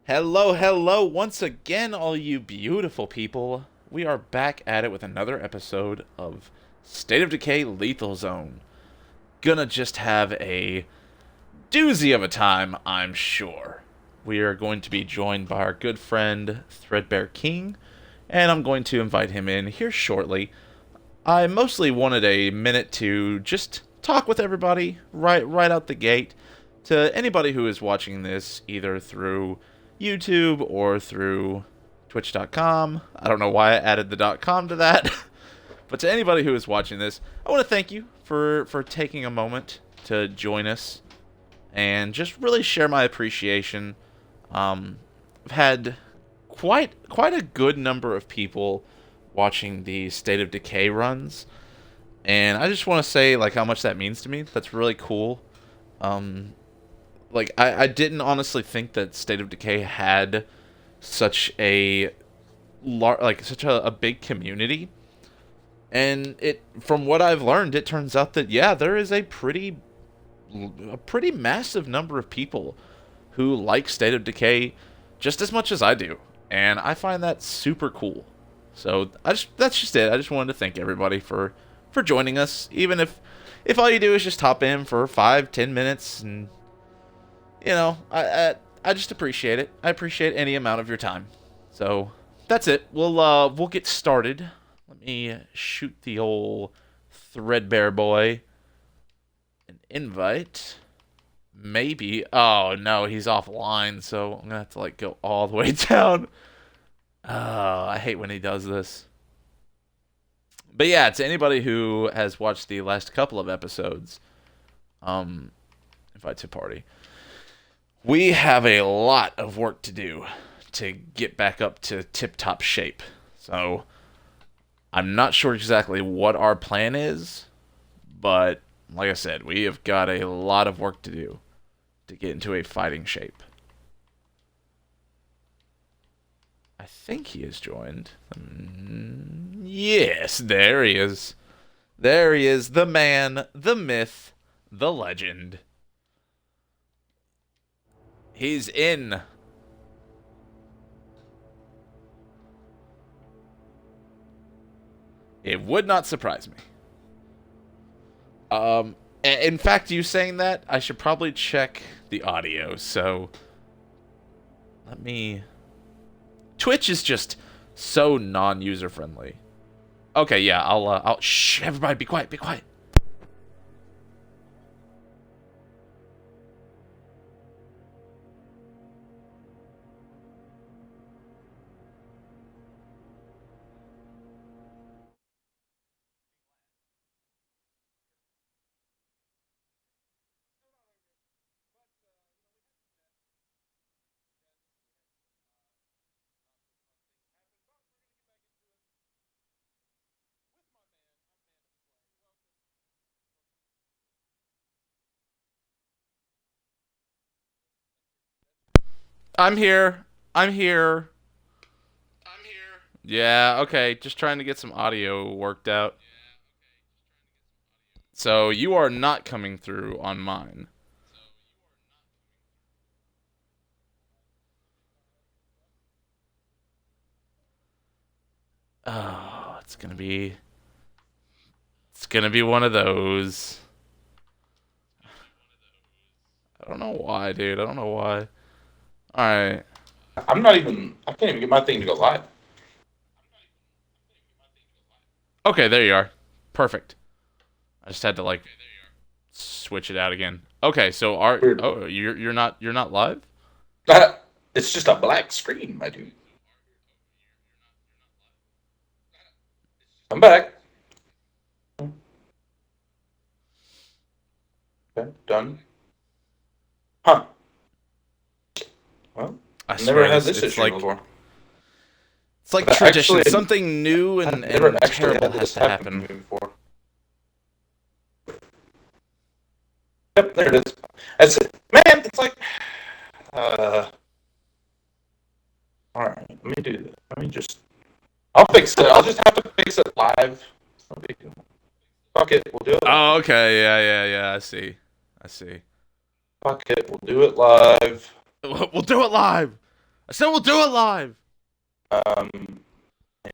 Hello, hello, once again, all you beautiful people. We are back at it with another episode of State of Decay Lethal Zone. Gonna just have a doozy of a time, I'm sure. We are going to be joined by our good friend Threadbare King, and I'm going to invite him in here shortly. I mostly wanted a minute to just talk with everybody right out the gate. To anybody who is watching this either through YouTube or through twitch.com. I don't know why I added the .com to that. But to anybody who is watching this, I want to thank you for taking a moment to join us and just really share my appreciation. I've had quite a good number of people watching the State of Decay runs, and I just want to say like how much that means to me. That's really cool. Um, I didn't honestly think that State of Decay had such a such a big community, and it from what I've learned, it turns out that yeah, there is a pretty massive number of people who like State of Decay just as much as I do, and I find that super cool. So that's just it. I just wanted to thank everybody for joining us, even if all you do is just hop in for 5-10 minutes, and I just appreciate it. I appreciate any amount of your time. So that's it. We'll get started. Let me shoot the old Threadbare boy an invite. Maybe. Oh no, he's offline, so I'm gonna have to like go all the way down. Oh, I hate when he does this. But yeah, to anybody who has watched the last couple of episodes, invite to party. We have a lot of work to do to get back up to tip-top shape. So I'm not sure exactly what our plan is, but like I said, we have got a lot of work to do to get into a fighting shape. I think he is joined. Yes, there he is. There he is, the man, the myth, the legend. He's in. It would not surprise me. In fact, you saying that, I should probably check the audio. So let me. Twitch is just so non-user friendly. Okay, yeah, I'll. Shh, everybody, be quiet, be quiet. I'm here. I'm here. Yeah, okay, just trying to get some audio worked out. So you are not coming through on mine. Oh, it's gonna be one of those. I don't know why, dude. I don't know why. All right. I can't even get my thing to go live. Okay, there you are. Perfect. I just had to like switch it out again. Okay, so Weird. you're not live? It's just a black screen, my dude. I'm back. Okay, done. Huh. Well, I I've never swear had this this it's issue like before. it's like I've tradition. actually, Something new I've and never and actually terrible had has this to happen to happen. me before. Yep, there it is. That's it. Man, it's like, uh, all right, let me do that. Let me just, I'll fix it. I'll just have to fix it live. No big deal. Fuck it, we'll do it live. Oh, okay. Yeah. I see. I see. Fuck it, we'll do it live. We'll do it live. I said we'll do it live. I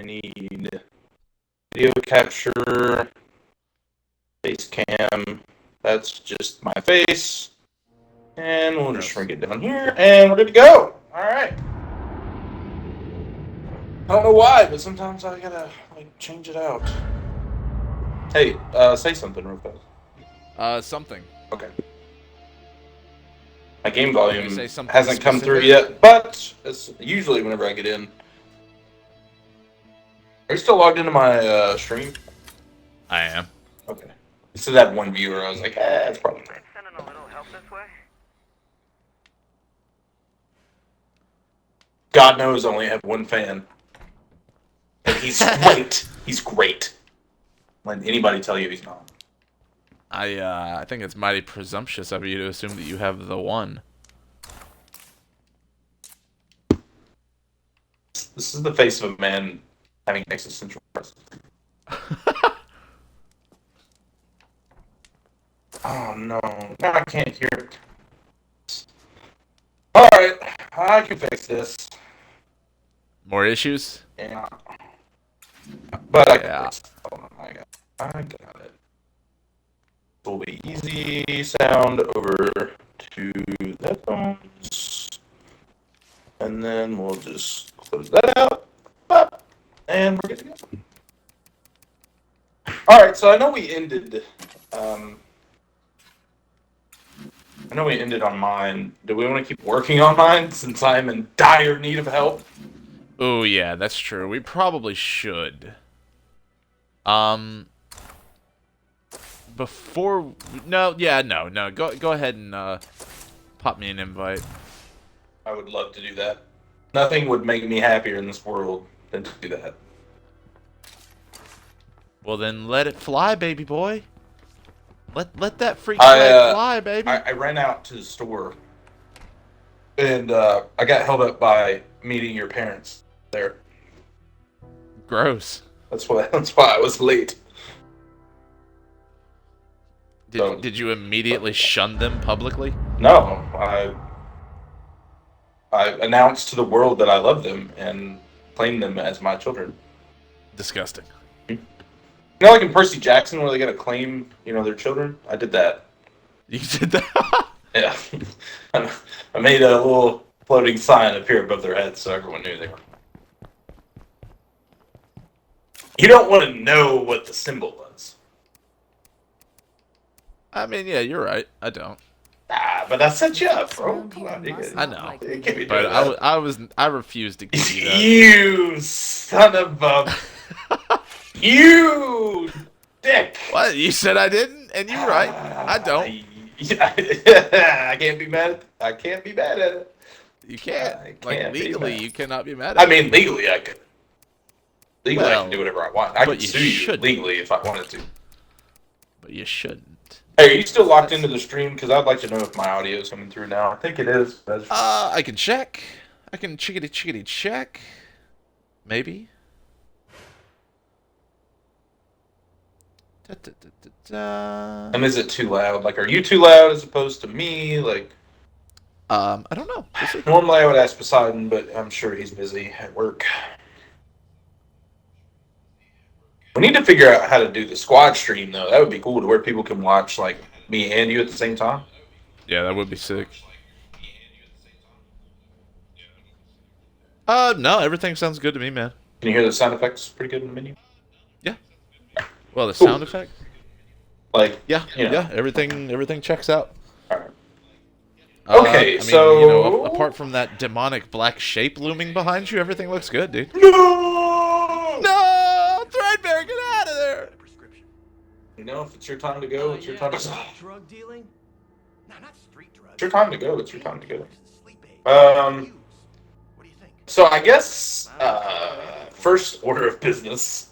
need video capture, face cam. That's just my face. And we'll just shrink it down here, and we're good to go. All right. I don't know why, but sometimes I gotta change it out. Hey, say something real fast. Something. Okay. My game volume Say something hasn't come through specific? yet, but it's usually whenever I get in. Are you still logged into my stream? I am. Okay. So that one viewer, I was like, it's probably right. Sending a little help this way? God knows I only have one fan. And he's great. He's great. Let anybody tell you he's not. I think it's mighty presumptuous of you to assume that you have the one. This is the face of a man having existential crisis. Oh no, now I can't hear it. Alright, I can fix this. More issues? Yeah. But I can Yeah. fix it. Hold on, I got it. It will be easy sound over to the headphones. And then we'll just close that out. And we're good to go. Alright, so I know we ended on mine. Do we want to keep working on mine since I'm in dire need of help? Oh yeah, that's true. We probably should. Before no. Go ahead and pop me an invite. I would love to do that. Nothing would make me happier in this world than to do that. Well then, let it fly, baby boy. Let that freak flag fly, baby. I ran out to the store, and I got held up by meeting your parents there. Gross. That's why I was late. Did you immediately shun them publicly? No, I announced to the world that I love them and claimed them as my children. Disgusting. You know, like in Percy Jackson, where they gotta claim, their children? I did that. You did that? Yeah. I made a little floating sign appear above their heads so everyone knew they were. You don't want to know what the symbol was. I mean, yeah, you're right. I don't. But I set you up, bro. Come on, I know. You can't be doing But that. I refused to give you that. You son of a... You dick! What? You said I didn't, and you're right. I don't. I can't be mad. I can't be mad at it. You can't. I can't Like, be legally, mad. you cannot be mad at I it. mean, legally, I could. Legally, I Well, can do whatever I want. I but can you sue you shouldn't. legally if I wanted to. But you shouldn't. Hey, are you still locked into the stream? Because I'd like to know if my audio is coming through now. I think it is. I can check. I can chickity check. Maybe. Da, da, da, da, da. And is it too loud? Like, are you too loud as opposed to me? Like, I don't know. We'll see. normally I would ask Poseidon, but I'm sure he's busy at work. We need to figure out how to do the squad stream, though. That would be cool to where people can watch, like, me and you at the same time. Yeah, that would be sick. No, everything sounds good to me, man. Can you hear the sound effects pretty good in the menu? Yeah. Well, the Cool. sound effect? Like, Yeah, you know. yeah, everything checks out. Alright. I Okay, mean, so... apart from that demonic black shape looming behind you, everything looks good, dude. No! No! Threadbare, get out of there! You know, if it's your time to go, it's your time to go. Drug dealing? No, not street drugs. It's your time to go, it's your time to go. Sleep aid. What do you think? So I guess, first order of business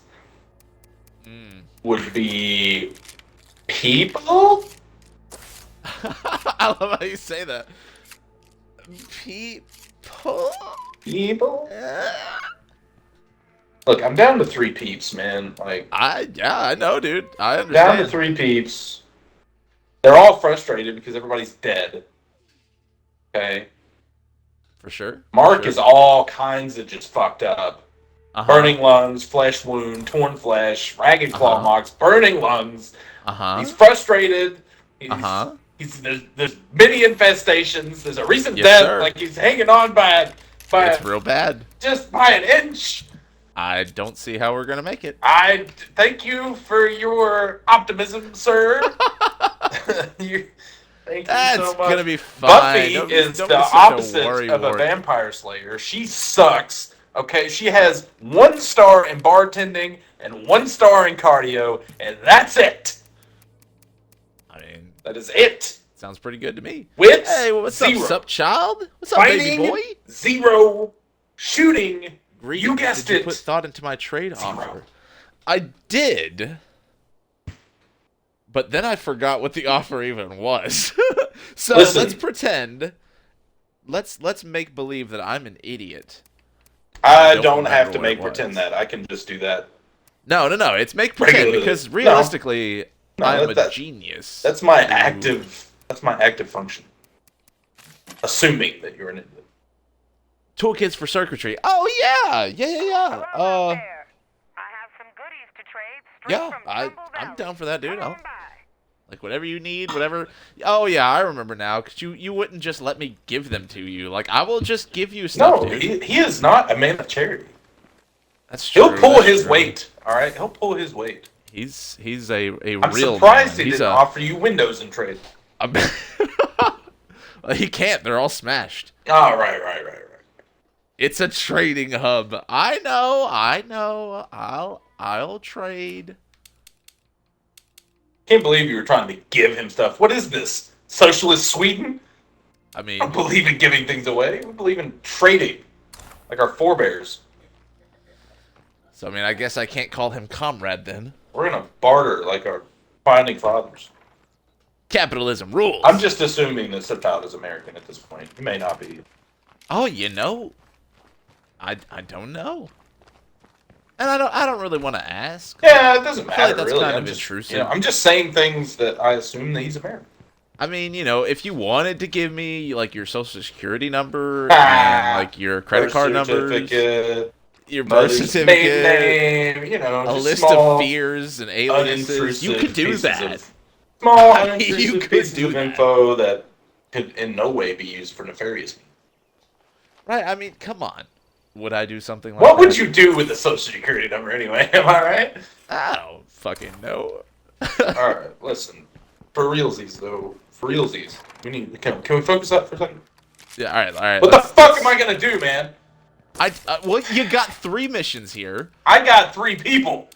would be people? I love how you say that. People? People? Look, I'm down to 3 peeps, man. Like, I know, dude. I down understand. to 3 peeps. They're all frustrated because everybody's dead. Okay? For sure. Mark For is sure. all kinds of just fucked up. Uh-huh. Burning lungs, flesh wound, torn flesh, ragged claw Uh-huh. marks, burning lungs. Uh-huh. He's frustrated. Uh-huh. There's many infestations. There's a recent Yes, death. sir. Like he's hanging on by It's real bad. just by an inch. I don't see how we're gonna make it. I thank you for your optimism, sir. Thank you That's so much. gonna be fine. Buffy Don't be- is don't the be such a opposite worry of a wart. vampire slayer. She sucks. Okay, she has 1 star in bartending and 1 star in cardio, and that's it. I mean, That is it. sounds pretty good to me. Wits, Hey, what's 0. up, sup, child? What's up, baby Fighting, boy? 0. Shooting, Greetings. you guessed Did you it. put thought into my trade 0. offer? I did, but then I forgot what the offer even was. So Listen. let's pretend. Let's make believe that I'm an idiot. I don't don't remember have to what make it was. pretend that. I can just do that. No. It's make pretend Regularly. because No. realistically, No, I'm a that- genius. That's my Ooh. active. That's my active function. Assuming that you're an idiot. Toolkits for circuitry. Oh yeah. Hello Uh, out there. I have some goodies to trade straight yeah. from Tumble I'm Valley. down for that, dude. Come I'll, on by. like whatever you need, whatever. Oh yeah, I remember now. Cause you wouldn't just let me give them to you. Like I will just give you stuff, No, dude. he is not a man of charity. That's true. He'll pull that's his true. weight. All right, he'll pull his weight. He's a I'm real surprised man. he He's didn't a, offer you windows in trade. he can't. They're all smashed. Oh, right. It's a trading hub. I know. I'll trade. Can't believe you were trying to give him stuff. What is this? Socialist Sweden? I mean, I don't believe in giving things away. We believe in trading, like our forebears. so I mean, I guess I can't call him comrade then. We're gonna barter like our founding fathers. Capitalism rules. I'm just assuming that Septout is American at this point. He may not be. Oh, I don't know. And I don't really want to ask. Yeah, it doesn't I feel like matter that's really. kind I'm of just, intrusive. I'm just saying things that I assume that he's American. I mean, if you wanted to give me like your social security number Ah, and like your credit Birth card numbers, certificate, your birth mother's certificate, maiden name, a just list small, of fears and aliases, you unintrusive could do pieces that. of- Small, I mean, you unintrusive could pieces do of that. info that could in no way be used for nefarious means. Right? I mean, come on. Would I do something like What that? would you do with the social security number anyway? Am I right? I don't fucking know. Alright, listen. For realsies, though. For realsies. Can we focus up for a second? Yeah, all right. What the fuck am I gonna do, man? Well, you got 3 missions here. I got 3 people.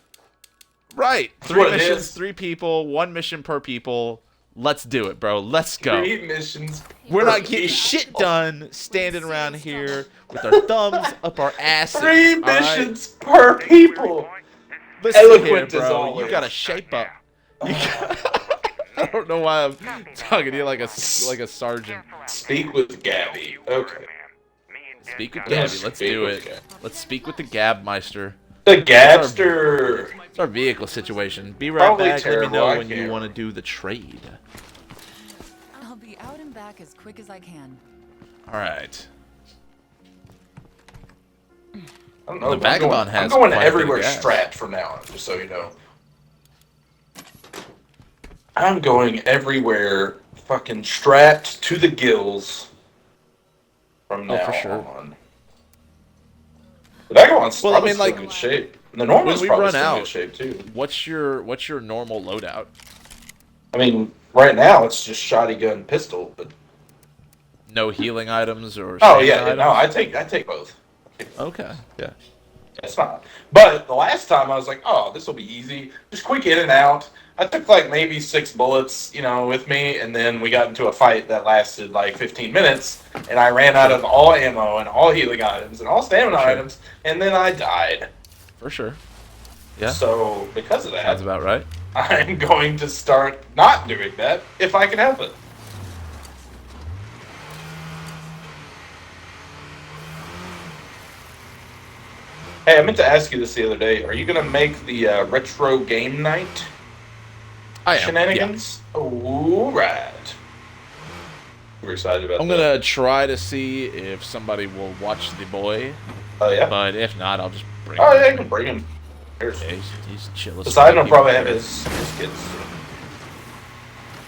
Right. That's 3 what it missions, is. 3 people, 1 mission per people. Let's do it, bro. Let's go. 3 missions. We're per not getting people. shit done standing around here with our thumbs up our asses. 3 all right? missions per people. Listen here, Eloquent as bro. always. You gotta shape up. I don't know why I'm talking to you like a sergeant. Speak with Gabby. Okay. Speak with Yeah, Gabby. Let's speak do with it. Gabby. Let's speak with the Gabmeister. The Gabster. It's our vehicle situation. Be right Probably back. Let terrible, me know I when you can't. want to do the trade. I'll be out and back as quick as I can. All right. I don't know. The Vagabond has I'm going quite a bit of everywhere gas. strapped from now on, just so you know. I'm going everywhere fucking strapped to the gills from Oh, now for sure. on. The Vagabond's Well, I probably mean, still like, in good shape. And the Norman's we probably run still in out- good shape, too. What's your normal loadout? I mean, right now it's just shotgun pistol, but... No healing items or Oh, stamina yeah, items? no, I take both. Okay. Yeah. It's not. But the last time I was like, oh, this will be easy. Just quick in and out. I took like maybe 6 bullets, with me, and then we got into a fight that lasted like 15 minutes, and I ran out of all ammo and all healing items and all stamina Sure. items, and then I died. For sure. Yeah. So because of that, Sounds about right. I'm going to start not doing that if I can help it. Hey, I meant to ask you this the other day. Are you going to make the retro game night I am. shenanigans? All right. We're excited about I'm that. gonna try to see if somebody will watch The Boy, Oh yeah. but if not, I'll just bring Oh him. yeah, you can bring him. Here's. Yeah, he's chill as Poseidon will fuck, probably even have here. his kids.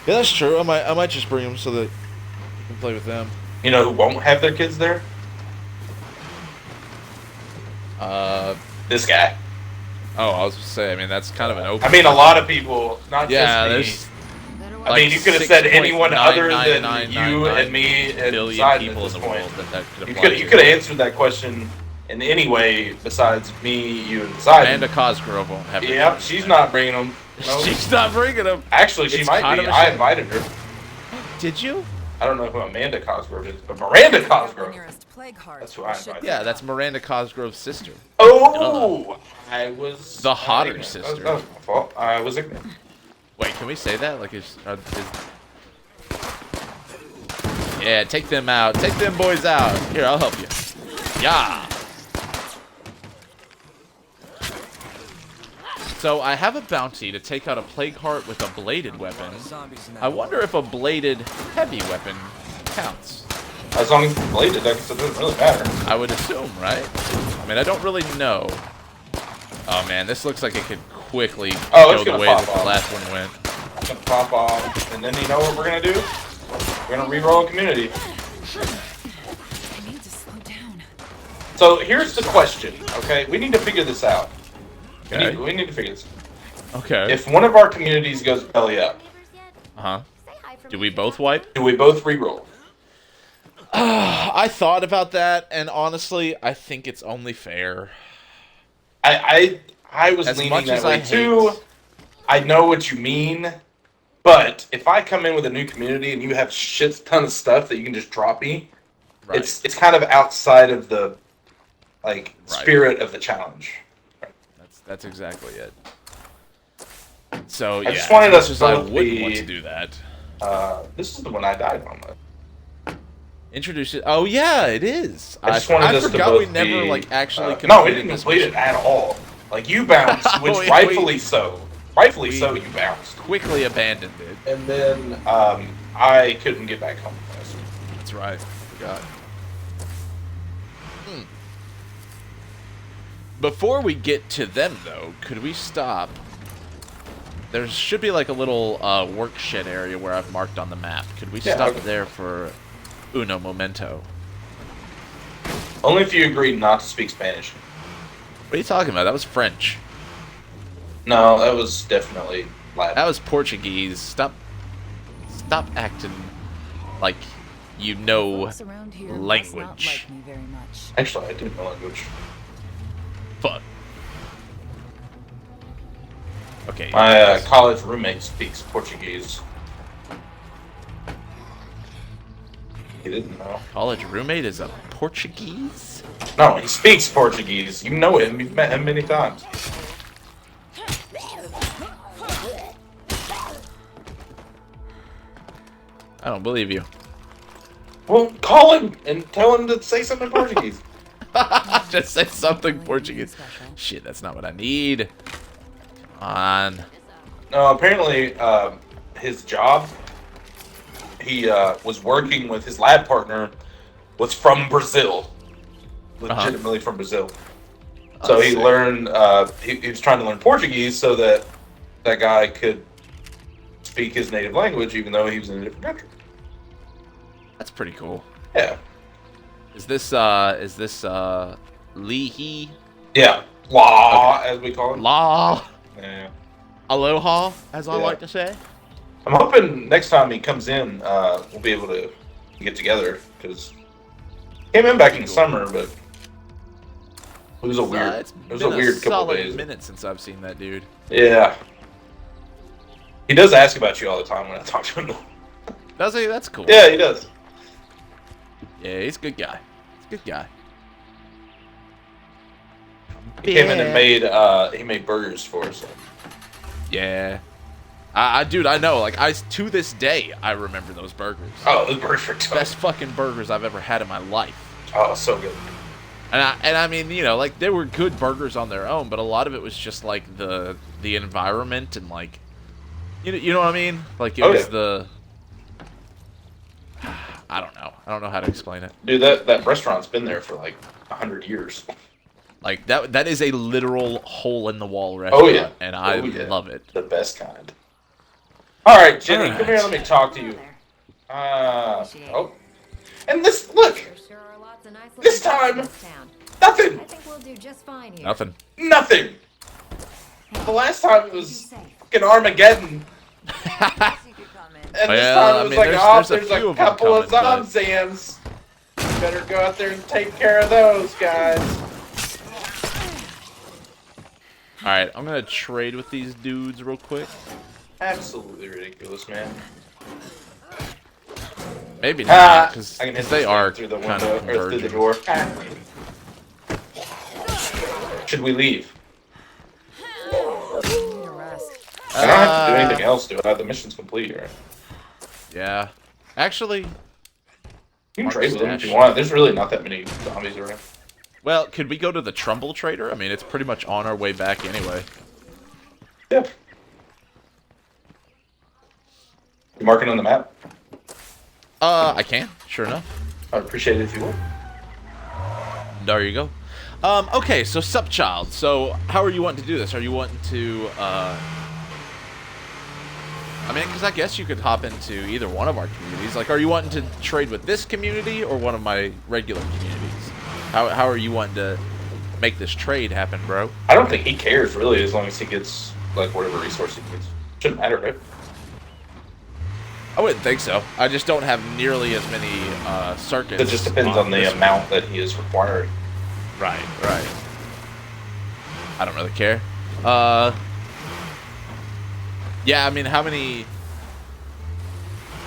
Yeah, that's true. I might just bring him so that you can play with them. You know who won't have their kids there? This guy. Oh, I was gonna say. I mean, that's kind of an open. I mean, a lot of people, not Yeah, just me. there's Better I watch mean, you could have said anyone other than you and me and billion Poseidon people at this in the point. world that could You apply could to. have answered that question in any way besides me, you, and Poseidon. Amanda Cosgrove won't have. Yep, she's not bringing them. No. She's not bringing them. Actually, she It's might kind be. of a I shame. invited her. Did you? I don't know who Amanda Cosgrove is, but Miranda The Cosgrove. nearest plague heart. That's who I Should invited. Yeah, that's Miranda Cosgrove's sister. Oh, I was The hotter ignorant. sister. That was my fault. I was ignorant. Wait, can we say that? Like, yeah, take them out. Take them boys out. Here, I'll help you. Yeah. So I have a bounty to take out a plague heart with a bladed weapon. I wonder if a bladed heavy weapon counts. As long as it's bladed, it doesn't really matter. I would assume, right? I mean, I don't really know. Oh man, this looks like it could quickly Oh, it's go the gonna way pop that the off. last one went. It's gonna pop off, and then you know what we're gonna do? We're gonna re-roll a community. I need to slow down. So here's the question, okay? We need to figure this out. Okay. We need to figure this out. Okay. If one of our communities goes belly up, Uh-huh. Do we both wipe? do we both re-roll? I thought about that, and honestly, I think it's only fair. I was As leaning much that as way I too. hate- I know what you mean, but if I come in with a new community and you have shit ton of stuff that you can just drop me, Right. it's kind of outside of the Right. spirit of the challenge. That's exactly it. So I yeah, just wanted as us much as I both wouldn't be- want to do that. This is the one I died on. Introduce it. Oh yeah, it is. I just wanted I us to forgot both we never be, like actually completed no, we didn't this complete it mission. at all. Like you bounced, which Wait, rightfully so. Rightfully so, you bounced. Quickly abandoned it. And then I couldn't get back home. That's right. Forgot. Before we get to them, though, could we stop? There should be like a little work shed area where I've marked on the map. Could we Yeah, stop okay. there for uno momento? Only if you agreed not to speak Spanish. What are you talking about? That was French. No, that was definitely Latin. That was Portuguese. Stop acting like you know Folks around here must not language. like me very much. Actually, I do know language. Fuck. Okay. My college roommate speaks Portuguese. He didn't know. college roommate is a Portuguese? No, he speaks Portuguese. You know him. You've met him many times. I don't believe you. Well, call him and tell him to say something in Portuguese. Just say something Really Portuguese. special. Shit, that's not what I need. Come on. No, apparently, his job, he was working with his lab partner, was from Brazil. Legitimately from Brazil. So he sick. learned, he was trying to learn Portuguese so that that guy could speak his native language, even though he was in a different country. That's pretty cool. Yeah. Is this Lihi? Yeah. Law, as we call it. La Yeah. Aloha, as I Yeah. like to say. I'm hoping next time he comes in, we'll be able to get together, because he came in back in the summer, but it was a weird, It's it was a been weird couple solid days. minute since I've seen that dude. Yeah. He does ask about you all the time when I talk to him. Does he? That's cool. Yeah, he does. Yeah, he's a good guy. He's a good guy. He came in and he made burgers for us. Yeah. Dude, I know. Like, to this day, I remember those burgers. Oh, those burgers were tough. Best fucking burgers I've ever had in my life. Oh, so good. And I mean, you know, like, they were good burgers on their own, but a lot of it was just like the environment and like, you know what I mean? Like, it Oh, was yeah. the I don't know. I don't know how to explain it. Dude, that restaurant's been there for like 100 years. Like that is a literal hole in the wall restaurant. Oh yeah, and I yeah. love it. The best kind. All right, Jenny, All come here. right. Let me talk to you. Oh, and this look, Sure are lots of nice This little time- places in this town. nothing, I think we'll do just fine here. Nothing. nothing. The last time it Be was safe. fucking Armageddon, Secret comment. and this Well, time I it was mean, like, there's there's a few a of them couple of coming, but- Zomzams. You better go out there and take care of those guys. All right, I'm gonna trade with these dudes real quick. Absolutely ridiculous, man. Maybe not, because I can hit they this are through the kind window of or through the converging. door. Should we leave? Need a rest. I don't have to do anything else, do I? The mission's complete, right? Yeah. Actually, You can Mark trade with them if stash. you want. There's really not that many zombies around. well, could we go to the Trumbull Trader? I mean, it's pretty much on our way back anyway. Yep. You marking on the map? I can. Sure enough. I'd appreciate it if you would. There you go. Okay, so sup, child. So, how are you wanting to do this? Are you wanting to, I mean, because I guess you could hop into either one of our communities. Like, are you wanting to trade with this community or one of my regular communities? How are you wanting to make this trade happen, bro? I don't think he cares, really, as long as he gets, like, whatever resource he needs. Shouldn't matter, right? I wouldn't think so. I just don't have nearly as many circuits. It just depends on the this amount that he is requiring. Right, right. I don't really care. Yeah, I mean, how many?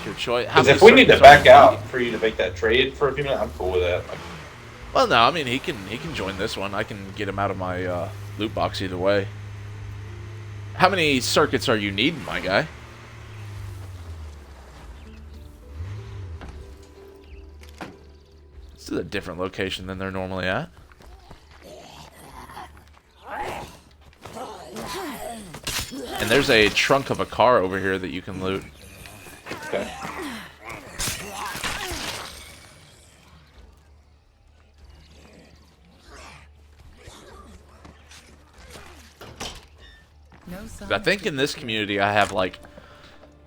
Your choice. How Because many if we need to circuits are back you out needing? for you to make that trade for a few minutes, I'm cool with that. Like, Well, no, I mean he can join this one. I can get him out of my loot box either way. How many circuits are you needing, my guy? This is a different location than they're normally at. And there's a trunk of a car over here that you can loot. okay. No sign I think in this community I have like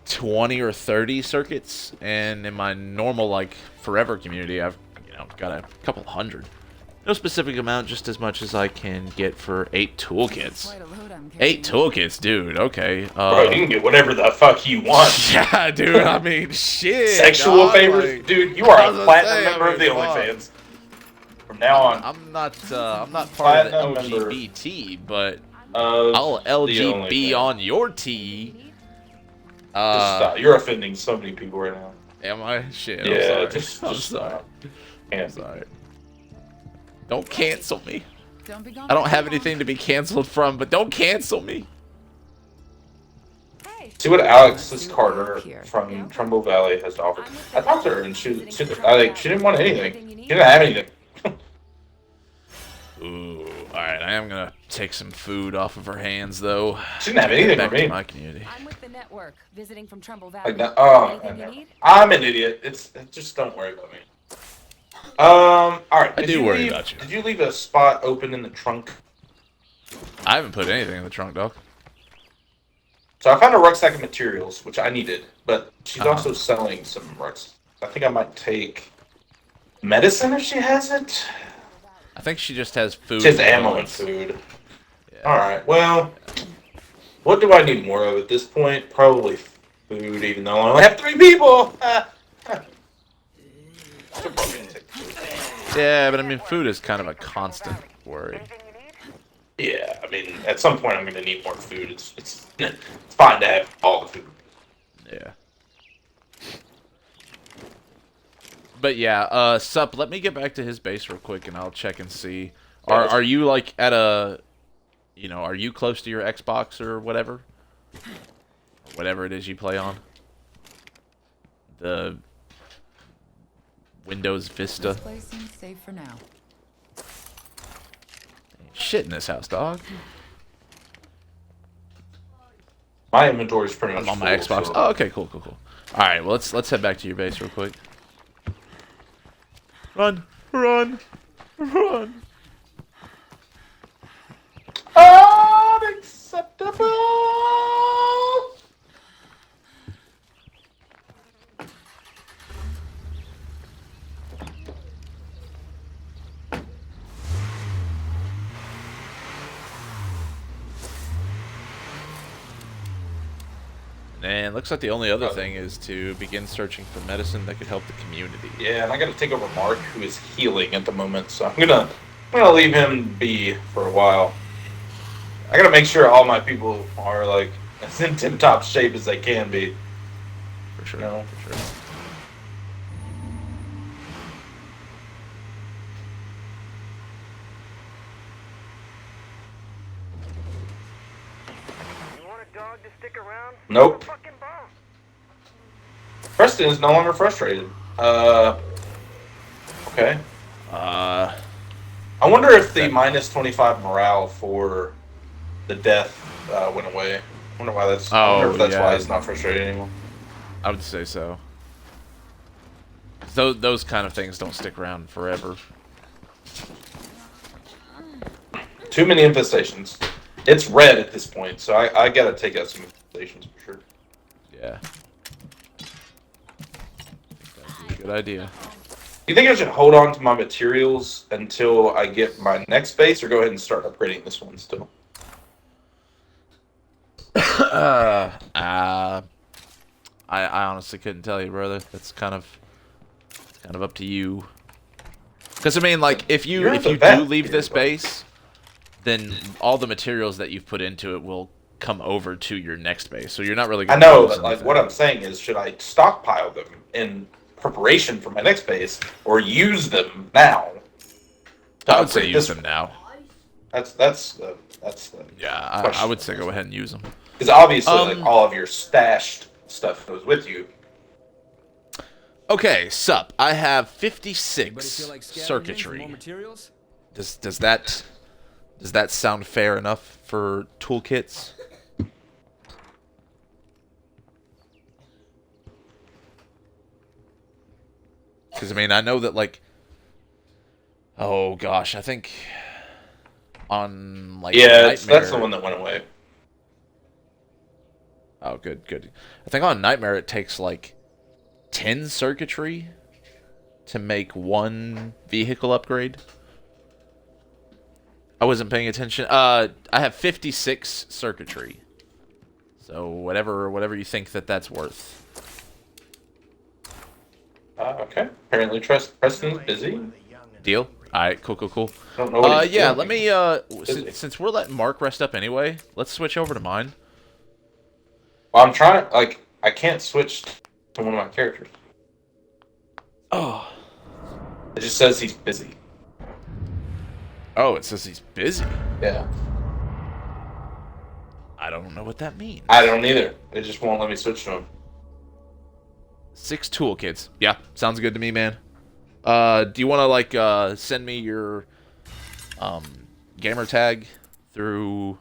20 or 30 circuits, and in my normal like forever community I've got a couple hundred. No specific amount, just as much as I can get for 8 toolkits. quite a load I'm 8 carrying. toolkits, dude. Okay. Bro, you can get whatever the fuck you want. Yeah, dude. I mean, shit. Sexual dog, favors, like, dude. You are I was a gonna platinum say, I member of the mean, fuck. OnlyFans. From now on, I'm not part of the Platinum member LGBT, but of I'll the LGB OnlyFans. on your T. Just stop. You're offending so many people right now. Am I? Shit. Yeah, I'm sorry. just I'm stop. sorry. Yeah. I'm sorry. Don't cancel me. Don't be gone I don't for have too long. anything to be canceled from, but don't cancel me. Hey, See what Alexis Yeah, Carter here. from Trumbull Valley has to offer. I talked to her and she didn't want anything. She didn't have anything. Ooh, alright, I am gonna take some food off of her hands, though. She didn't have anything Back for to me. my community. I'm with the network, visiting from Trumbull Valley. Like that. Oh, Anything you no. need? I'm an idiot. Just don't worry about me. All right. I did do you worry leave- about you. Did you leave a spot open in the trunk? I haven't put anything in the trunk, dog. So I found a rucksack of materials, which I needed, but she's Uh-huh. also selling some rucksacks. I think I might take medicine if she has it. I think she just has food. She has ammo and bullets. food. Yeah. All right. Well, what do I need more of at this point? Probably food, even though I only have 3 people. Should probably take food. Yeah, but I mean, food is kind of a constant worry. Anything you need? Yeah, I mean, at some point I'm gonna need more food. It's fine to have all the food. Yeah. But yeah, Sup, let me get back to his base real quick and I'll check and see. Are you like at a, are you close to your Xbox or whatever? Or whatever it is you play on? The Windows Vista. This place seems safe for now. Shit in this house, dog. My inventory is pretty much I'm on my full, Xbox. so- Oh, okay, cool. All right, well let's head back to your base real quick. Run! Run! Run! Unacceptable! And looks like the only other thing is to begin searching for medicine that could help the community. Yeah, and I gotta take over Mark, who is healing at the moment, so I'm gonna leave him be for a while. I gotta make sure all my people are like as in tip-top shape as they can be. For sure. No. For sure. You want a dog to stick around? Nope. Fucking boss. Preston is no longer frustrated. Okay. Uh, I wonder if the minus 25 morale for the death went away. I wonder why that's. I wonder if that's why he's not frustrated anymore. I would say so. Those kind of things don't stick around forever. Too many infestations. It's red at this point, so I gotta take out some infestations for sure. Yeah. I think that'd be a good idea. Do you think I should hold on to my materials until I get my next base, or go ahead and start upgrading this one still? I honestly couldn't tell you, brother. That's kind of up to you. Because I mean, like, if you do leave this base, then all the materials that you've put into it will come over to your next base. So you're not really I going know, but like what I'm saying is, should I stockpile them in preparation for my next base, or use them now? I would say use them now. That's the Yeah, I would say go ahead and use them. Because obviously, like, all of your stashed stuff goes with you. Okay, sup. I have 56 Anybody feel like scavenging for circuitry. more materials? Does that sound fair enough for toolkits? Because I mean, I know that, like, oh gosh, I think on like That's Nightmare. the one that went away. Oh, good. I think on Nightmare it takes like 10 circuitry to make one vehicle upgrade. I wasn't paying attention. I have 56 circuitry. So whatever you think that's worth. Okay. Apparently, Preston's busy. Deal? Alright, cool. I don't know what he's yeah, doing. let me, since we're letting Mark rest up anyway, let's switch over to mine. Well, I'm trying. Like, I can't switch to one of my characters. Oh. It just says he's busy. Oh, it says he's busy. Yeah. I don't know what that means. I don't either. It just won't let me switch to him. 6 toolkits. Yeah, sounds good to me, man. Do you want to, like, send me your, gamer tag through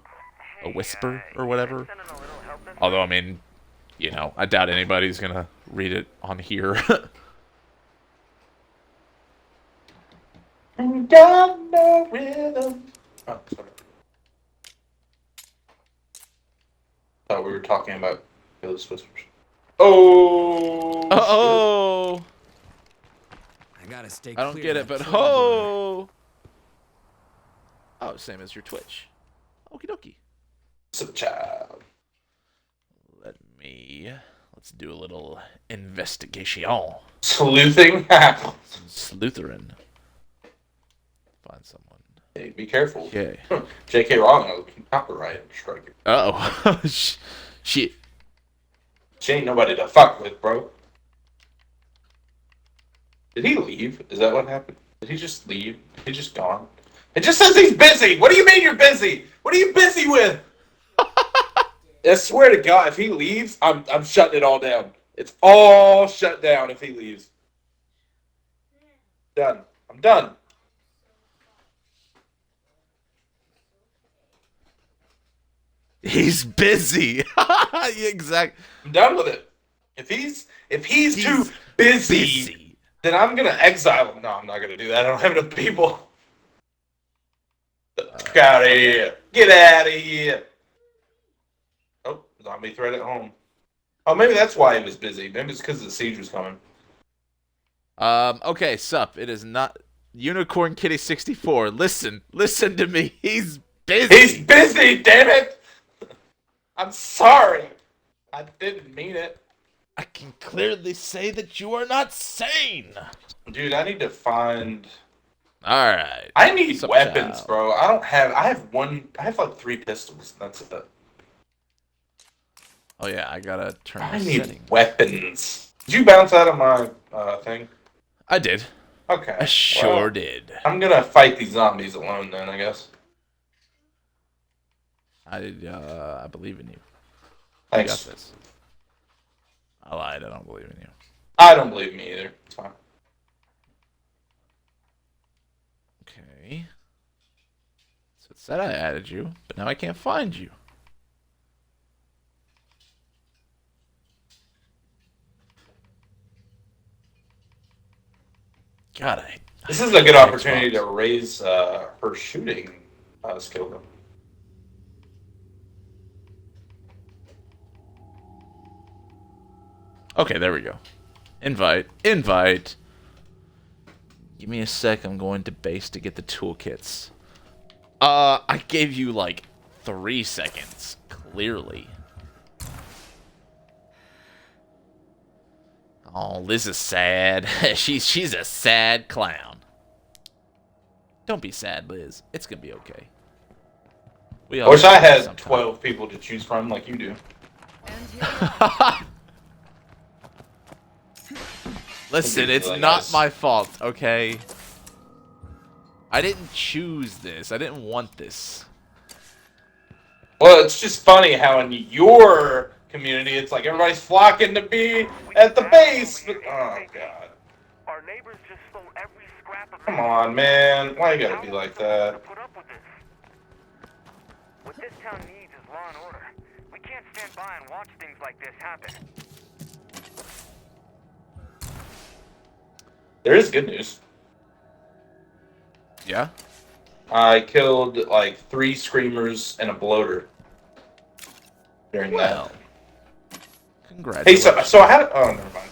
a whisper or whatever? Although, I mean, you know, I doubt anybody's gonna read it on here. Got no rhythm. Oh, sorry. Thought we were talking about those whispers. Oh. Oh. I gotta stay I don't clear get of it, that but trail runner. oh. Oh, same as your Twitch. Okie dokie. So, child. Let's do a little investigation. Sleuthing? Some sleutering. Find someone. Hey, be careful. Okay. J.K. Rowling can copyright strike you. Uh-oh. Shit. She ain't nobody to fuck with, bro. Did he leave? Is that what happened? Did he just leave? He just gone? It just says he's busy! What do you mean you're busy? What are you busy with? I swear to God, if he leaves, I'm shutting it all down. It's all shut down if he leaves. Done. I'm done. He's busy. Exactly. I'm done with it. If he's too busy, Then I'm gonna exile him. No, I'm not gonna do that. I don't have enough people. Get out of here. Get out of here. Oh, zombie threat at home. Oh, maybe that's why he was busy. Maybe it's because the siege was coming. Okay, sup. It is not Unicorn Kitty 64. Listen to me. He's busy. He's busy, damn it! I'm sorry. I didn't mean it. I can clearly say that you are not sane. Dude, I need to find... All right. I need Sup, weapons, child? bro. I have like 3 pistols. That's it. Oh yeah, I gotta turn I the need setting. weapons. Did you bounce out of my thing? I did. Okay. I sure Well, did. I'm gonna fight these zombies alone then, I guess. I believe in you. Thanks. You got this. I lied. I don't believe in you. I don't believe me either. It's fine. Okay. So it said I added you, but now I can't find you. God, This is a good opportunity to raise her shooting skill though. Okay, there we go. Invite. Give me a sec. I'm going to base to get the toolkits. I gave you like 3 seconds. Clearly. Oh, Liz is sad. she's a sad clown. Don't be sad, Liz. It's gonna be okay. I wish I had sometime. 12 people to choose from like you do. And here we are. Listen, That'd be it's really not nice. my fault, okay? I didn't choose this. I didn't want this. Well, it's just funny how in your community it's like everybody's flocking to be at the base. But, oh god. Our neighbors just stole every scrap of Come on, man. Why you gotta be like to that? put up with this. What this town needs is law and order. We can't stand by and watch things like this happen. There is good news. Yeah? I killed like 3 screamers and a bloater during Well. that. Hey, Congratulations. so I had. Oh, never mind.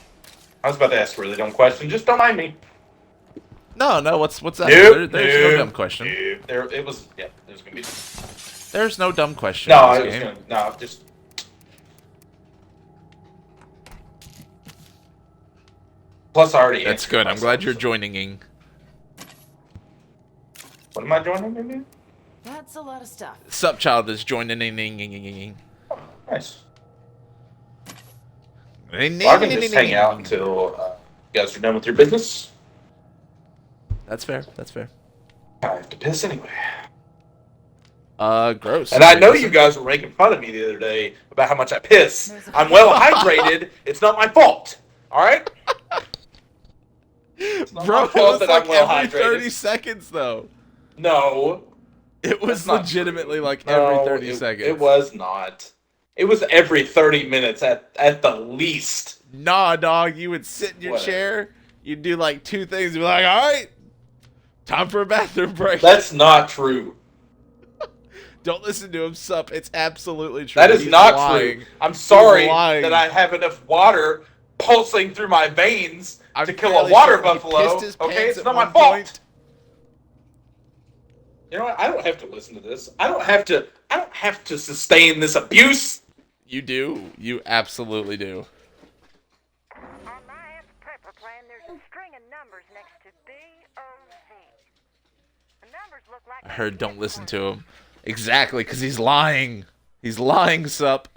I was about to ask a really dumb question. Just don't mind me. No, what's that? Nope, There's no nope, dumb question. nope. There, it was. Yeah, there's gonna be. There's no dumb question No, in it this was game. gonna. No, just. Plus, I already. That's answered good. I'm myself, glad you're so- joining. What am I joining in? That's a lot of stuff. Sup, child is joining. Nice. So I can just hang out until you guys are done with your business. That's fair. That's fair. I have to piss anyway. Gross. And I know you guys were making fun of me the other day about how much I piss. I'm well hydrated. It's not my fault. All right. It's not Bro, my it fault was that like I'm well every hydrated. 30 seconds, though. No. It was That's not legitimately true. like No, every 30 seconds. It was not. It was every 30 minutes at the least. Nah, dog. You would sit in your Whatever. chair. You'd do like 2 things. You'd be like, all right, time for a bathroom break. That's not true. Don't listen to him, sup. It's absolutely true. That is He's not lying. true. I'm sorry lying. that I have enough water pulsing through my veins I'm to kill a fairly water sure he buffalo. pissed his Okay, pants it's at not my one fault. point. You know what? I don't have to listen to this. I don't have to sustain this abuse. You do. You absolutely do. On my aunt's prepper plan, there's a string of numbers next to BOV. The numbers look like I heard don't listen to him. Exactly, because he's lying. He's lying, sup.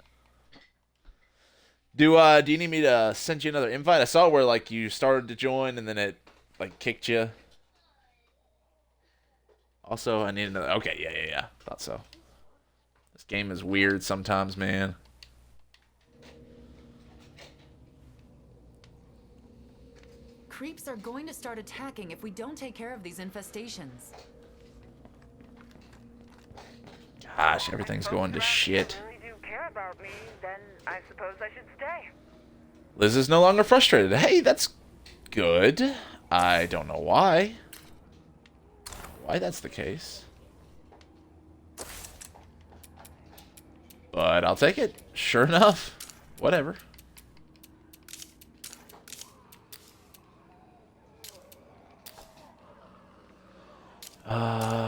Do you need me to send you another invite? I saw where like you started to join and then it like kicked you. Also, I need another. Okay, yeah. Thought so. This game is weird sometimes, man. Creeps are going to start attacking if we don't take care of these infestations. Gosh, everything's going to shit. really do care about me, then I suppose I should stay. Liz is no longer frustrated. Hey, that's good. I don't know why. Why that's the case. But I'll take it. Sure enough. Whatever.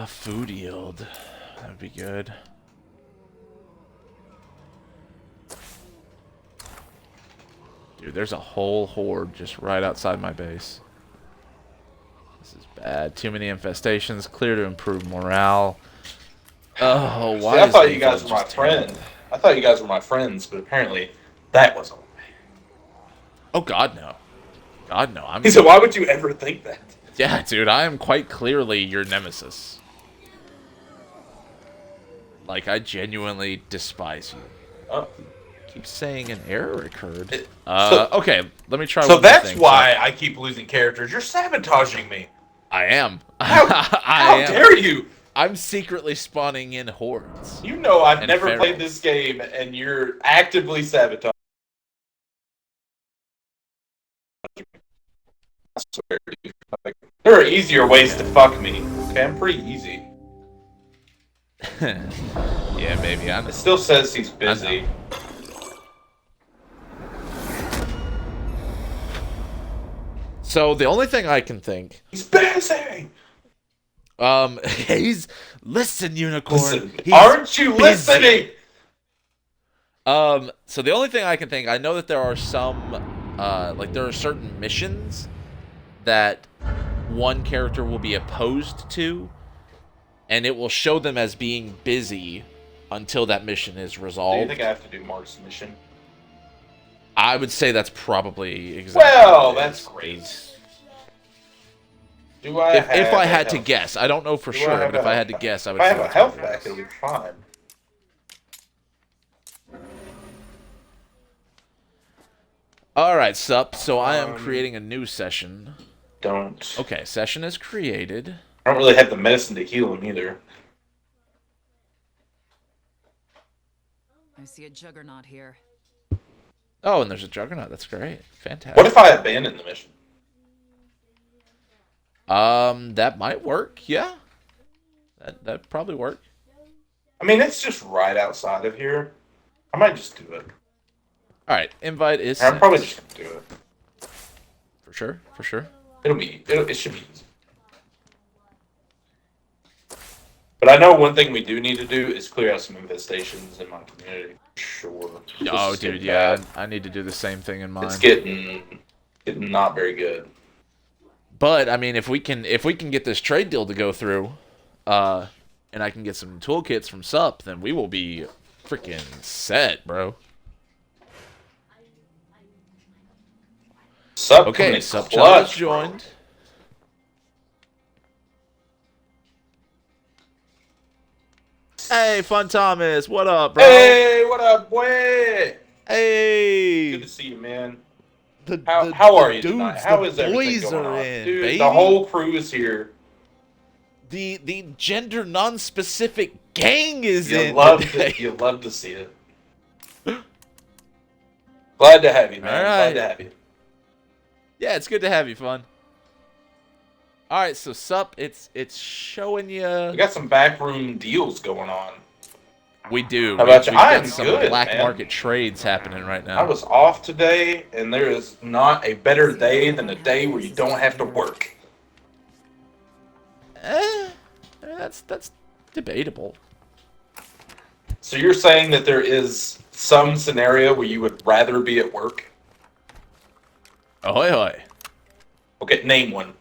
Food yield. That would be good. Dude, there's a whole horde just right outside my base. This is bad. Too many infestations. Clear to improve morale. Oh, why? See, I is thought you Nathan guys were my just terrible? friend. I thought you guys were my friends, but apparently that wasn't. Oh God, no. God, no. I'm. He said, "Why would you ever think that?" Yeah, dude. I am quite clearly your nemesis. Like, I genuinely despise you. Oh. Keep saying an error occurred. So- Okay, let me try So one more that's thing. why I keep losing characters. You're sabotaging me. I am. How I am. dare you? I'm secretly spawning in hordes. You know I've And never ferals. played this game, and you're actively sabotaging. I swear to you. Like, there are easier ways to fuck me. Okay, I'm pretty easy. Yeah, baby. I know. It still says he's busy. So the only thing I can think, He's busy. he's listen, unicorn. Listen, he's aren't you busy. listening? So the only thing I can think, I know that there are some, like there are certain missions that one character will be opposed to, and it will show them as being busy until that mission is Do you resolved. think I have to do Mark's mission? I would say that's probably exactly. Well, what it that's is. great. Do I If have I a had to health- guess, I don't know for do sure, have but if a I health had to pack? guess, I would If I say have a that's health what it pack, is. it'll be fine. All right, sup. So I am creating a new session. Don't. Okay, session is created. I don't really have the medicine to heal him either. I see a juggernaut here. Oh, and there's a juggernaut. That's great. Fantastic. What if I abandon the mission? That might work. Yeah. That probably work. I mean, it's just right outside of here. I might just do it. All right, invite is I'm sent. probably just gonna do it. For sure. For sure. It should be easy. But I know one thing we do need to do is clear out some infestations in my community. Sure. This Oh, is dude, getting yeah. bad. I need to do the same thing in mine. It's getting not very good. But I mean, if we can get this trade deal to go through, and I can get some toolkits from Sup, then we will be freaking set, bro. Sup Okay, coming Sup clutch, has bro. joined. Hey, Fun Thomas, what up, bro? Hey, what up, boy? Hey. Good to see you, man. The- How the are you tonight? dudes, How the is everything boys going are on? in, Dude, baby. the whole crew is here. The gender non-specific gang is You in love today. to see it. Glad to have you, man. All Glad right. to have you. Yeah, it's good to have you, Fun. All right, so Sup, it's showing We you. got some backroom deals going on. We do. How about you? We've got I'm some good, black man. market trades happening right now. I was off today, and there is not a better day than a day where you don't have to work. That's debatable. So you're saying that there is some scenario where you would rather be at work? Ahoy, hoy. Okay, name one.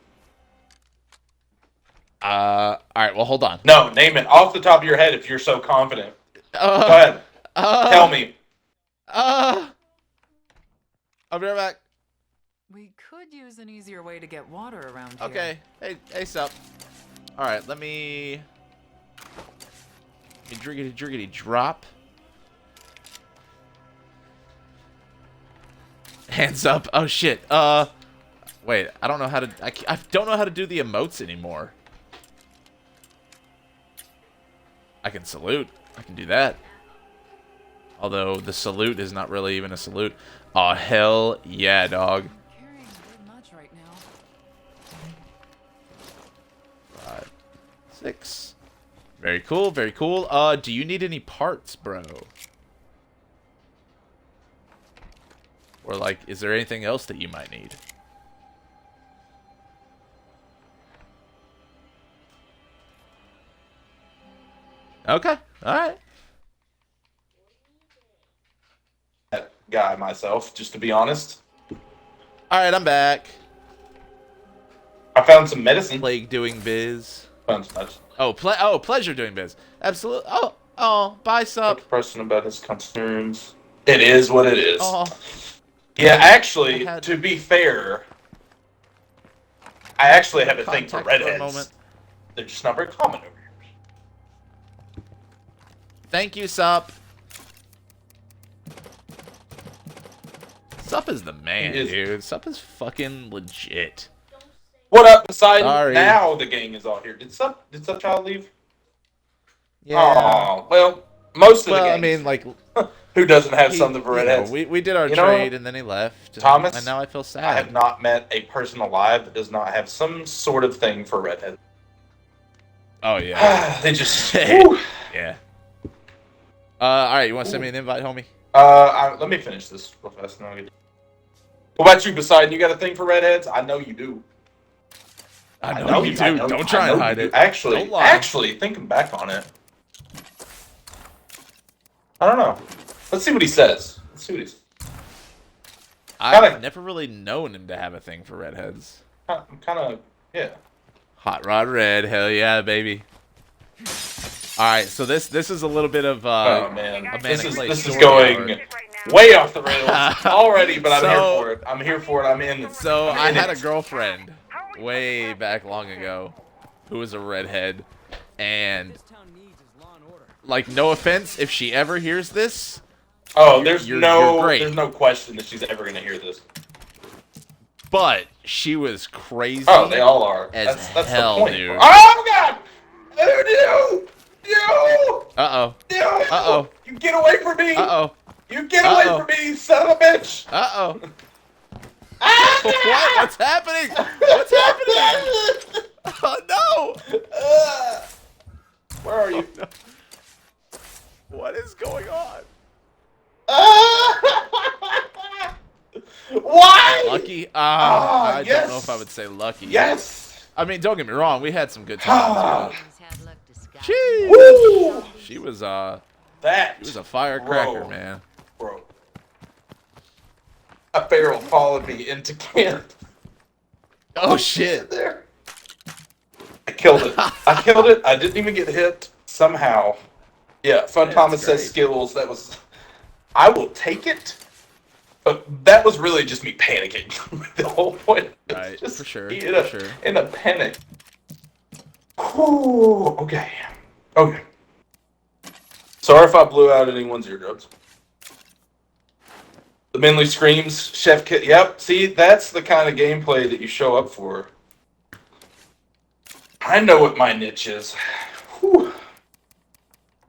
All right. Well, hold on. No, name it off the top of your head if you're so confident. Go ahead. Tell me. I'll be right back. We could use an easier way to get water around here. Okay. Hey, Sup. All right. Let me driggity drop. Hands up. Oh shit. Wait. I don't know how to. I don't know how to do the emotes anymore. I can salute. I can do that. Although the salute is not really even a salute. Oh hell yeah, dog. I'm carrying way much right now. 6. Very cool, very cool. Do you need any parts, bro? Or, like, is there anything else that you might need? Okay, alright. That guy myself, just to be honest. Alright, I'm back. I found some medicine. Plague doing biz. Found some medicine. Oh, pleasure doing biz. Absolutely. Oh, bye, sup. Talk to Preston about his concerns. It is what it is. Oh, Yeah, actually, I had- to be fair, I actually have a thing for contact for a redheads. moment. They're just not very common over here. Thank you, Sup. Sup is the man, He is. dude. Sup is fucking legit. What up, Poseidon? Sorry. Now the gang is all here. Did Subchild leave? Yeah. Oh, well, most of Well, the I gang. mean, like, Who doesn't have he- something for you know, redheads? we did our You know, trade, and then he left. Thomas, and now I feel I sad. have not met a person alive that does not have some sort of thing for redheads. Oh, yeah. They just. Whew. Yeah. Alright, you want to send me an invite, homie? Let me finish this real fast. And then I'll get... What about you, Poseidon? You got a thing for redheads? I know you do. I know you do. Don't try and hide it. Actually, Don't lie. thinking back on it, I don't know. Let's see what he says. I've Kinda- never really known him to have a thing for redheads. I'm kind of, yeah. Hot Rod Red, hell yeah, baby. Alright, so this is a little bit of Oh man, a this Manic Play is story going arc. way off the rails already, but I'm here So- for it. I'm here for it. I'm in. So I'm I in had a it. girlfriend way back long ago who was a redhead, and This town needs is law and order. like, no offense if she ever hears this, Oh, there's you're no, great. there's no question that she's ever gonna hear this. but she was crazy. Oh, they all are. As That's hell, the point. dude. Oh god! Oh no! Uh-oh. No! Uh-oh. You get away from me! Uh-oh. You get away Uh-oh. from me, son of a bitch! Uh-oh. Ah! What? What's happening? What's happening? Oh, no! Where are you? What is going on? Why? Lucky? Ah, I yes. don't know if I would say lucky. Yes. I mean, don't get me wrong. We had some good times. Ah. Things had looked disguised. Jeez. Woo! She was That a firecracker, Bro. man. bro. A barrel followed me into camp. Oh shit. There. I killed it. I didn't even get hit somehow. Yeah, Fun That's Thomas says great. skills. That was. I will take it. But that was really just me panicking. The whole point. was Right, just for sure, me for sure. In a panic. Whew, okay. Okay. Sorry if I blew out anyone's eardrums. The Minley Screams, Chef Kit. Yep, see, that's the kind of gameplay that you show up for. I know what my niche is. Whew.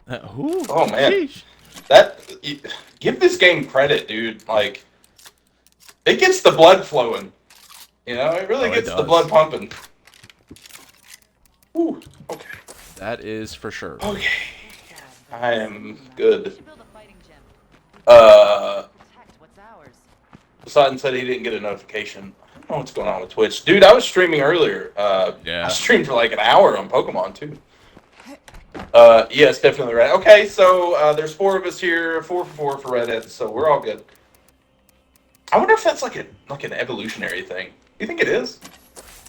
Ooh, Oh, man. sheesh. Give this game credit, dude. Like, it gets the blood flowing. You know, it really Oh, it gets the does. blood pumping. Whew. Okay. That is for sure. Okay. I am good. should build a fighting gym. Protect what's ours. Poseidon said he didn't get a notification. I don't know what's going on with Twitch. Dude, I was streaming earlier. Yeah. I streamed for like an hour on Pokemon, too. Yes, definitely right. Okay, so there's 4 of us here, 4 for 4 for redheads, so we're all good. I wonder if that's like an evolutionary thing. You think it is?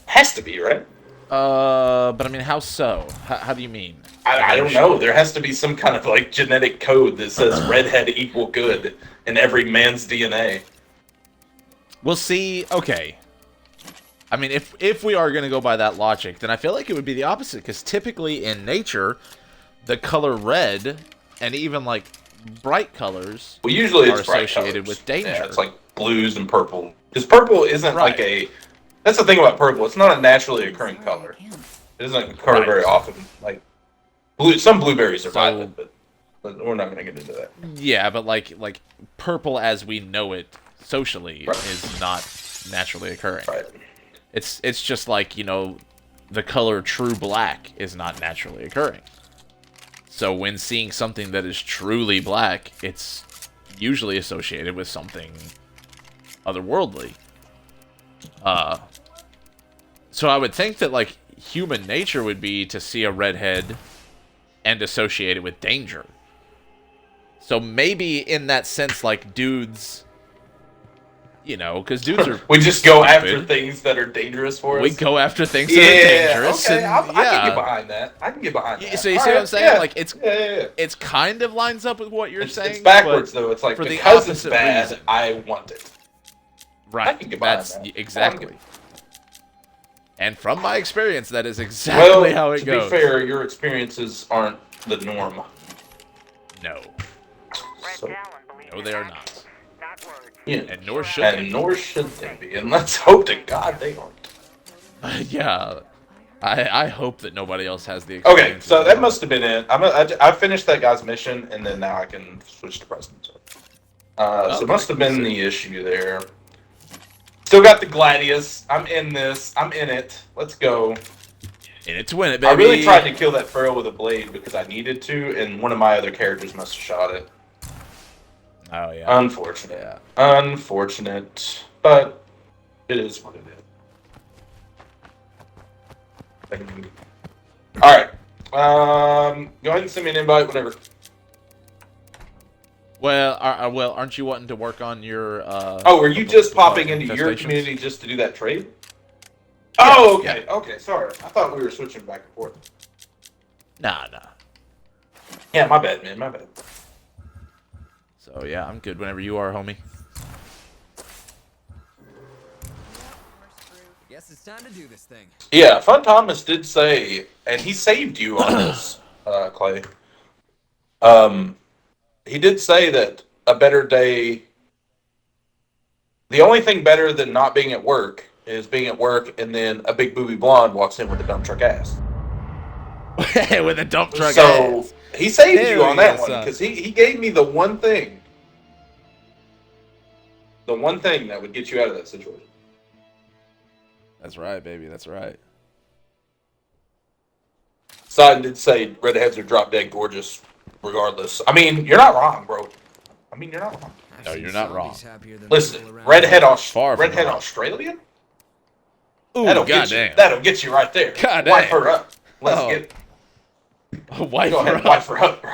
Has to be, right? But I mean, how so? How do you mean? I don't know. There has to be some kind of like genetic code that says redhead equal good in every man's DNA. We'll see. Okay. I mean, if we are going to go by that logic, then I feel like it would be the opposite, because typically in nature, the color red, and even like bright colors, Well, usually are it's bright associated colors. with danger. Yeah, it's like blues and purple. Because purple isn't like Right. a. That's the thing about purple. It's not a naturally occurring color. It doesn't occur Right. very often. Like some blueberries are So- violet, but we're not going to get into that. Yeah, but like purple as we know it socially Right. is not naturally occurring. Right. It's just like, you know, the color true black is not naturally occurring. So when seeing something that is truly black, it's usually associated with something otherworldly. So I would think that, like, human nature would be to see a redhead and associate it with danger. So maybe in that sense, like, dudes, you know, because dudes are We just go stupid. after things that are dangerous for us. We go after things that are dangerous. Okay, And, I can yeah. get behind that. I can get behind that. So you see All what right, I'm saying? yeah. Like, it's kind of lines up with what you're saying. It's backwards, but though. It's like, for the because it's opposite bad, reason. I want it. Right. I can get behind That's that. exactly. And from my experience, that is exactly how it to goes. be fair, your experiences aren't the norm. No. Red So- Talon believes No, in they are actions, not words. Yeah. And nor should And nor should they be. And let's hope to God they aren't. they. Yeah. I hope that nobody else has the Okay, experience. so that must have been it. I finished that guy's mission, and then now I can switch to Preston. So it must have been the issue there. Still got the Gladius. I'm in this. I'm in it. Let's go. In it to win it, baby. I really tried to kill that Pharaoh with a blade because I needed to, and one of my other characters must have shot it. Oh, yeah. Unfortunate. Yeah. Unfortunate. But it is what it is. Alright. Go ahead and send me an invite, whatever. Well, aren't you wanting to work on your, Oh, are you just popping into your infestations? community just to do that trade? Oh, okay. yeah. Okay, sorry. I thought we were switching back and forth. Nah. Yeah, my bad, man. My bad. So, yeah, I'm good whenever you are, homie. Guess it's time to do this thing. Yeah, Fun Thomas did say, and he saved you on this, Clay. He did say that a better day. The only thing better than not being at work is being at work and then a big booby blonde walks in with a dump truck ass. With a dump truck So ass. he saved you Hell on that yeah, one son. because he gave me the one thing. The one thing that would get you out of that situation. That's right, baby. That's right. Side did say redheads are drop dead gorgeous, regardless. I mean, you're not wrong, bro. I mean, you're not wrong. No, I've you're seen not wrong. zombies happier than Listen, people around redhead here. Far from redhead wrong. Australian. Ooh, That'll get you. goddamn. That'll get you right there. God Wipe damn. her up. Let's Oh. get. Wife Go ahead, her and wipe up. her up, bro.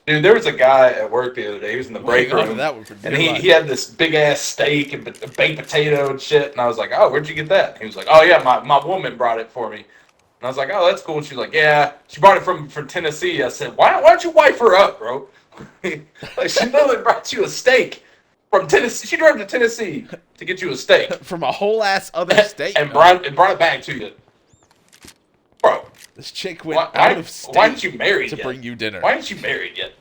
Dude, there was a guy at work the other day. He was in the break Hang on to room, that one for and dear life. he had this big ass steak and baked potato and shit. And I was like, "Oh, where'd you get that?" And he was like, "Oh yeah, my woman brought it for me." And I was like, "Oh, that's cool." And she's like, "Yeah, she brought it from Tennessee." I said, "Why'd you wipe her up, bro?" Like, she literally brought you a steak from Tennessee. She drove to Tennessee to get you a steak From a whole ass other state. and dog. brought it back to you, bro. This chick went Why out of state didn't you marry to yet? bring you dinner. Why aren't you married yet?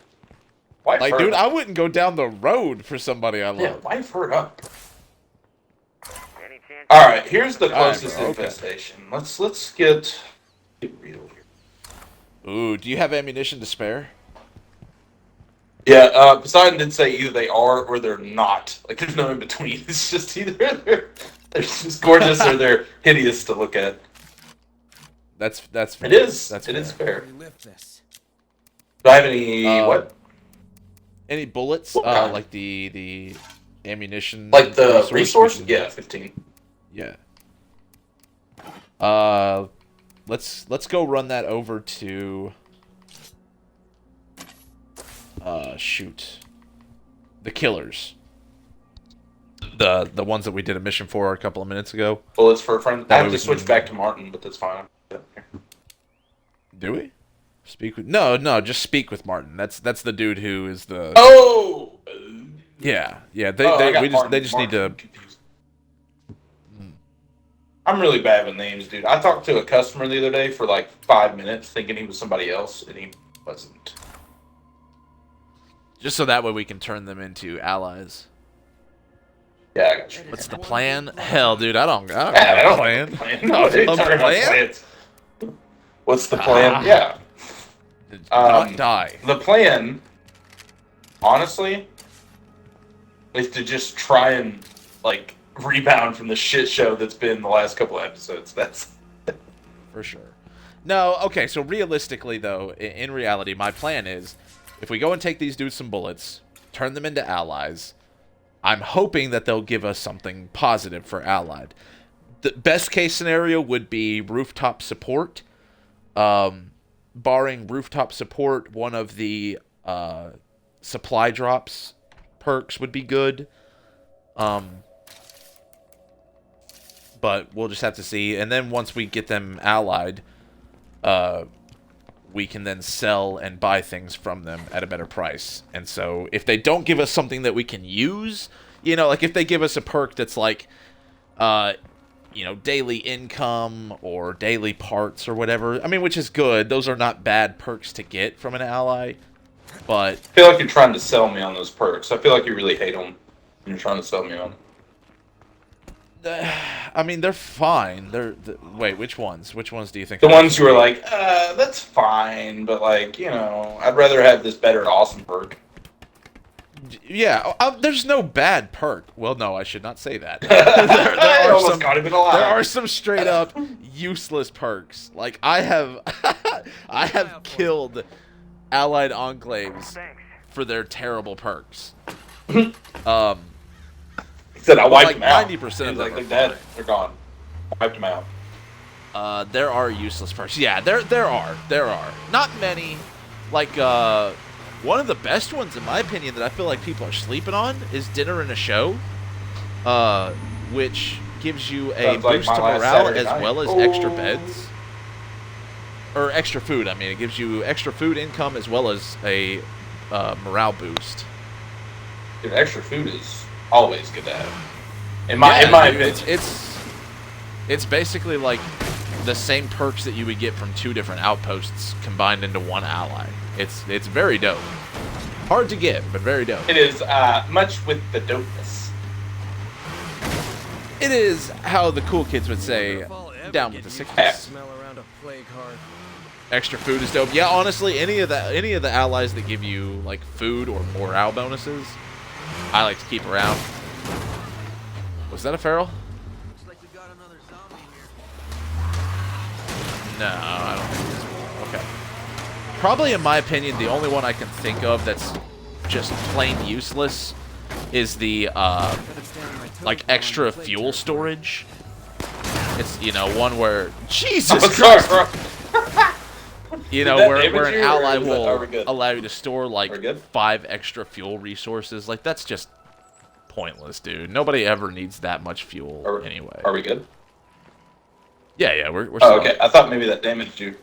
Wife Like, her dude, up. I wouldn't go down the road for somebody I Yeah, love. wife her up. Any chance? All right, here's the All right, closest bro, okay. infestation. Let's get real here. Ooh, do you have ammunition to spare? Yeah, Poseidon did say either they are or they're not. Like, there's no in between. It's just either they're just gorgeous or they're hideous to look at. That's fair. It is. That's It is fair. fair. We lift this. Do I have any what? Any bullets? What kind? Like the ammunition. Like the resource? we can- Yeah, 15. Yeah. Let's go run that over to. Shoot. The killers. The ones that we did a mission for a couple of minutes ago. Bullets for a friend. That I have way to we switch can- back to Martin, but that's fine. Do we? Speak with no, just speak with Martin. That's the dude who is the Oh! yeah. They I got we just Martin- they just need to Martin confused. I'm really bad with names, dude. I talked to a customer the other day for like 5 minutes thinking he was somebody else, and he wasn't. just so that way we can turn them into allies. Yeah, I got you. What's the plan? Hell, dude, I don't Yeah, I have a don't plan. have a plan. No, dude, Of talking about plan? plans. What's the plan? Ah. Yeah. Not die. The plan, honestly, is to just try and like rebound from the shit show that's been the last couple of episodes. For sure. No, okay, so realistically, though, in reality, my plan is, if we go and take these dudes some bullets, turn them into allies, I'm hoping that they'll give us something positive for allied. The best case scenario would be rooftop support. Barring rooftop support, one of the supply drops perks would be good. But we'll just have to see. And then once we get them allied, we can then sell and buy things from them at a better price. And so if they don't give us something that we can use, like if they give us a perk that's like, daily income or daily parts or whatever, I mean, which is good. Those are not bad perks to get from an ally. But I feel like you're trying to sell me on those perks. I feel like you really hate them. And you're trying to sell me on. I mean, they're fine. Wait, which ones? Which ones do you think? The ones you were like, that's fine, but like, I'd rather have this better awesome perk. Yeah, there's no bad perk. Well, no, I should not say that. I almost got him in a lie. There are some straight up useless perks. Like I have killed allied enclaves for their terrible perks. He said I wiped them out. 90% of them like, are they're dead. fine. They're gone. I wiped them out. There are useless perks. Yeah, there are. Not many. Like, one of the best ones, in my opinion, that I feel like people are sleeping on is Dinner and a Show, which gives you a Sounds like boost my to last morale Saturday as night. well as extra beds. Or extra food, I mean. It gives you extra food income as well as a morale boost. Dude, extra food is always good to have. In my opinion. It's basically like the same perks that you would get from two different outposts combined into one ally. It's very dope. Hard to get, but very dope. It is much with the dopeness. It is how the cool kids would say, down with the sickness. Smell around a plague heart. Extra food is dope. Yeah, honestly, any of the allies that give you like food or morale bonuses, I like to keep around. Was that a feral? Looks like we got another zombie here. No, I don't think it's okay. Probably, in my opinion, the only one I can think of that's just plain useless is the like extra fuel storage. It's one where Jesus Christ. Bro. Where an ally Are we will good? allow you to store Are we like good? 5 extra fuel resources. Like that's just pointless, dude. Nobody ever needs that much fuel anyway. Are we good? Yeah, we're Oh, still okay. I thought maybe that damaged you.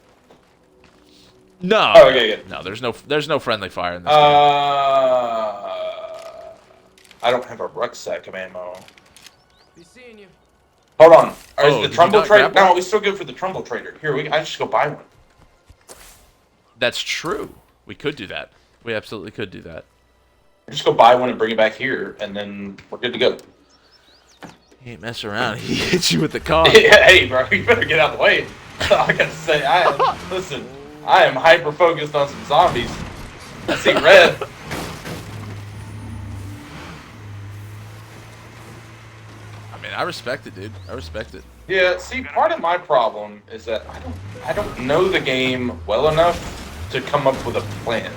No. Oh, okay, good. No, there's no friendly fire in this game. I don't have a rucksack of ammo. Be seeing you. Hold on. Oh, Is did the you Trumbull not Trader? grab one? No, we still good for the Trumbull Trader. Here, I just go buy one. That's true. We could do that. We absolutely could do that. Just go buy one and bring it back here, and then we're good to go. He ain't messing around. He hits you with the car. Hey, bro, you better get out of the way. I gotta say, listen, I am hyper focused on some zombies. I see red. I mean, I respect it, dude. I respect it. Yeah, see, part of my problem is that I don't know the game well enough to come up with a plan.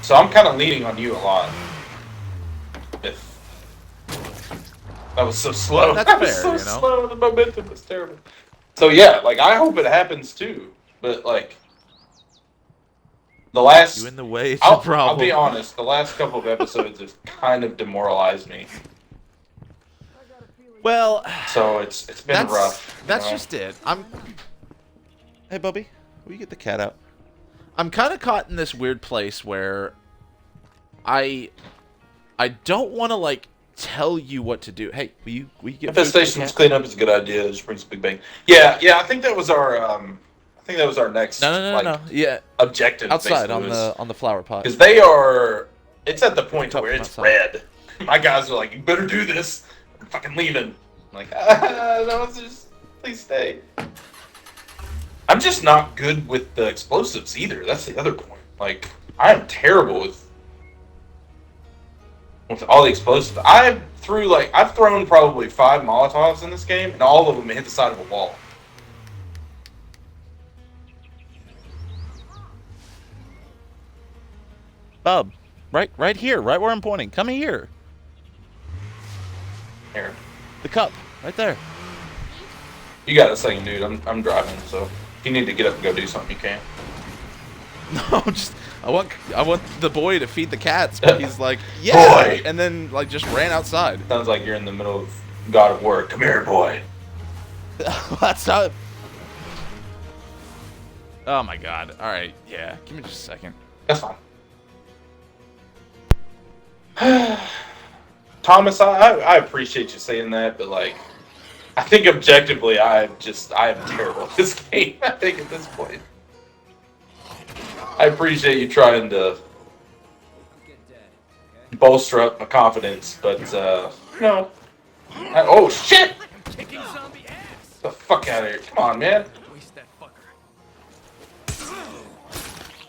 So I'm kind of leaning on you a lot. That was so slow. That's that was fair, so slow. The momentum was terrible. So yeah, like I hope it happens too. But like the last, You in the way, it's I'll a problem. be honest. The last couple of episodes have kind of demoralized me. Well, So it's been that's rough. that's just it. Hey, Bubby, will you get the cat out? I'm kind of caught in this weird place where I don't want to like tell you what to do. Hey, will you get Infestations cleanup is a good idea. Just bring some big bang. Yeah. I think that was our next No. Yeah, objective. outside on the flower pot. because they are. It's at the point Top where it's outside. red. My guys are like, you better do this. I'm fucking leaving. I'm like, no, just please stay. I'm just not good with the explosives either. That's the other point. Like, I'm terrible with all the explosives. I've thrown probably 5 Molotovs in this game, and all of them hit the side of a wall. Bub, right here, right where I'm pointing. Come here. Here. The cup, right there. You got a second, dude. I'm driving, so if you need to get up and go do something, you can. No, just I want the boy to feed the cats, but he's like, yeah, Boy! and then like just ran outside. Sounds like you're in the middle of God of War. Come here, boy. That's not. Oh my god. All right, yeah. Give me just a second. That's fine. Thomas, I appreciate you saying that, but like, I think objectively, I am terrible at this game. I think at this point, I appreciate you trying to bolster up my confidence, but no. Oh shit! Kicking zombie ass. The fuck out of here! Come on, man. Waste that fucker.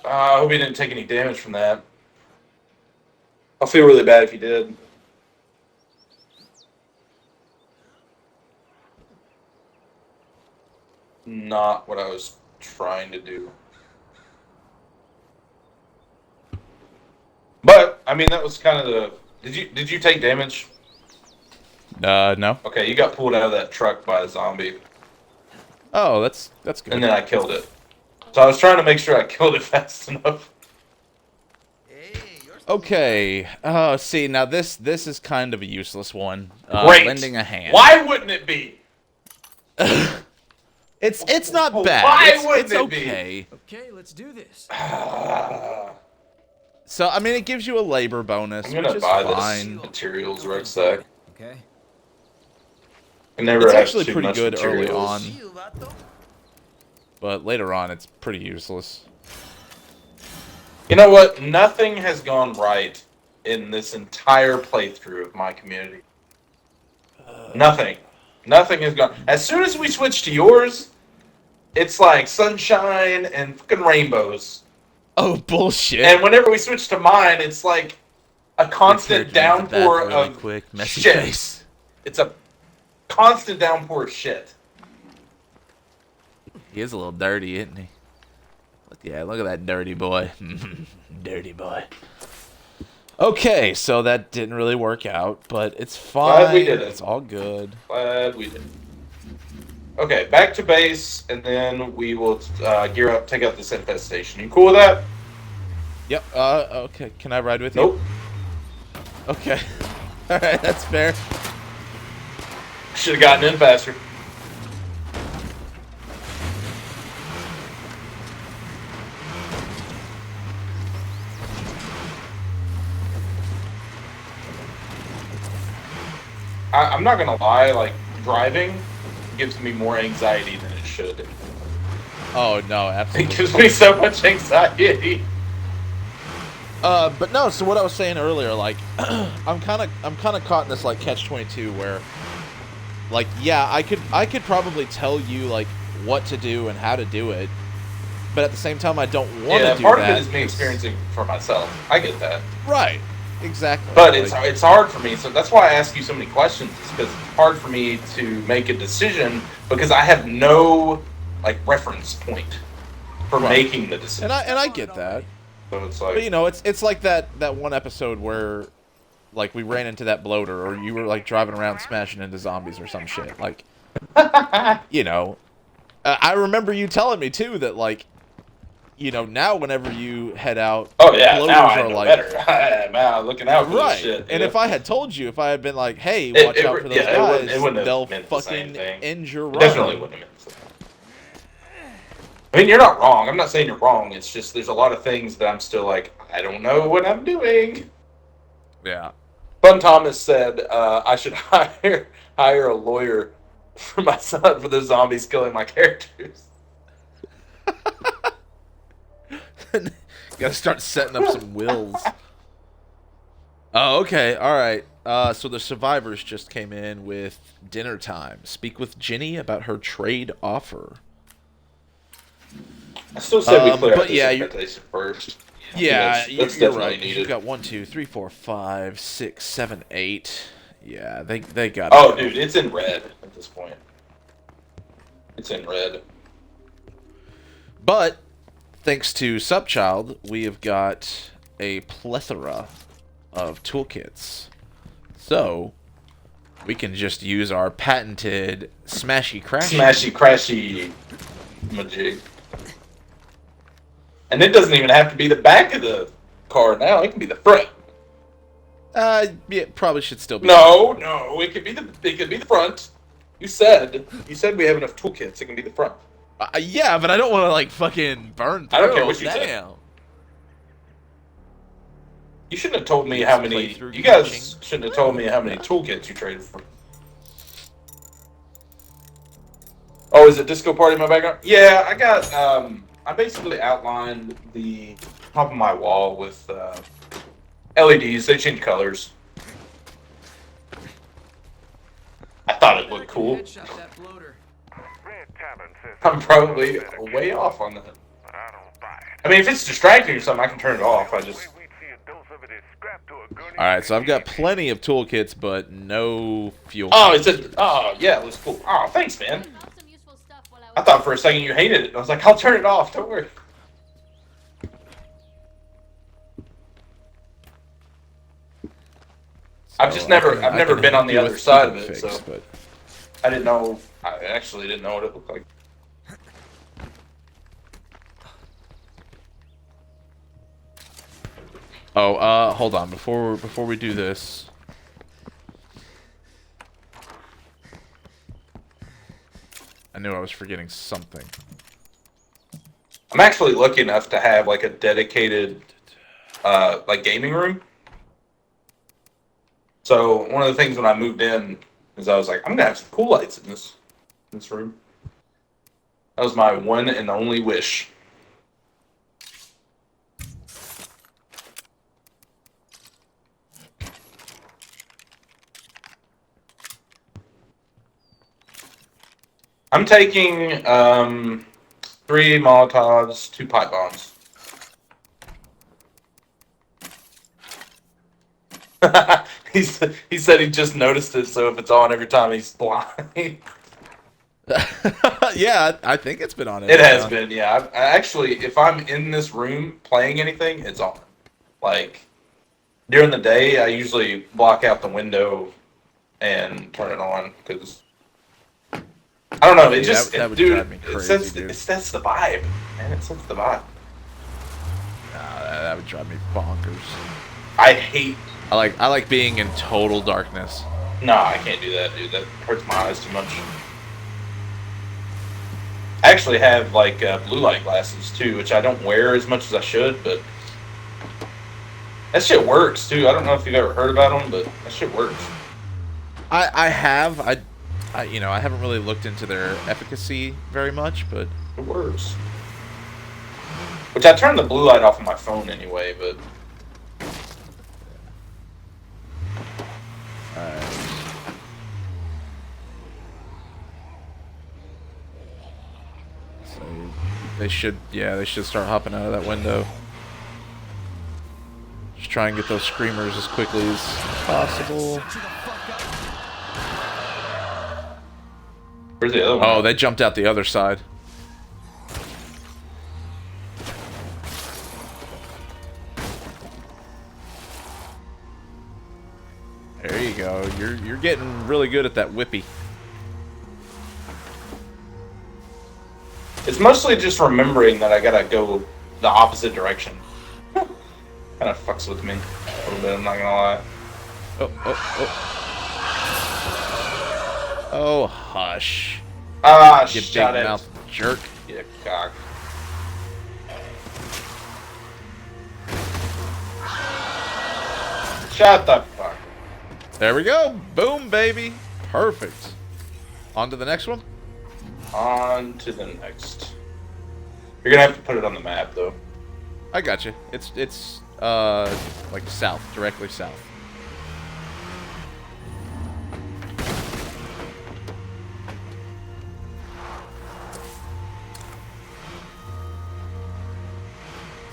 I hope he didn't take any damage from that. I'll feel really bad if he did. Not what I was trying to do. But I mean, that was kind of the. Did you take damage? No. Okay, you got pulled out of that truck by a zombie, Oh, that's good. and then I killed it. So I was trying to make sure I killed it fast enough. Hey, you're Okay. See, now this is kind of a useless one. Great. Lending a hand. Why wouldn't it be? It's not bad. Why it's wouldn't it be? okay. okay. Let's do this. So I mean, it gives you a labor bonus, I'm which gonna is buy fine. this materials rucksack. Okay. I never It's have actually too pretty much good early materials. on, but later on, it's pretty useless. You know what? Nothing has gone right in this entire playthrough of my community. Nothing. Nothing has gone. As soon as we switch to yours, it's like sunshine and fucking rainbows. Oh bullshit! And whenever we switch to mine, it's like a constant downpour really of quick, messy shit. face. It's a constant downpour of shit. He is a little dirty, isn't he? Look at that dirty boy. Dirty boy. Okay, so that didn't really work out, but it's fine. Glad we did it. It's all good. Glad we did. Okay, back to base, and then we will gear up, take out this infestation. You cool with that? Yep. Okay. Can I ride with you? Nope. Okay. All right. That's fair. Should have gotten in faster. I'm not gonna lie, like, driving gives me more anxiety than it should. Oh no, It absolutely. gives me so much anxiety. But no. So what I was saying earlier, like, I'm kind of caught in this like catch-22 where, like, yeah, I could probably tell you like what to do and how to do it, but at the same time, I don't want to Yeah, do part that. of it is me experiencing for myself. I get that. Right. Exactly. But Like, it's hard for me, so that's why I ask you so many questions. Is because it's hard for me to make a decision because I have no like reference point for Right. making the decision. and I get that. So it's like, But you know, it's like that one episode where, like, we ran into that bloater, or you were like driving around smashing into zombies or some shit. Like, you know, I remember you telling me too that like, you know, now whenever you head out, oh yeah, bloaters now I are know like better. I'm now looking out for right. this shit. And yeah. if I had told you, if I had been like, hey, It- watch it out re- for those yeah, it guys, wouldn't have they'll meant the same fucking thing. end your It run. definitely wouldn't have meant the same. I mean, you're not wrong. I'm not saying you're wrong. It's just there's a lot of things that I'm still like, I don't know what I'm doing. Yeah. Bun Thomas said I should hire a lawyer for my son for the zombies killing my characters. Gotta start setting up some wills. Oh, okay. All right. So the survivors just came in with dinner time. Speak with Ginny about her trade offer. I still say we clear but out this yeah, infestation first. Yeah, that's you're definitely right. needed. You've got 1, 2, 3, 4, 5, 6, 7, 8. Yeah, they got. Oh, dude, it's in red at this point. It's in red. But thanks to Subchild, we have got a plethora of toolkits. So, we can just use our patented Smashy Crashy. Smashy crashy majig. And it doesn't even have to be the back of the car now. It can be the front. Yeah, probably should still be. No, it could be the front. You said we have enough toolkits. It can be the front. Yeah, but I don't want to like fucking burn through. I don't care what you Damn. said. You shouldn't have told me how many. Playthrough You guys glitching. shouldn't have told me how many toolkits you traded for. Oh, is it Disco Party in my background? Yeah, I got. I basically outlined the top of my wall with LEDs. They change colors. I thought it looked cool. Headshot that bloater. Red Tavern says I'm probably way off on that. but I don't buy it. I mean, if it's distracting or something, I can turn it off. I just. We'd see a dose of it is scrapped to a gurney. Alright, so I've got plenty of toolkits, but no fuel. Oh, it's a. Oh, yeah, it was cool. Oh, thanks, man. I thought for a second you hated it. I was like, I'll turn it off. Don't worry. I've just never been on the other side of it, so But I didn't know. I actually didn't know what it looked like. hold on. Before we do this, I knew I was forgetting something. I'm actually lucky enough to have like a dedicated, like gaming room. So one of the things when I moved in is I was like, I'm gonna have some cool lights in this room. That was my one and only wish. I'm taking 3 Molotovs, 2 pipe bombs. he said he just noticed it, so if it's on every time he's blind. Yeah, I think it's been on. It has been, yeah. I actually, if I'm in this room playing anything, it's on. Like, during the day, I usually block out the window and turn it on, because I don't know, it just, that would dude, drive me it crazy, sets, dude. it sets the vibe, man. It sets the vibe. That would drive me bonkers. I hate. I like being in total darkness. No, I can't do that, dude. That hurts my eyes too much. I actually have like blue light glasses too, which I don't wear as much as I should, but that shit works too. I don't know if you've ever heard about them, but that shit works. I have. I you know, I haven't really looked into their efficacy very much, but It works. Which I turn the blue light off on my phone anyway, but so they should start hopping out of that window. Just try and get those screamers as quickly as possible. where's the other one? Oh, they jumped out the other side. There you go. You're getting really good at that whippy. It's mostly just remembering that I gotta go the opposite direction. Kind of fucks with me a little bit, I'm not gonna lie. Oh, hush. Ah, You big shut it. mouth jerk. You cock. Shut the fuck. There we go. Boom, baby. Perfect. On to the next one. On to the next. You're gonna have to put it on the map, though. I got you. It's like south, directly south.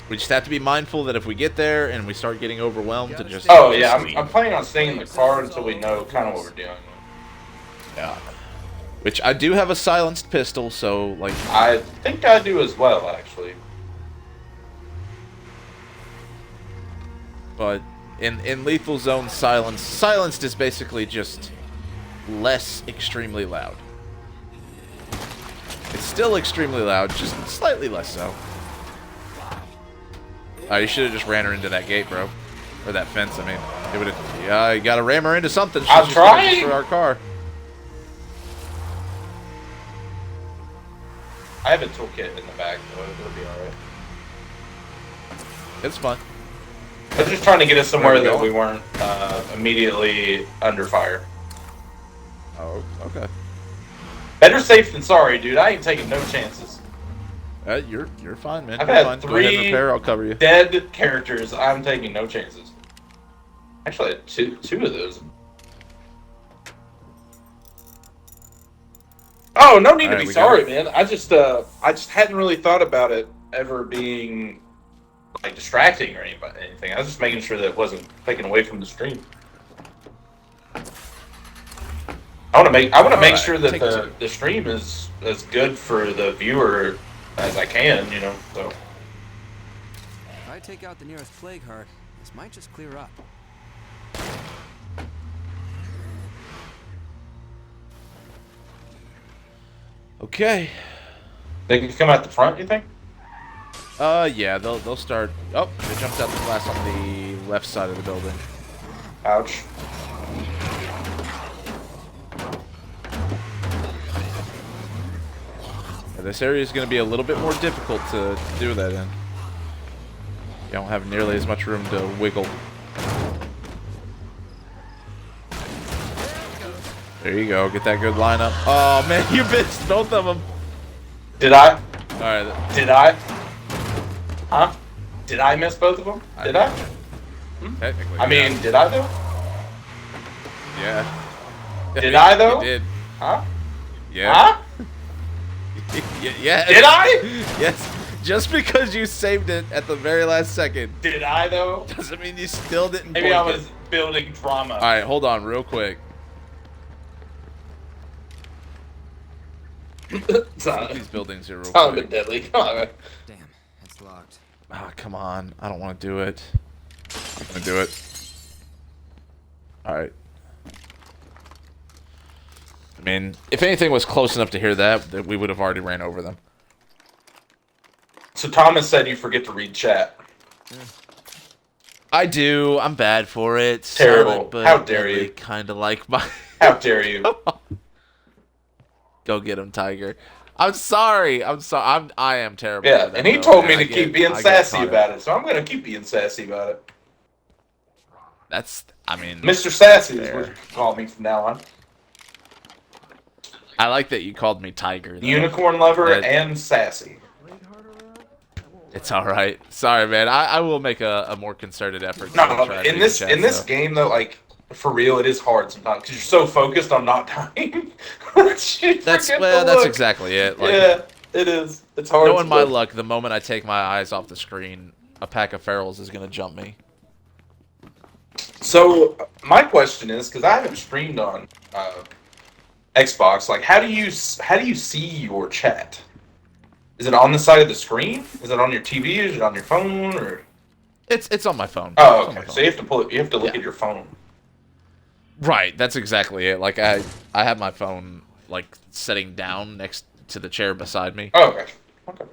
We just have to be mindful that if we get there and we start getting overwhelmed, to just Oh yeah, sleep. I'm planning on staying in the car until we know kind of what we're dealing with. Yeah. Which I do have a silenced pistol, so like I think I do as well, actually. But in Lethal Zone, silenced is basically just less extremely loud. It's still extremely loud, just slightly less so. Oh, you should have just ran her into that gate, bro. Or that fence, I mean. It would have. Yeah, you gotta ram her into something. I'm trying! For our car. I have a toolkit in the back, so it'll be alright. It's fun. I was just trying to get us somewhere Where are we that going? we weren't immediately under fire. Oh, okay. Better safe than sorry, dude. I ain't taking no chances. You're fine, man. I've You're had fine. Go ahead and 3 repair. I'll cover you. dead characters. I'm taking no chances. Actually, I had two of those. Oh, no need to Alright, be we got sorry, it. man. I just hadn't really thought about it ever being like distracting or anything. I was just making sure that it wasn't taken away from the stream. I want to make Alright, sure that take the stream is as good for the viewer as I can, you know. So If I take out the nearest plague heart, this might just clear up. Okay. they can come out the front. You think? Yeah, they'll start. Oh, they jumped out the glass on the left side of the building. Ouch. Yeah, this area is going to be a little bit more difficult to do that in. You don't have nearly as much room to wiggle. There you go. Get that good lineup. Oh man, you missed both of them. Did I? All right. Did I? Huh? Did I miss both of them? Did I? Technically. I mean, did I though? yeah. Did I, though? You did. Huh? Yeah. Huh? Yeah. Did I? Yes. Just because you saved it at the very last second Did I though? doesn't mean you still didn't. Maybe I blink was it. building drama. All right, hold on, real quick. Son These buildings here, real of a quick. deadly. Come on, man. Damn, it's locked. Ah, come on. I don't want to do it. I'm gonna do it. All right. I mean, if anything was close enough to hear that we would have already ran over them. So Thomas said you forget to read chat. I do. I'm bad for it. Terrible. Silent, but How dare you. Kind of like my. How dare you? Go get him, Tiger. I'm sorry. I am terrible. Yeah, at that, and he though, told me man. to keep being I get sassy caught about up. it, so I'm gonna keep being sassy about it. That's. I mean. Mr. Sassy is fair. what you call me from now on. I like that you called me Tiger. Though. Unicorn lover That- and sassy. It's all right. Sorry, man. I will make a more concerted effort. To No, try to in read this the chat, in this so. game though, like for real, it is hard sometimes because you're so focused on not dying. You That's forget well. to That's look. exactly it. Like, Yeah, it is. It's hard. knowing my to- luck, the moment I take my eyes off the screen, a pack of ferals is gonna jump me. So my question is, because I haven't streamed on Xbox, like how do you see your chat? Is it on the side of the screen? Is it on your TV? Is it on your phone? Or It's on my phone. oh, It's on my okay. phone. So you have to pull it. You have to look Yeah. at your phone. Right. That's exactly it. Like I have my phone like sitting down next to the chair beside me. Oh, okay. Okay.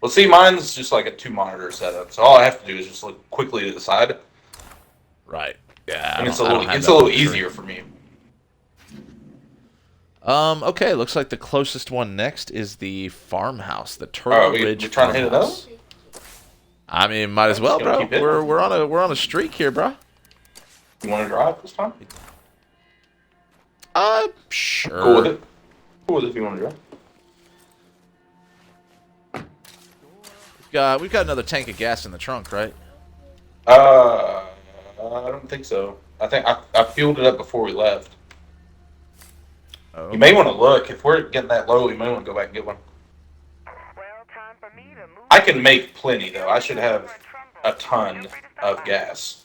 Well, see, mine's just like a 2-monitor setup, so all I have to do is just look quickly to the side, Right. Yeah. and it's a I don't little have that luxury. easier for me. Okay, looks like the closest one next is the farmhouse, the Turtle we Ridge trying to hit it up? farmhouse. I mean, might as well, Just gonna bro. keep hitting We're on a streak here, bro. You want to drive this time? Sure. Cool with it. Cool with it if you want to drive. We've got another tank of gas in the trunk, right? I don't think so. I think I fueled it up before we left. Oh. You may want to look. If we're getting that low, you may want to go back and get one. Well, time for me to move. I can make plenty, though. I should have a ton of gas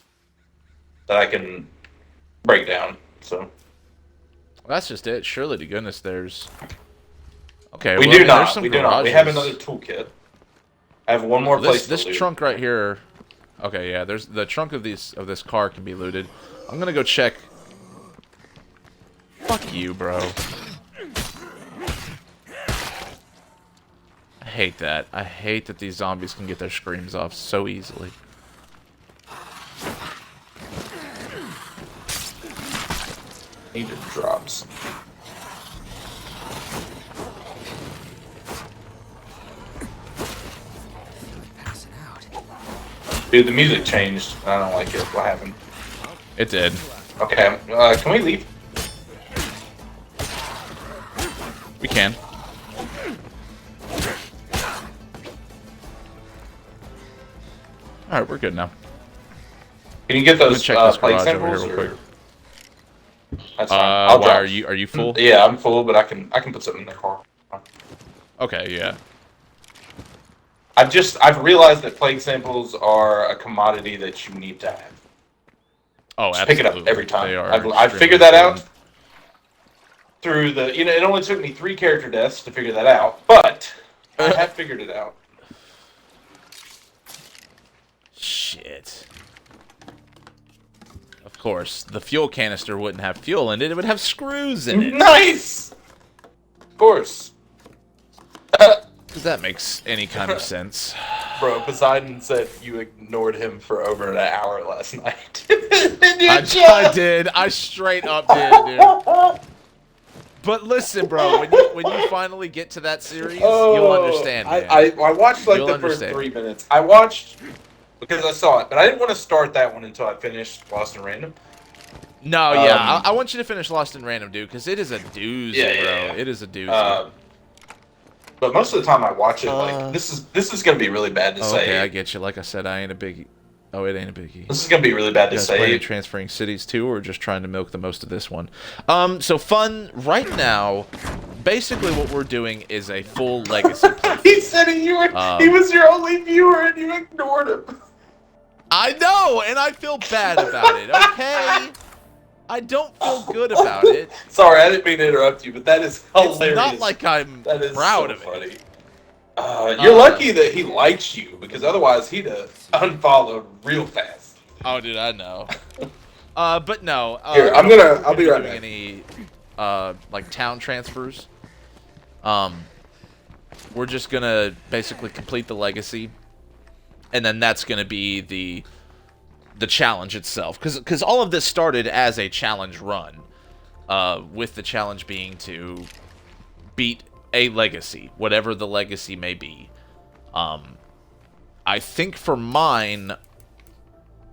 that I can break down. So Well, that's just it. Surely to goodness, there's. Okay. we well, I do mean, there's not. some We do not. We have garages. another toolkit. I have one more place This to loot. trunk right here. Okay, yeah. There's the trunk of this car can be looted. I'm gonna go check. Fuck you, bro. I hate that. I hate that these zombies can get their screams off so easily. Needed drops. Passing out. Dude, the music changed. I don't like it. What happened? It did. Okay, can we leave? We can. Alright, we're good now. Can you get Let me those check this plate garage over samples? here real quick. That's fine. I'll Why, drop. are you full? Yeah, I'm full, but I can put something in the car. Okay, yeah. I've realized that plague samples are a commodity that you need to have. Oh, Just absolutely. pick it up every time. They are I've extremely figured that out important. through the. It only took me 3 character deaths to figure that out, but I have figured it out. Shit. Of course, the fuel canister wouldn't have fuel in it. It would have screws in it. Nice. Of course. Does that makes any kind of sense? Bro, Poseidon said you ignored him for over an hour last night. I I did. I straight up did, dude. But listen, bro, when you finally get to that series, you'll understand. Man. I watched like You'll the understand. first 3 minutes. I watched because I saw it, but I didn't want to start that one until I finished Lost in Random. No, yeah, I want you to finish Lost in Random, dude, because it is a doozy, Yeah, bro. yeah. It is a doozy. But most of the time I watch it, like this is gonna be really bad to say. Okay, I get you. Like I said, I ain't a biggie. Oh, it ain't a biggie. This is gonna be really bad to You guys planning say. on transferring cities too, or just trying to milk the most of this one? So fun right now. Basically, what we're doing is a full legacy. He said he was your only viewer and you ignored him. I know, and I feel bad about it. Okay, I don't feel good about it. Sorry, I didn't mean to interrupt you, but that is hilarious. It's not like I'm That is proud so of funny. it. You're lucky that he likes you, because otherwise he'd have unfollowed real fast. Oh, dude, I know. But no. Here, I'll be right back. Any, like town transfers. We're just gonna basically complete the legacy, and then that's gonna be the challenge itself. Because all of this started as a challenge run, with the challenge being to beat a legacy, whatever the legacy may be. I think for mine,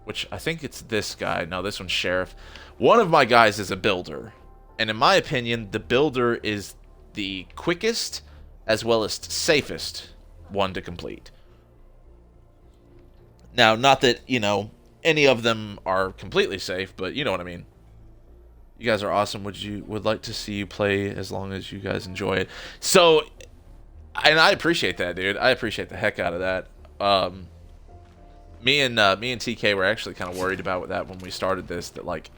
which I think it's this guy. No, this one's Sheriff. One of my guys is a builder. And in my opinion, the builder is the quickest as well as safest one to complete. Now, not that, any of them are completely safe, but you know what I mean. You guys are awesome. Would like to see you play as long as you guys enjoy it. So, and I appreciate that, dude. I appreciate the heck out of that. Me and TK were actually kind of worried about that when we started this, that like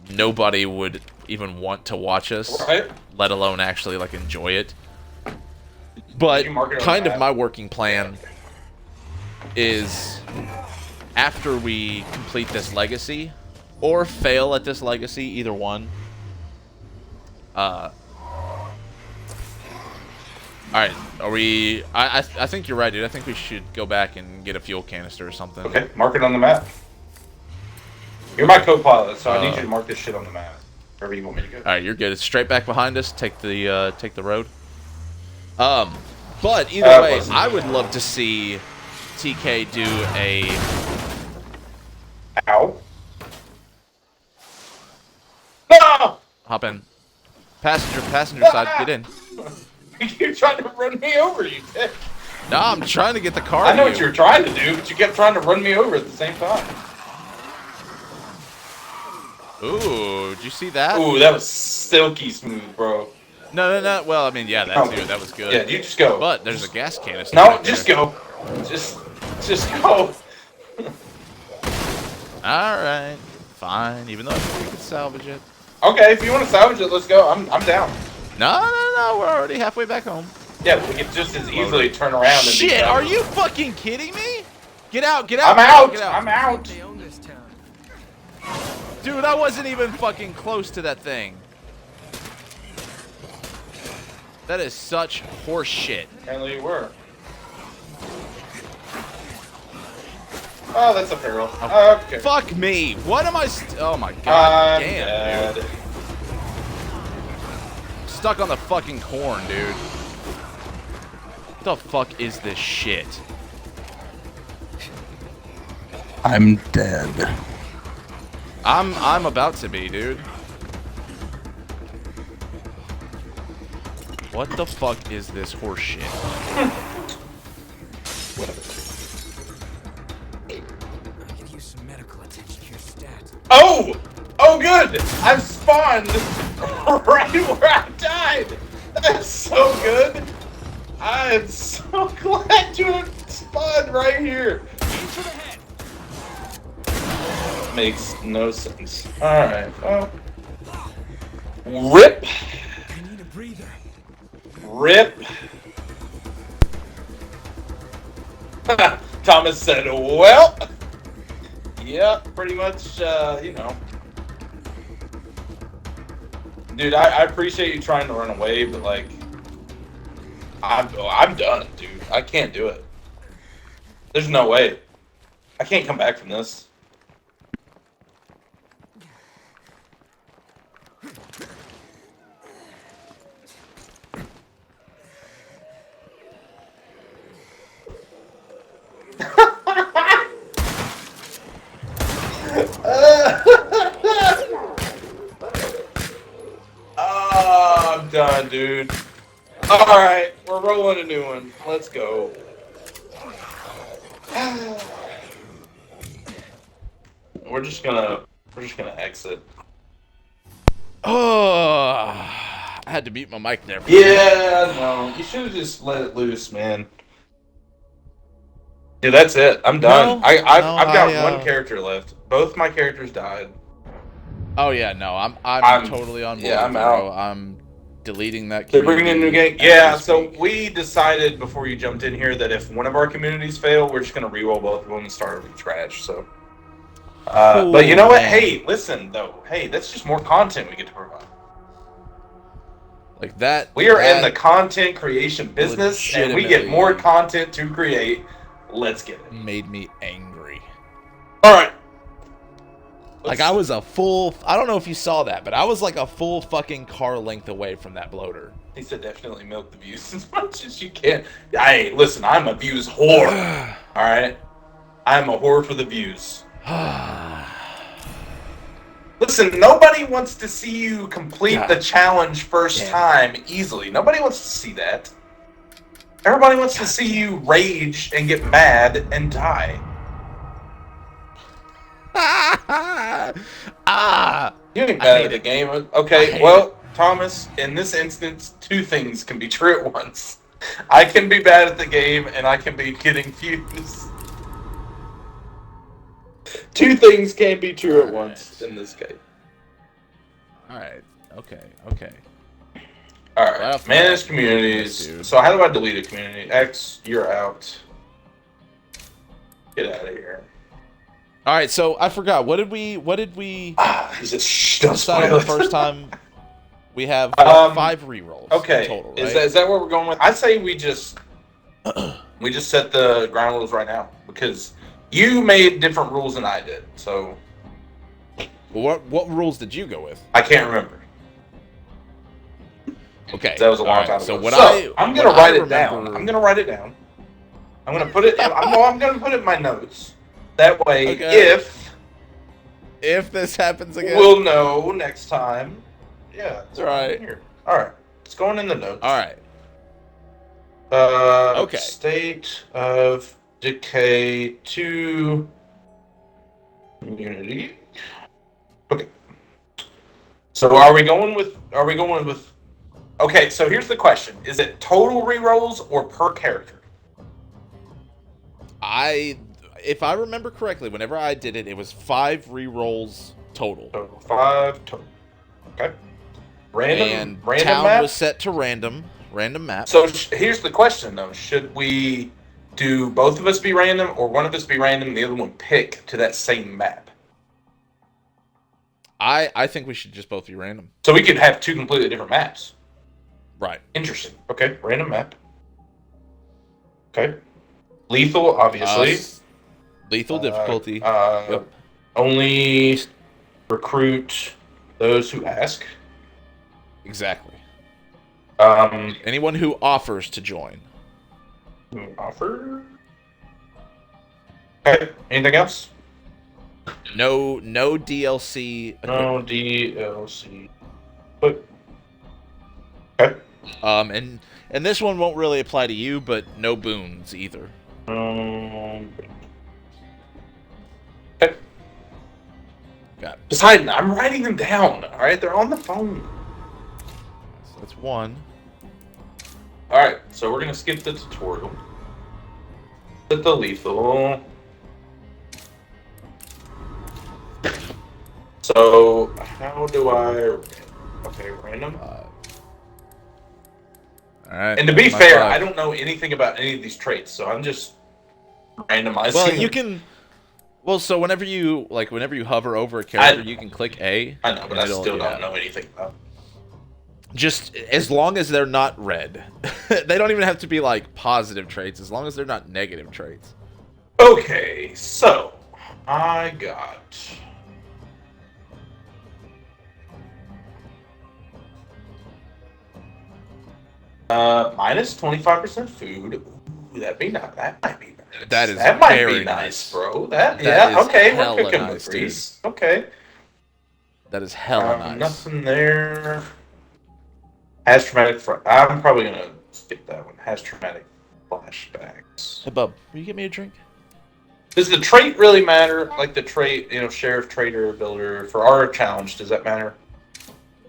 nobody would even want to watch us, Right. let alone actually like enjoy it. But you mark it on kind the of map? my working plan is after we complete this legacy or fail at this legacy, either one. Alright, are we... I think you're right, dude. I think we should go back and get a fuel canister or something. Okay, mark it on the map. You're my co-pilot, so I need you to mark this shit on the map. Wherever you want me to go. Alright, you're good. It's straight back behind us. Take the road. But either way, I would love to see TK do a... Ow. No! Hop in. Passenger side, get in. You're trying to run me over, you dick. No, I'm trying to get the car I know to what you were trying to do, but you kept trying to run me over at the same time. Ooh, did you see that? Ooh, that was silky smooth, bro. No. Well, I mean, yeah, that too. That was good. Yeah, you just go. But there's a gas canister. No, right just there. go. Just go. Alright, fine. Even though I think we could salvage it. Okay, if you want to salvage it, let's go. I'm down. No, we're already halfway back home. Yeah, but we could just as easily turn around and be Shit, done. are you fucking kidding me? Get out! Get out! I'm out. Get out! I'm out. They own this town. Dude, I wasn't even fucking close to that thing. That is such horse shit. Apparently you were. Oh, that's a barrel. Okay. Fuck me! What am I? Oh my god! I'm Damn, dude. dead. Stuck on the fucking corn, dude. What the fuck is this shit? I'm dead. I'm about to be, dude. What the fuck is this horse shit? I could use some medical attention here, stat. Oh! Oh, good! I've spawned right where I died! That's so good! I'm so glad you have spawned right here! Aim for the head. Makes no sense. Alright, well. RIP! I need a breather. RIP! Thomas said, well. Yep, pretty much, you know. Dude, I appreciate you trying to run away, but like, I'm done, dude. I can't do it. There's no way. I can't come back from this. Oh, I'm done, dude. Alright, we're rolling a new one. Let's go. We're just gonna exit. Oh, I had to mute my mic there. Yeah, no. You should have just let it loose, man. Dude, that's it. I'm done. No, I've got I, one character left. Both my characters died. Oh yeah, no, I'm totally on board. Yeah, I'm bro. out. I'm deleting that. They're bringing in a new game. community Yeah, as we so speak. we decided before you jumped in here that if one of our communities fail, we're just gonna re-roll both of them and start over from scratch. So, but you know what? man. Hey, listen though. Hey, that's just more content we get to provide. Like that. We are in that- the content creation business, and we get more legitimately- content to create. Let's get it. made me angry. All right. Like I was a full. I don't know if you saw that, but I was like a full fucking car length away from that bloater. He said definitely milk the views as much as you can. Hey, listen, I'm a views whore. All right, I'm a whore for the views. Listen, nobody wants to see you complete God. the challenge first time easily. Nobody wants to see that. Everybody wants to see you rage and get mad and die. You ain't bad at the game. I Okay, hate well, Thomas, in this instance, two things can be true at once. I can be bad at the game, and I can be getting views. Two things can be true at once in this game. All right. Okay. Alright, Well, manage fuck. communities. Dude. So how do I delete a community? X, you're out. Get out of here. All right. So I forgot. What did we He said, shh, don't decide on spoil the it. first time? We have 5 rerolls. Okay, Total, right? is that what we're going with? I say we just set the ground rules right now because you made different rules than I did, so What rules did you go with? I can't remember. Okay. That was a long all time right, ago. So what I'm gonna what write I it down. remember- I'm gonna write it down. I'm gonna put it. I'm gonna put it in my notes. That way, Okay. If this happens again. we'll know next time. Yeah, it's Right. here. All right, it's going in the notes. All right. Okay. State of Decay 2 Community. Okay. So are we going with? Okay, so here's the question: is it total rerolls or per character? If I remember correctly, whenever I did it, it was 5 rerolls total. Total 5 total. Okay. Random And town map. was set to random map. So here's the question though: should we do both of us be random, or one of us be random and the other one pick to that same map? I think we should just both be random. So we could have two completely different maps. Right. Interesting. Okay, random map. Okay. Lethal, obviously. Lethal difficulty. Yep. Only recruit those who ask. Exactly. Um, Anyone who offers to join. Offer. Okay. Anything else? No DLC. No DLC. But okay. And this one won't really apply to you, but no boons either. Okay. Got it. Poseidon, I'm writing them down. All right, they're on the phone. So that's one. All right, so we're gonna skip the tutorial. Put the lethal. So how do I? Okay, random. All right. And to be my fair, five. I don't know anything about any of these traits, so I'm just randomizing. Well, you can. Well, so whenever you hover over a character, you can click A. I know, but and I it'll- still yeah. don't know anything about. Just as long as they're not red. They don't even have to be like positive traits, as long as they're not negative traits. Okay, so I got. Minus 25% food. Ooh, that might be nice. That might very be nice. bro. That Yeah, is okay, we're hella cooking nice, with dude. grease. Okay. That is hella nice. Nothing there. Has traumatic. I'm probably gonna skip that one. Has traumatic flashbacks. Hey, bub, will you get me a drink? Does the trait really matter? Like the trait, sheriff, trader, builder. For our challenge, does that matter?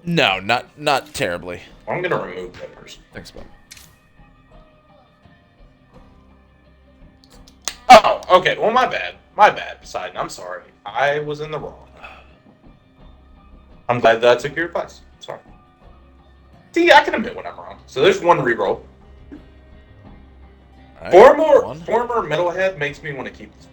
No, not terribly. I'm gonna remove that person. Thanks, bub. Oh, okay. Well, my bad. My bad, Poseidon. I'm sorry. I was in the wrong. I'm glad that I took your advice. Sorry. See, I can admit when I'm wrong. So there's one reroll. All right, Former one. metalhead makes me want to keep this.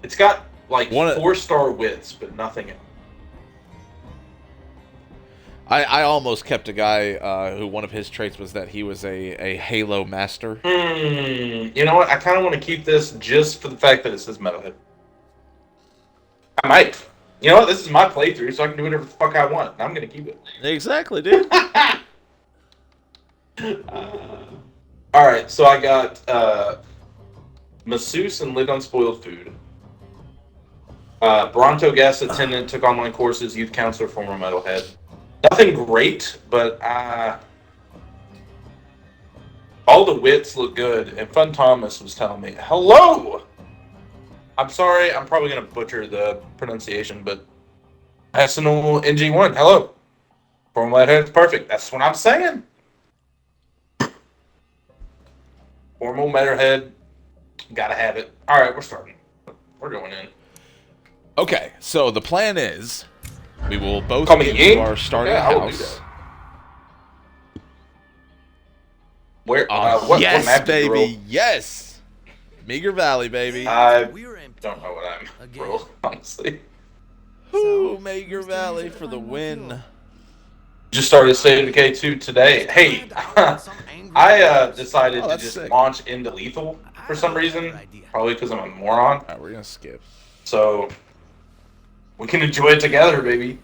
It's got like 4-star widths, but nothing else. I almost kept a guy who one of his traits was that he was a Halo master. You know what? I kind of want to keep this just for the fact that it says metalhead. I might. You know what? This is my playthrough, so I can do whatever the fuck I want. I'm gonna keep it. Exactly, dude. All right, so I got masseuse and lived on spoiled food. Bronto gas attendant, took online courses, youth counselor, former metalhead. Nothing great, but all the wits look good. And Fun Thomas was telling me, hello! I'm sorry, I'm probably going to butcher the pronunciation, but Arsenal NG1, hello. Former metalhead's perfect. That's what I'm saying. Formal metalhead, gotta have it. All right, we're starting. We're going in. Okay, so the plan is we will both Call me get Ying? to our starting Yeah, I will do house. that. Where? Oh, What yes, map did you roll? baby, yes. Meager Valley, baby. I We were empty. don't know what I'm Again. rolling, honestly. Ooh, Meager Valley for the win. Just started State of Decay 2 today. Hey, I decided Oh, to that's just sick. launch into Lethal for some reason. Probably because I'm a moron. All right, we're gonna skip. So we can enjoy it together, baby.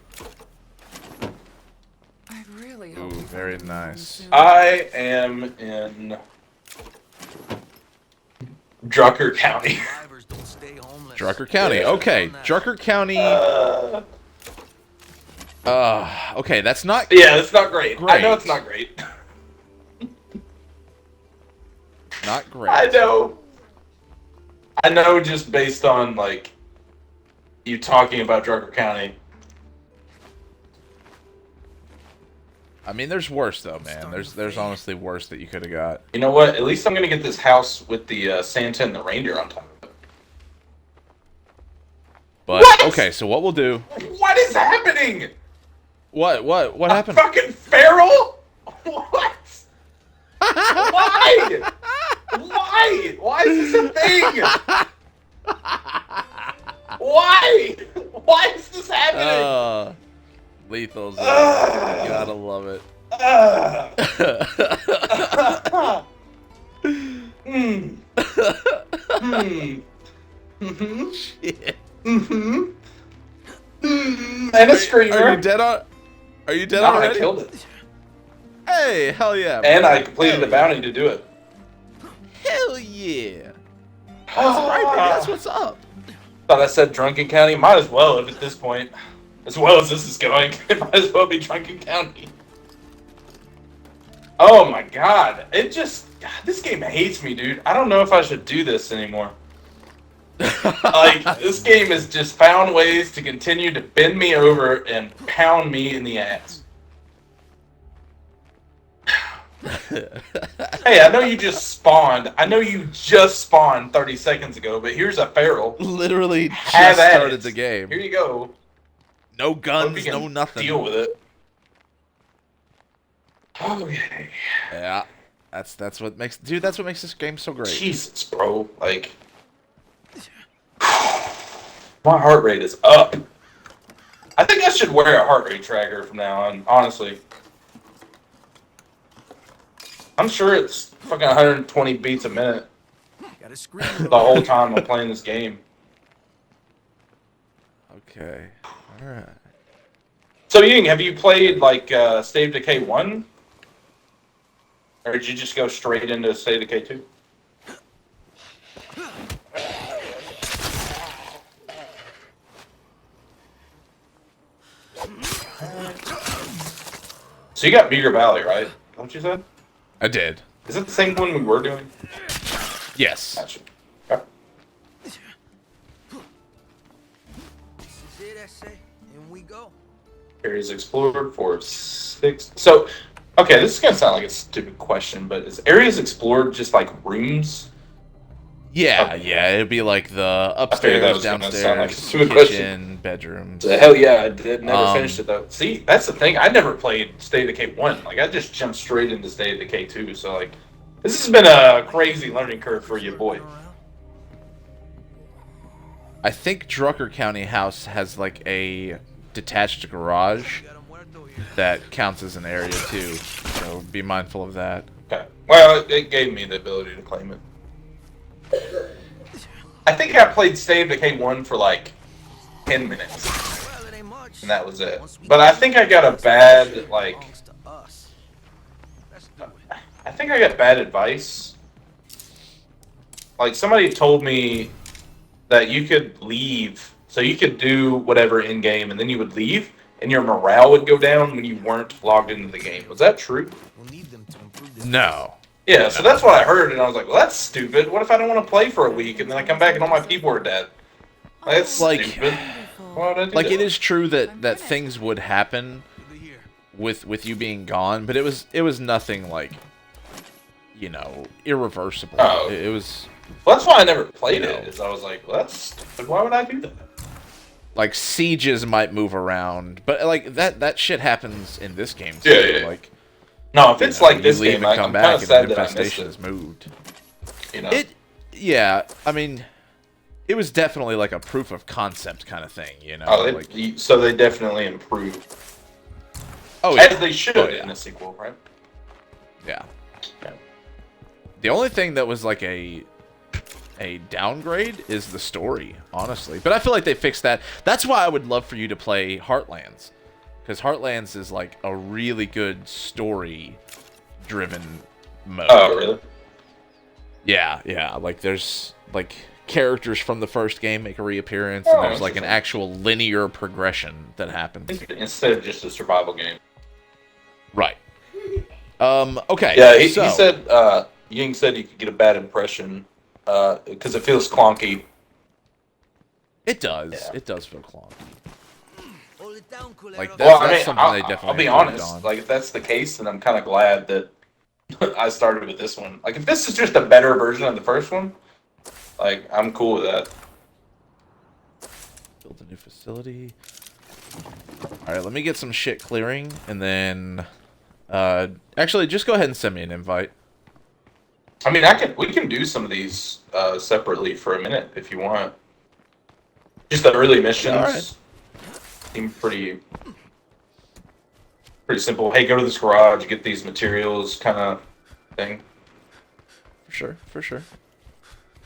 I really Ooh, hope we very find nice. soon. I am in Drucker County. Survivors don't stay homeless. Drucker County. Yeah. Okay, Drucker County. Okay, that's not. Yeah, it's not great. I know Great. it's not great. Not great. I know. I know just based on, like, you talking about Drucker County. I mean, there's worse though, man. There's honestly worse that you could have got. You know what? At least I'm going to get this house with the Santa and the reindeer on top of it. But What? okay, so what we'll do? What is happening? What happened? Fucking feral? What? Why? Why? Why is this a thing? Why? Why is this happening? Lethal Zone. Gotta love it. Shit. And a screamer. Are you dead on? Are you dead No, already? I killed it. Hey, hell yeah. And bro. I completed the bounty to do it. Hell yeah. That's right, baby. That's what's up. Thought I said Drunken County. Might as well at this point. As well as this is going, it might as well be Drunken County. Oh my god. It just... God, this game hates me, dude. I don't know if I should do this anymore. Like, this game has just found ways to continue to bend me over and pound me in the ass. Hey, I know you just spawned. I know you just spawned 30 seconds ago, but here's a feral. Literally Have just at started it. the game. Here you go. No Hope guns, you can no nothing. Deal with it. Okay. Yeah. That's what makes that's what makes this game so great. Jesus, bro. Like, my heart rate is up. I think I should wear a heart rate tracker from now on, honestly. I'm sure it's fucking 120 beats a minute Got a screen. the whole time I'm playing this game. Okay. Alright. So, Ying, have you played, like, State of Decay 1? Or did you just go straight into State of Decay 2? So you got Beaver Valley, right? What you said? I did. Is it the same one we were doing? Yes. Gotcha. Okay. This is it, I say. And we go. Areas explored for 6. So, okay, this is gonna sound like a stupid question, but is areas explored just like rooms? Yeah, Okay. yeah. It'd be like the I figured that upstairs, was gonna sound like a downstairs, stupid kitchen, bedrooms. Hell yeah, I did. Never Um, finished it though. See, that's the thing. I never played State of Decay 1. Like, I just jumped straight into State of Decay 2. So, like, this has been a crazy learning curve for you, boy. I think Drucker County House has like a detached garage that counts as an area too. So be mindful of that. Okay. Well, it gave me the ability to claim it. I think I played State of Decay 1 for like 10 minutes, Well, it ain't much. and that was it. But I think I got a bad, like, Belongs to us. Let's do it. I think I got bad advice. Like, somebody told me that you could leave, so you could do whatever in-game, and then you would leave, and your morale would go down when you weren't logged into the game. Was that true? We'll need them to improve this. No. Yeah, so that's what I heard, and I was like, well, that's stupid. What if I don't want to play for a week, and then I come back and all my people are dead? That's Like- stupid. Why would I do Like that? it is true that things would happen with you being gone, but it was nothing like, you know, irreversible. Oh. It was Well, that's why I never played You it, know. is I was like, well, that's stupid. Why would I do that? like sieges might move around, but like that shit happens in this game too. Yeah, yeah. Like No, if you it's know, like this you leave game, and come I'm back kind of and sad the that I missed infestation it. is moved. You know? Yeah, I mean, it was definitely like a proof of concept kind of thing, you know. Oh, like, so they definitely improved. oh As they should Oh, yeah. in a sequel, right? yeah. Yeah. The only thing that was like a downgrade is the story, honestly. But I feel like they fixed that. That's why I would love for you to play Heartlands, because Heartlands is like a really good story-driven mode. Oh, really? Yeah, yeah. Like there's like characters from the first game make a reappearance, and Oh, there's like an interesting. actual linear progression that happens. Instead of just a survival game. Right. Okay. Yeah, he so, said, Ying said you could get a bad impression because it feels clunky. it does. Yeah. It does feel clunky. Hold it down, culero. Like Well, I that's mean, something they definitely I'll be improved honest. on. Like, if that's the case, then I'm kind of glad that I started with this one. Like, if this is just a better version of the first one, like, I'm cool with that. Build a new facility. Alright, let me get some shit clearing, and then... actually, just go ahead and send me an invite. I mean, we can do some of these separately for a minute if you want. Just the early missions Alright. seem pretty simple. Hey, go to this garage, get these materials, kind of thing. For sure, for sure.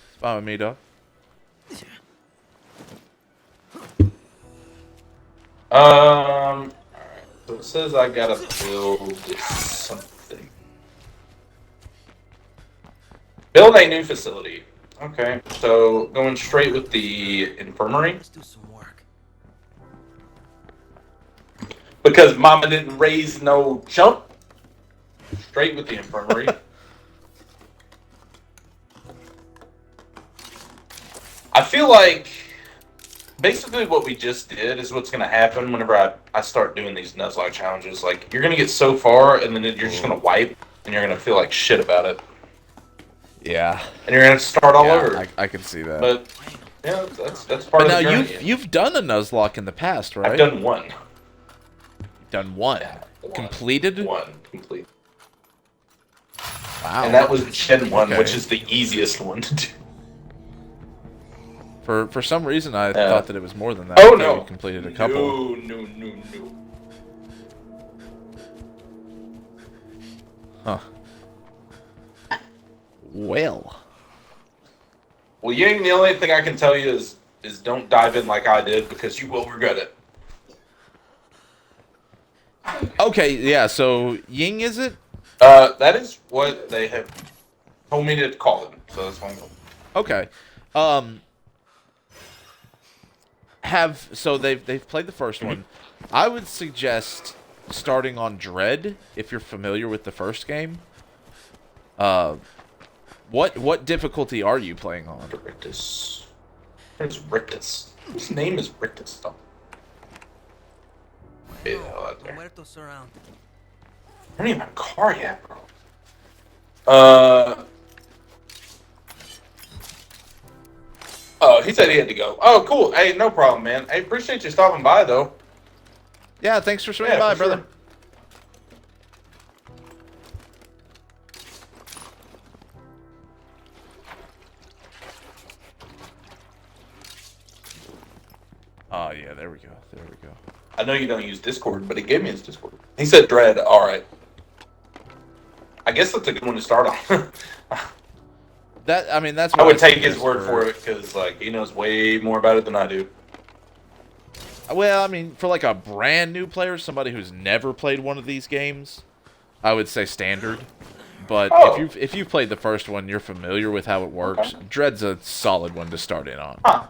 It's fine with me, dog. Alright, so it says I gotta build something. Build a new facility. Okay, so going straight with the infirmary. Let's do some work. Because Mama didn't raise no jump. Straight with the infirmary. I feel like basically what we just did is what's going to happen whenever I start doing these Nuzlocke challenges. Like, you're going to get so far, and then you're just going to wipe, and you're going to feel like shit about it. Yeah. And you're going to start all Yeah, over. I can see that. But, yeah, that's part But of the now journey. you've done a Nuzlocke in the past, right? I've done one. Done one. One. Completed? One. Complete. Wow. And that was Gen 1, Okay. which is the easiest one to do. For some reason, I Yeah. thought that it was more than that. Oh, I thought no. you completed a couple. No. Huh. Well. Well, Ying, the only thing I can tell you is don't dive in like I did, because you will regret it. Okay, yeah, so Ying, is it? That is what they have told me to call it, so that's why I'm going. Okay. So they've played the first one. I would suggest starting on Dread if you're familiar with the first game. What difficulty are you playing on? Rictus. There's Rictus. His name is Rictus, though. Get the hell out The there. muertos around. I don't even have a car yet, bro. Oh, he said he had to go. Oh, cool. Hey, no problem, man. I appreciate you stopping by, though. Yeah, thanks for swinging Yeah, by, for sure. brother. Oh, yeah, there we go. There we go. I know you don't use Discord, but he gave me his Discord. He said Dread. All right. I guess that's a good one to start on. That's I what would take his suggest word for it, because like he knows way more about it than I do. Well, I mean, for like a brand new player, somebody who's never played one of these games, I would say standard. But Oh. if you've played the first one, you're familiar with how it works. Okay. Dread's a solid one to start in on. Huh.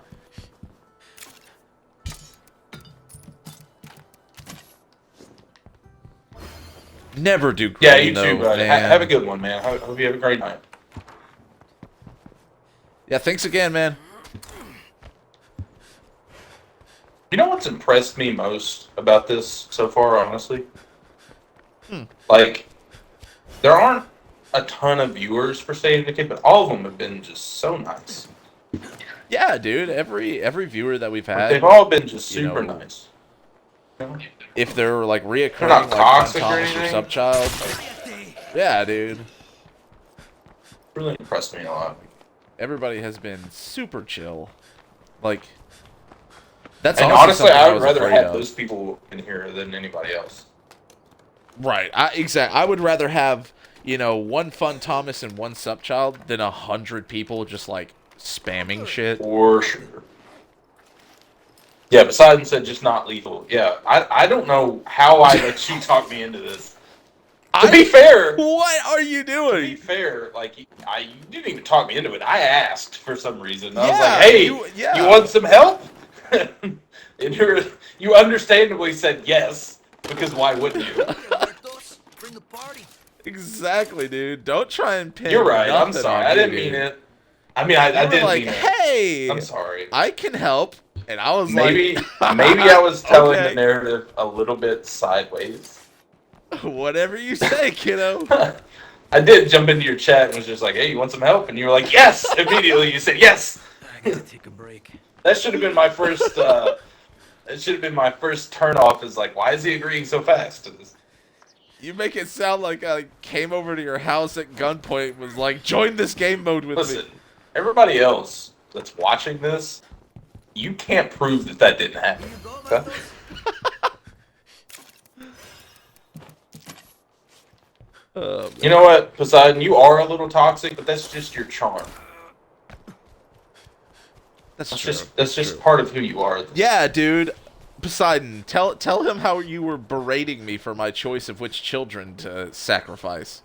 Never do Yeah, Green, you though, too, bud. man. Have a good one, man. Hope you have a great night. Yeah, thanks again, man. You know what's impressed me most about this so far, honestly? Hmm. Like, there aren't a ton of viewers for State of Decay, but all of them have been just so nice. Yeah, dude. Every viewer that we've had, They've all been just you super know, nice. You know? if they're like reoccurring, They're not like toxic or Thomas or anything. Subchild, yeah, dude. Really impressed me a lot. Everybody has been super chill. Like, that's And honestly honestly, something I would was rather afraid have of. those people in here than anybody else. Right. I would rather have, one fun Thomas and one Subchild than 100 people just like spamming shit. For sure. Yeah, Poseidon said just not lethal. Yeah, I don't know how I let you talk me into this. To be fair, What are you doing? like you didn't even talk me into it. I asked for some reason. I was Yeah, like, "Hey, yeah. you want some help?" And you understandably said yes, because why wouldn't you? Muertos, bring the party. Exactly, dude. Don't try and pin You're right. I'm nothing sorry. on I didn't me, mean dude. it. I mean, I You were didn't like, mean it. hey, I'm sorry. I can help. And I was Maybe like, maybe I was telling Okay. the narrative a little bit sideways. whatever you say, kiddo. I did jump into your chat and was just like, "Hey, you want some help?" And you were like, "Yes!" Immediately, you said yes. I gotta take a break. That should have been my first It should have been my first turn off. Is like, why is he agreeing so fast to this? You make it sound like I came over to your house at gunpoint and was like, join this game mode with Listen, me. everybody else that's watching this, you can't prove that that didn't happen. Okay? You know what, Poseidon? You are a little toxic, but that's just your charm. That's Just part of who you are. Yeah, dude. Poseidon, tell him how you were berating me for my choice of which children to sacrifice.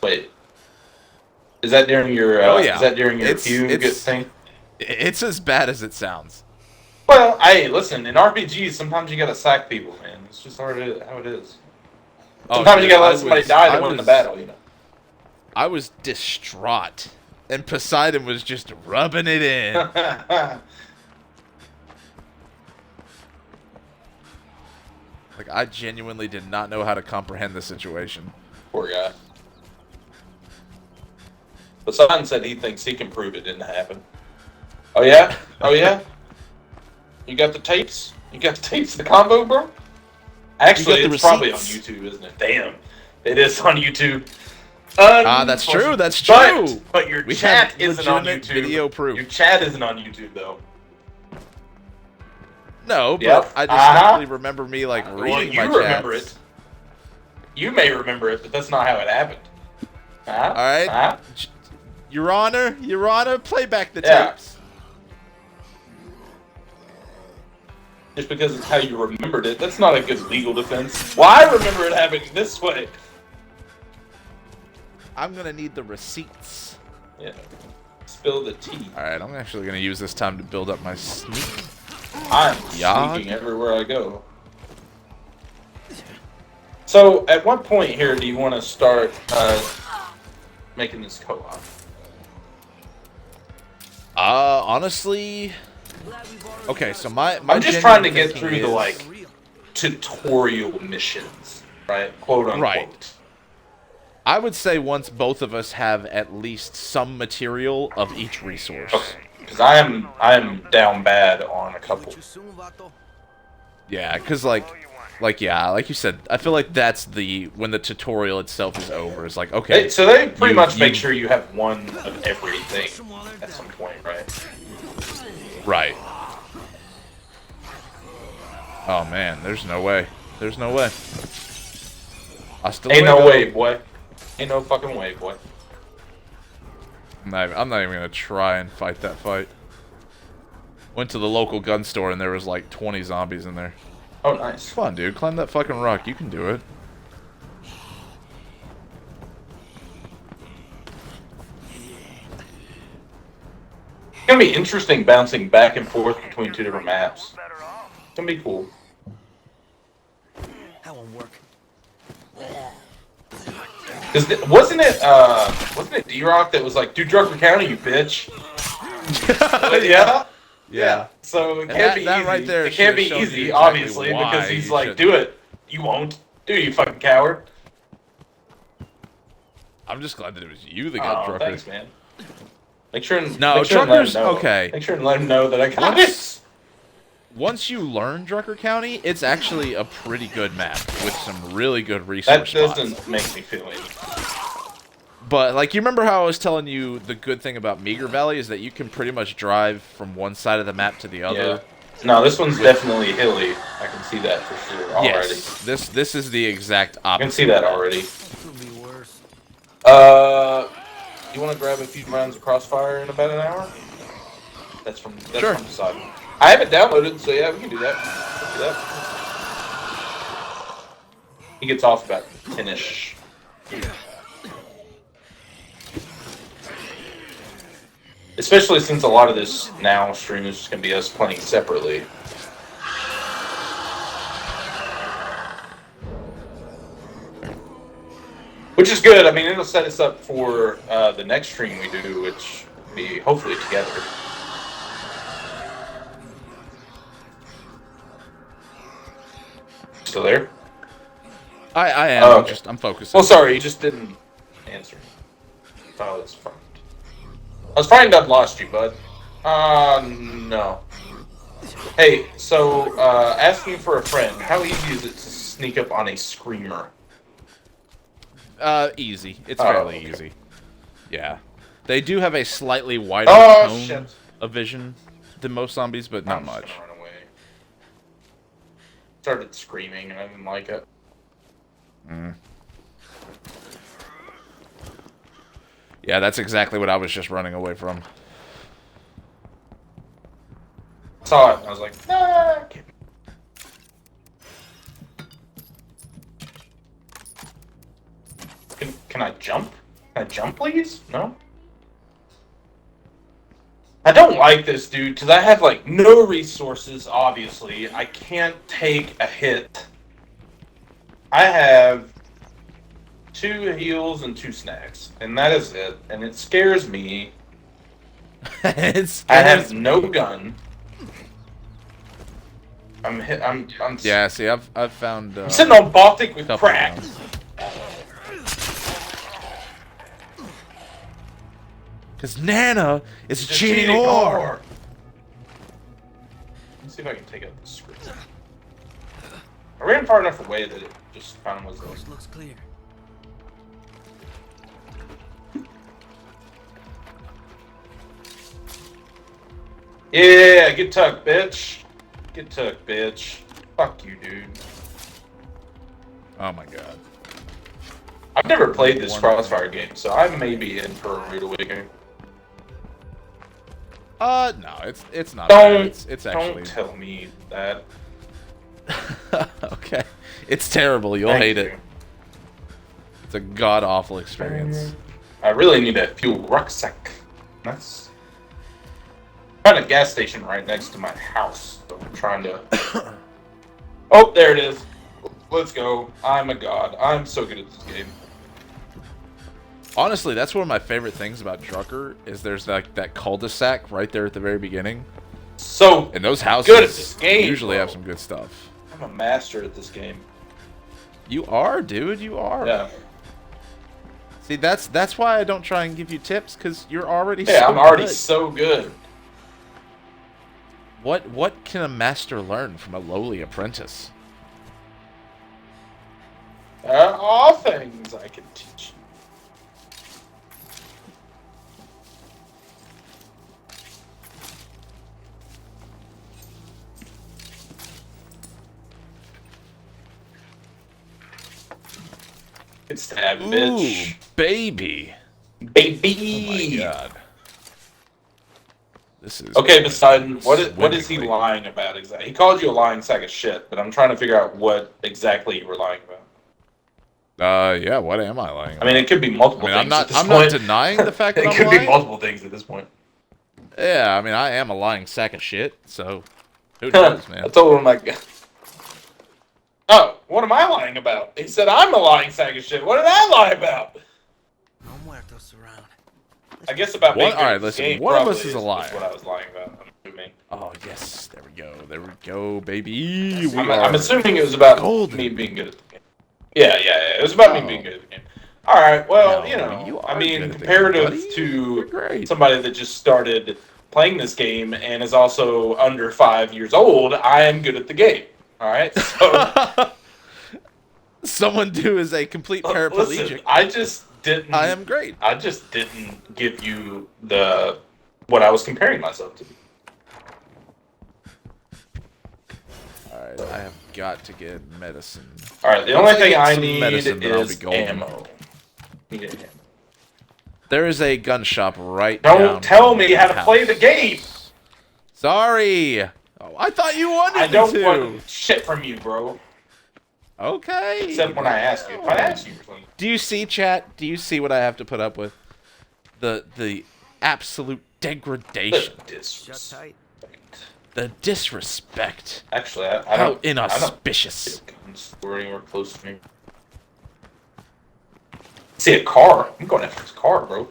Wait, is that during your? Oh, yeah. Is that during your It's- feud it's- thing? It's as bad as it sounds. Well, hey, listen. In RPGs, sometimes you gotta sack people, man. It's just how it is. Sometimes you dude, gotta let somebody die to win the battle, you know. I was distraught, and Poseidon was just rubbing it in. Like, I genuinely did not know how to comprehend the situation. Poor guy. Poseidon said he thinks he can prove it didn't happen. Oh yeah? Oh yeah? You got the tapes? You got the tapes of the combo, bro? Actually, You got the it's probably on receipts? YouTube, isn't it? Damn. It is on YouTube. That's true, that's true. But your We chat have isn't on legitimate YouTube. video proof. Your chat isn't on YouTube, though. No, but Yep. I distinctly remember me, like, Well, reading you my remember chats. it. You may remember it, but that's not how it happened. Huh? Alright? Huh? Your Honor, play back the Yeah. tapes. Just because it's how you remembered it, that's not a good legal defense. Well, I remember it happening this way. I'm gonna need the receipts. Yeah. Spill the tea. Alright, I'm actually gonna use this time to build up my sneak. I'm Yog? sneaking everywhere I go. So, at what point here do you want to start making this co-op? Honestly... Okay, so my I'm just trying to genuine get thinking through the, is- like, tutorial missions, right? Quote unquote. Right. I would say once both of us have at least some material of each resource. Okay. Because I am down bad on a couple. Yeah, because like you said, I feel like that's when the tutorial itself is over. It's like, okay, So they pretty you- much make you- sure you have one of everything at some point, right? right. Oh man, there's no way. There's no way. Ain't no way, boy. Ain't no fucking way, boy. I'm not even gonna try and fight that fight. Went to the local gun store and there was like 20 zombies in there. Oh, nice. Come on, dude, climb that fucking rock. You can do it. It's gonna be interesting bouncing back and forth between two different maps. It's gonna be cool. That won't work. Wasn't it D-Rock that was like, "Do Drucker County, you bitch"? Yeah. Yeah. So it And can't be that easy. right there It can't be should've shown you easy, exactly obviously, why because he's you like, shouldn't. "Do it." You won't. Do it, you fucking coward. I'm just glad that it was you that got Oh, Drucker. thanks, man. Make sure and No, make sure and let him Drucker's- know. okay. Make sure and let him know that I got it. Once you learn Drucker County, it's actually a pretty good map with some really good That resource spots. doesn't make me feel any. But, like, you remember how I was telling you the good thing about Meager Valley is that you can pretty much drive from one side of the map to the Yeah. other? No, this one's definitely hilly. I can see that for sure already. Yes. This is the exact opposite. I can see that already. Could be worse. You want to grab a few rounds of Crossfire in about an hour? That's from Sure. the side. I have it downloaded, so yeah, we can do that. Let's do that. He gets off about 10-ish. Especially since a lot of this now stream is just going to be us playing separately. Which is good. I mean, it'll set us up for the next stream we do, which will be hopefully together. Still there? I am. Oh, okay. I'm focusing. Well, sorry, you just didn't answer. I was frightened. I was frightened I'd lost you, bud. No. Hey, so asking for a friend. How easy is it to sneak up on a screamer? Easy. It's Oh, fairly okay. easy. Yeah. They do have a slightly wider Oh cone shit! of vision than most zombies, but not I'm just much. gonna run away. Started screaming and I didn't like it. Yeah, that's exactly what I was just running away from. Saw it and I was like, nah. Can I jump? Can I jump, please? No. I don't like this, dude, because I have, like, no resources, obviously. I can't take a hit. I have 2 heals and 2 snacks, and that is it. And it scares me. It's I have no gun. I'm Yeah, see, I've found I'm sitting on Baltic with couple crack. rounds. Cause Nana is a Just cheating whore. Let's see if I can take out the screen. I ran far enough away that it just kind of was Coast looks clear. Yeah, get tucked, bitch. Get tucked, bitch. Fuck you, dude. Oh my god. I've never played this One- Crossfire game, so I may be in for a rude awakening. No, it's not bad. Don't, It's actually don't tell me that. okay. It's terrible. You'll Thank hate you. it. It's a god awful experience. I really need a fuel rucksack. That's. I found a gas station right next to my house, so I'm trying to. Oh, there it is. Let's go. I'm a god. I'm so good at this game. Honestly, that's one of my favorite things about Drucker is there's like that cul-de-sac right there at the very beginning, So and those houses good at this game, usually bro. have some good stuff. I'm a master at this game. You are, dude. You are. Yeah. See, that's why I don't try and give you tips because you're already. Yeah, so I'm already good. so good. What can a master learn from a lowly apprentice? All things I can teach. Good stab, bitch. Ooh, baby. Baby. Oh my god. This is Okay, Poseidon, what is he swimmingly. lying about exactly? He called you a lying sack of shit, but I'm trying to figure out what exactly you were lying about. Yeah. What am I lying? I mean, it could be multiple I mean, things at this I'm point. not denying the fact that It I'm could be lying. multiple things at this point. Yeah, I mean, I am a lying sack of shit. So, who knows, man? I told him like, oh, what am I lying about? He said I'm a lying sack of shit. What did I lie about? No muertos around. I guess about One- being good all right, at this listen, game one of probably us is a liar. what I was lying about. I'm assuming. Oh yes, there we go. There we go, baby. We I'm are assuming it was about golden. me being good at the game. Yeah. It was about Oh. me being good at the game. All right. Well, No, you know, you I are mean, good at the game, comparative buddy. You're to great. somebody that just started playing this game and is also under 5 years old, I am good at the game. All right. So Someone who is a complete paraplegic. listen, I just didn't. I am great. I just didn't give you what I was comparing myself to. All right, I have got to get medicine. All right. The Once only I thing get I some need medicine, then I'll is be golden. ammo. Need ammo. There is a gun shop right down. Don't tell me how to house. play the game. Sorry. Oh, I thought you wanted I don't me to. want shit from you, bro. Okay. Except when I ask you. If I ask you for something. Do you see, chat? Do you see what I have to put up with? The absolute degradation, The Shut disrespect. tight. the disrespect. Actually, I How don't. inauspicious. I don't guns or anywhere close to me. See a car? I'm going after this car, bro.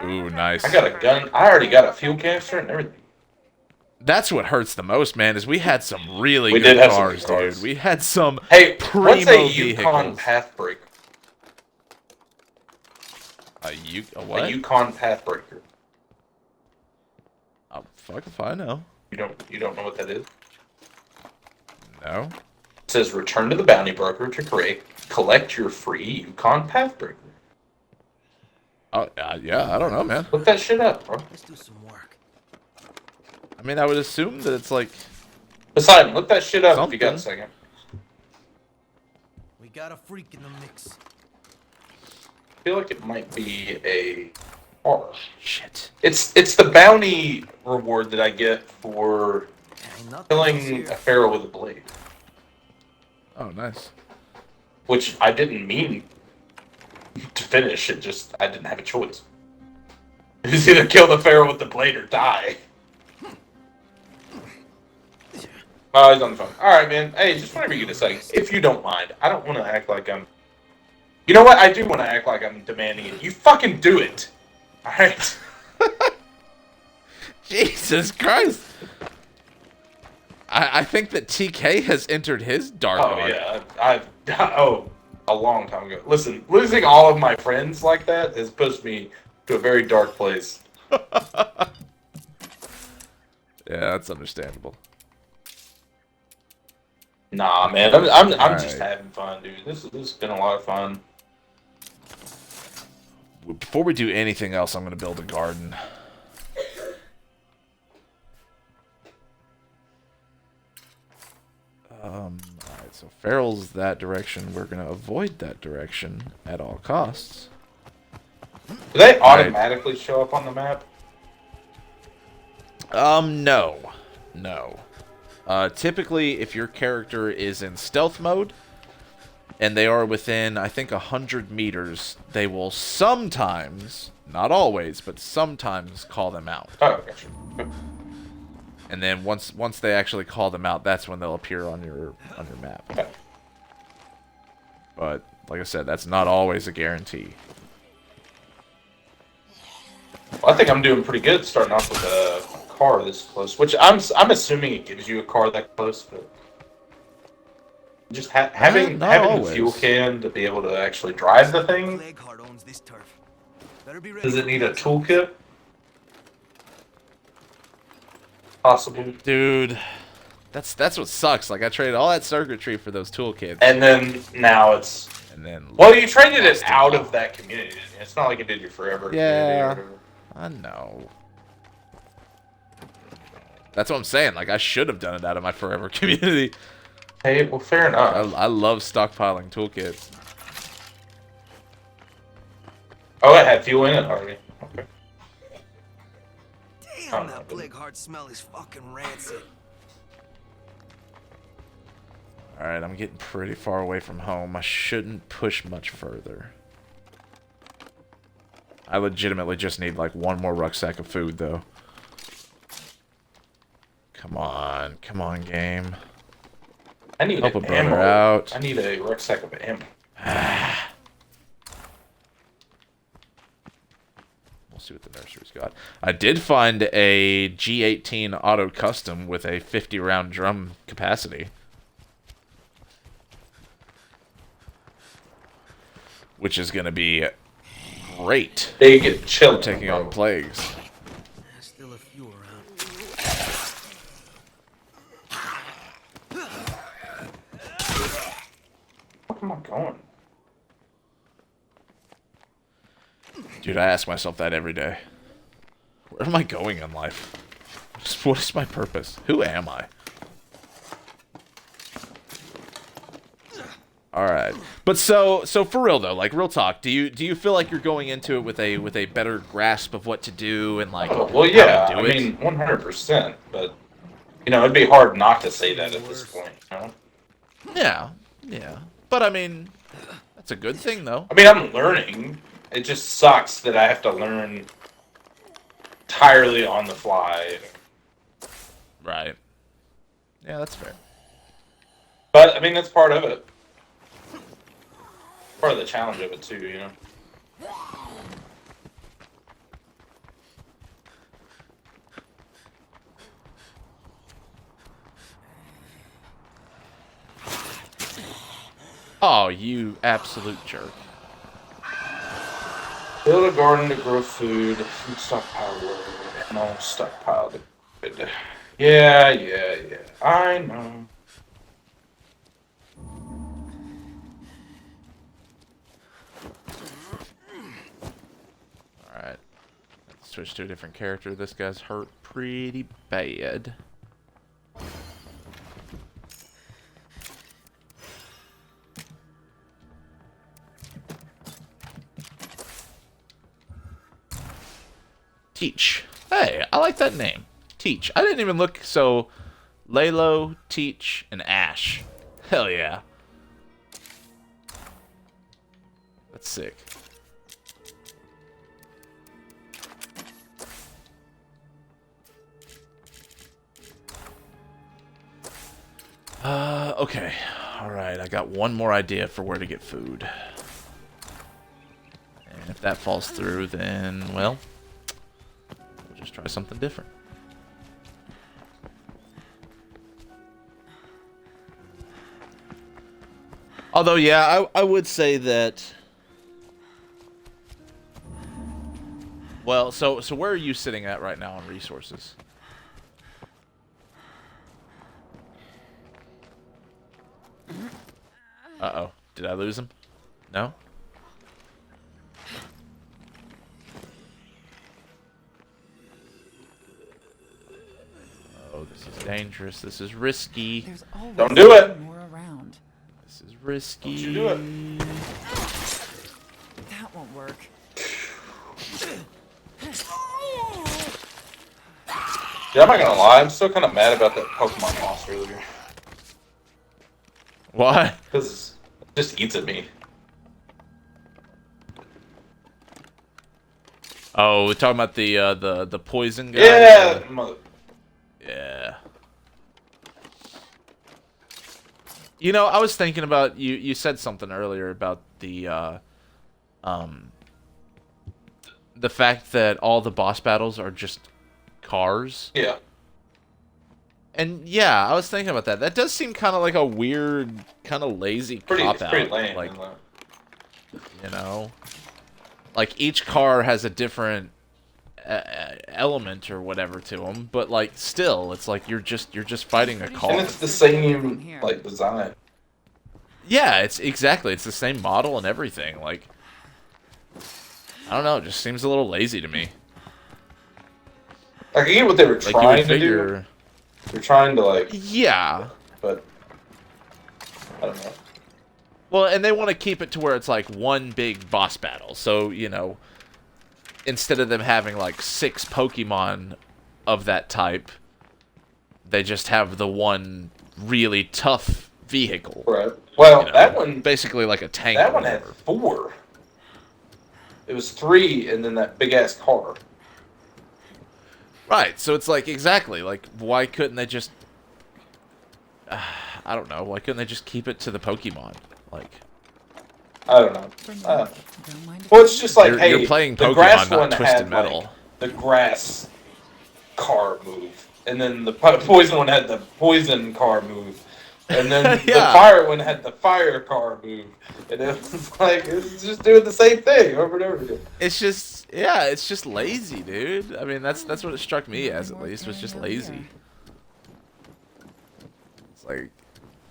Ooh, nice. I got a gun. I already got a fuel canister and everything. That's what hurts the most, man. Is we had some really We good did have some cars, good cars. dude. We had some Hey, primo what's a Yukon vehicles. Pathbreaker? A A what? Yukon Pathbreaker. Oh, fuck if I know. You don't know what that is? No. It says return to the bounty broker to collect your free Yukon Pathbreaker. Oh, yeah, I don't know, man. Look that shit up, bro. Let's do some work. I mean, I would assume that it's like... Poseidon, look that shit up if you got a second. We got a freak in the mix. I feel like it might be a car. Shit. It's the bounty reward that I get for Ain't nothing else killing here. a pharaoh with a blade. Oh, nice. Which I didn't mean to finish, it just, I didn't have a choice. It was either kill the pharaoh with the blade or die. Oh, he's on the phone. Alright, man. Hey, just whenever you get a second, if you don't mind. I don't want to act like I'm... You know what? I do want to act like I'm demanding it. You fucking do it! Alright? Jesus Christ! I think that TK has entered his dark Oh, arc. yeah. A long time ago. Listen, losing all of my friends like that has pushed me to a very dark place. Yeah, that's understandable. Nah, man. I'm just Alright. having fun, dude. This has been a lot of fun. Before we do anything else, I'm going to build a garden. Alright, so Farrell's that direction. We're going to avoid that direction at all costs. Do they automatically show up on the map? No. No. Typically, if your character is in stealth mode, and they are within, I think, 100 meters, they will sometimes, not always, but sometimes call them out. Oh, gotcha. And then once they actually call them out, that's when they'll appear on your map. Okay. But like I said, that's not always a guarantee. Well, I think I'm doing pretty good starting off with a car this close, which I'm assuming it gives you a car that close, but just having not the always. fuel can to be able to actually drive the thing. Plagueheart owns this turf. Better be ready. Does it need a toolkit? Possible. Dude, that's what sucks. Like I traded all that circuitry for those toolkits, And then now it's and then well, you traded it lost out all. of that community. Didn't you? It's not like it did your forever Yeah. community or whatever. I know. That's what I'm saying. Like I should have done it out of my forever community. Hey, well, fair enough. I love stockpiling toolkits. Oh, it had fuel in it already. Okay. Damn, that Plagueheart smell is fucking rancid. Alright, I'm getting pretty far away from home. I shouldn't push much further. I legitimately just need like one more rucksack of food though. Come on, game. I need Help a brother ammo. out. I need a rucksack of ammo. We'll see what the nursery's got. I did find a G18 auto custom with a 50 round drum capacity, which is going to be great They get chilling. taking bro. on plagues. There's still a few around. Where am I going? Dude, I ask myself that every day. Where am I going in life? What is my purpose? Who am I? All right, but so for real though, like real talk, do you feel like you're going into it with a better grasp of what to do and like Oh, well, how yeah. to I do it? mean, 100%. But you know, it'd be hard not to say that at this point. You know? Yeah. But I mean, that's a good thing though. I mean, I'm learning. It just sucks that I have to learn entirely on the fly. Right. Yeah, that's fair. But I mean, that's part of it. Part of the challenge of it too, you know. Oh, you absolute jerk. Build a garden to grow food stockpile wood, and I'll stockpile the wood. Yeah. I know. Alright. Let's switch to a different character. This guy's hurt pretty bad. Teach. Hey, I like that name. Teach. I didn't even look, so Lalo, Teach, and Ash. Hell yeah. That's sick. Okay. Alright, I got one more idea for where to get food. And if that falls through, then, well, we'll just try something different. Although, yeah, I would say that... Well, so where are you sitting at right now on resources? Uh-oh. Did I lose him? No? Oh, this is dangerous. This is risky. There's always Don't do it. more around. This is risky. Don't you do it. That won't work. Yeah, I'm not gonna lie. I'm still kind of mad about that Pokemon lost earlier. Why? Because it just eats at me. Oh, we're talking about the poison guy? Yeah! Yeah. You know, I was thinking about you said something earlier about the fact that all the boss battles are just cars. Yeah. And yeah, I was thinking about that. That does seem kind of like a weird, kind of lazy cop out. Pretty lame. Like, you know, like each car has a different element or whatever to them, but like still, it's like you're just fighting a car. And it's the same like design. Yeah, it's the same model and everything. Like, I don't know, it just seems a little lazy to me. Like, I get what they were Like, trying to do. They're trying to, like... Yeah. But... I don't know. Well, and they want to keep it to where it's, like, one big boss battle. So, you know, instead of them having, like, 6 Pokemon of that type, they just have the one really tough vehicle. Right. Well, you know, that one... Basically like a tank. That one had 4. It was 3, and then that big-ass car. Right, so it's like, exactly, like, why couldn't they just... I don't know, why couldn't they just keep it to the Pokemon? Like... I don't know. Don't mind if Well, I it's do. just like, hey, you're playing the Pokemon, grass not one Twisted had, Metal. like, the grass car move. And then the poison one had the poison car move. And then the fire one had the fire car move. And it was like, it's just doing the same thing over and over again. It's just, yeah, it's just lazy, dude. I mean, that's what it struck me as, at least, was just lazy. It's like,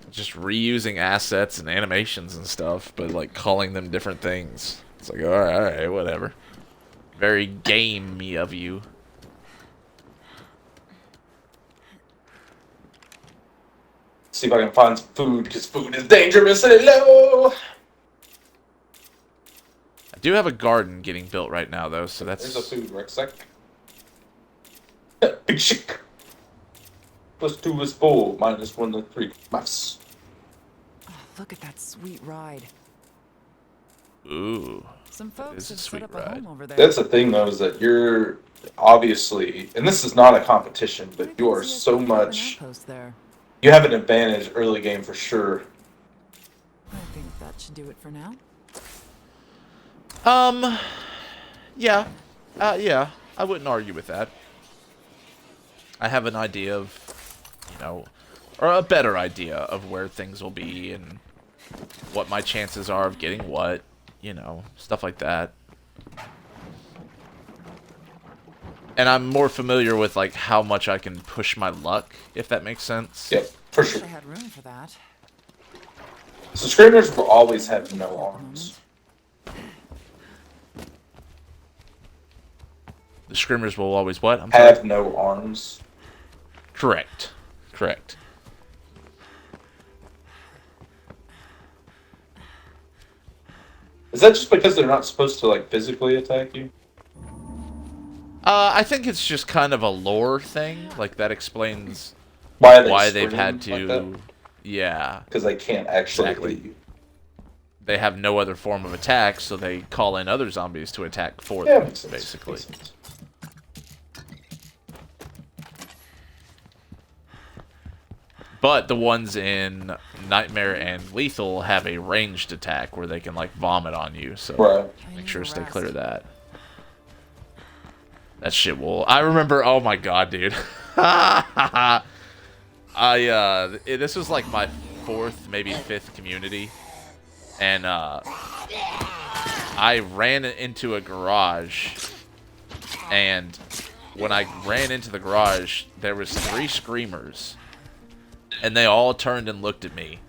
just reusing assets and animations and stuff, but like calling them different things. It's like, alright, whatever. Very gamey of you. See if I can find some food, because food is dangerous. Hello! I do have a garden getting built right now, though, so that's... There's a food rucksack. Big chick. +2 is 4, -1 is 3. Maths. Oh, look at that sweet ride. Ooh. Some is folks a have sweet set up ride. a home over there. That's the thing, though, is that you're obviously, and this is not a competition, but you are so much, There. you have an advantage early game for sure. I think that should do it for now. Yeah. Yeah, I wouldn't argue with that. I have an idea of, you know, or a better idea of where things will be and what my chances are of getting what, you know, stuff like that. And I'm more familiar with like how much I can push my luck, if that makes sense. Yep, for I sure. had room for that. So screamers will always have no arms. The screamers will always what? I'm sorry. Have no arms. Correct. Correct. Is that just because they're not supposed to like physically attack you? I think it's just kind of a lore thing. Like that explains Why they've had to. Yeah. Because they can't actually Exactly. hit you. They have no other form of attack, so they call in other zombies to attack for Yeah, them, makes sense. basically. Makes sense. But the ones in Nightmare and Lethal have a ranged attack where they can like vomit on you, so Right. make sure to stay clear of that. That shit will. I remember. Oh my god, dude. This was like my 4th, maybe 5th community, and I ran into a garage, and when I ran into the garage, there was 3 screamers, and they all turned and looked at me,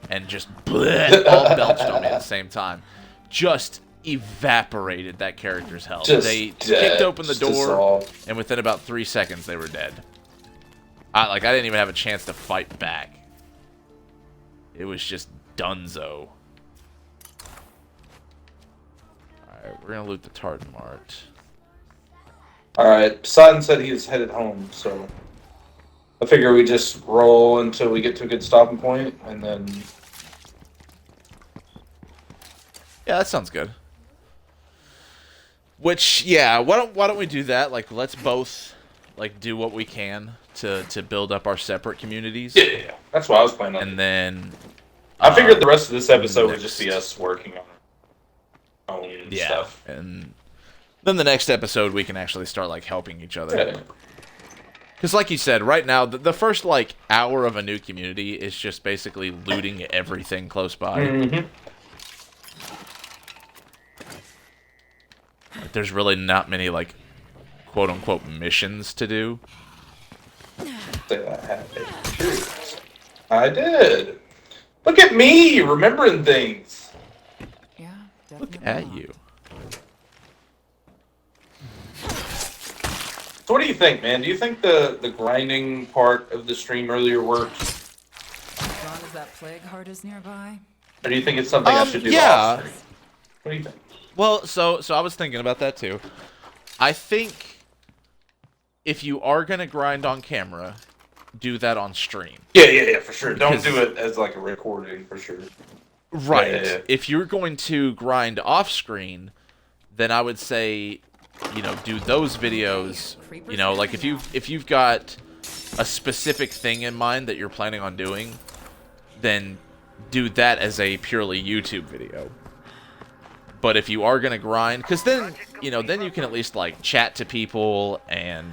and just bleh, all belched on me at the same time. Just evaporated that character's health. Just They dead. kicked open the Just door, dissolved. and within about 3 seconds, they were dead. I didn't even have a chance to fight back. It was just dunzo. Alright, we're gonna loot the Tartan Mart. Alright, Poseidon said he is headed home, so I figure we just roll until we get to a good stopping point, and then Yeah, that sounds good. Which, yeah, why don't we do that? Like, let's both like do what we can to build up our separate communities, yeah. That's what I was planning on. and then I figured the rest of this episode would next. just be us working on our own yeah, stuff. and then the next episode we can actually start like helping each other. Yeah. Because like you said, right now, the first, like, hour of a new community is just basically looting everything close by. Mm-hmm. Like, there's really not many, like, quote-unquote missions to do. Say I had it. I did. Look at me, remembering things. Yeah, Look definitely. at not. you. So what do you think, man? Do you think the grinding part of the stream earlier worked? As long as that plague heart is nearby. Or do you think it's something I should do yeah. off stream? What do you think? Well, so I was thinking about that, too. I think if you are going to grind on camera, do that on stream. Yeah, for sure. Don't Because- do it as like a recording, for sure. Right. Yeah. If you're going to grind off screen, then I would say, you know, do those videos. You know, like if you've got a specific thing in mind that you're planning on doing, then do that as a purely YouTube video. But if you are gonna grind, because then you know, then you can at least like chat to people and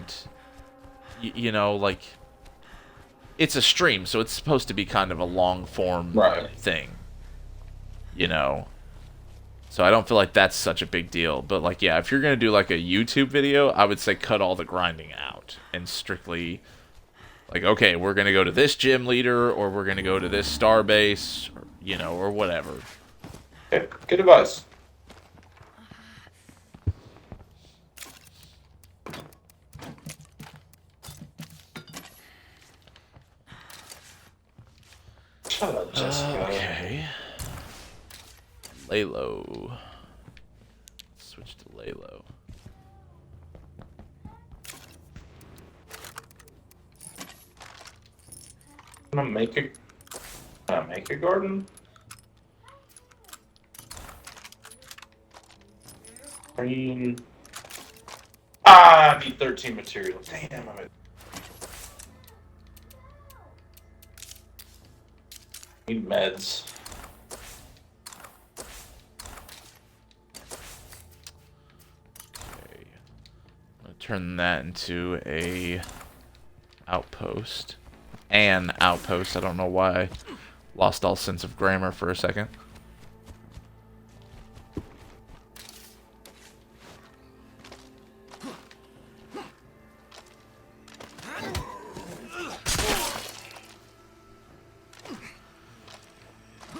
you know, like it's a stream, so it's supposed to be kind of a long form Right. thing. You know, so I don't feel like that's such a big deal. But like, yeah, if you're gonna do like a YouTube video, I would say cut all the grinding out and strictly like, okay, we're gonna go to this gym leader, or we're gonna go to this star base, or, you know, or whatever. Okay, good advice. Shut up, Jessica. Okay. Lalo. Switch to Lalo. Can I make a garden? Green. I need 13 material. Damn, I'm at... Need meds. Okay. I'm gonna turn that into a outpost. An outpost. I don't know why I lost all sense of grammar for a second.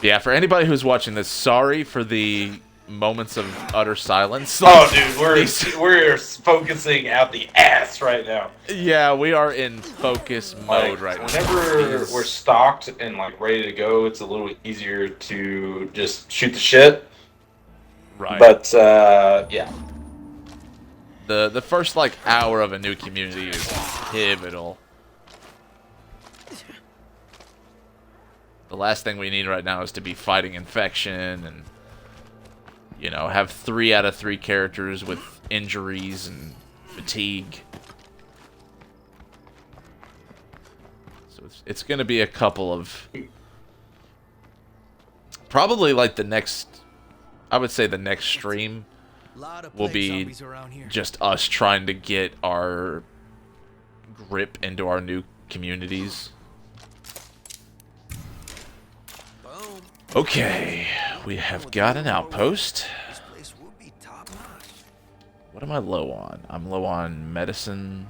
Yeah, for anybody who's watching this, sorry for the moments of utter silence. Oh, dude, we're focusing out the ass right now. Yeah, we are in focus mode right now. Whenever we're stocked and like ready to go, it's a little easier to just shoot the shit. Right. But yeah. The first like hour of a new community is pivotal. The last thing we need right now is to be fighting infection and, you know, have 3 out of 3 characters with injuries and fatigue. So it's going to be a couple of... Probably like the next... I would say the next stream will be just us trying to get our grip into our new communities. Okay, we have got an outpost. What am I low on? I'm low on medicine.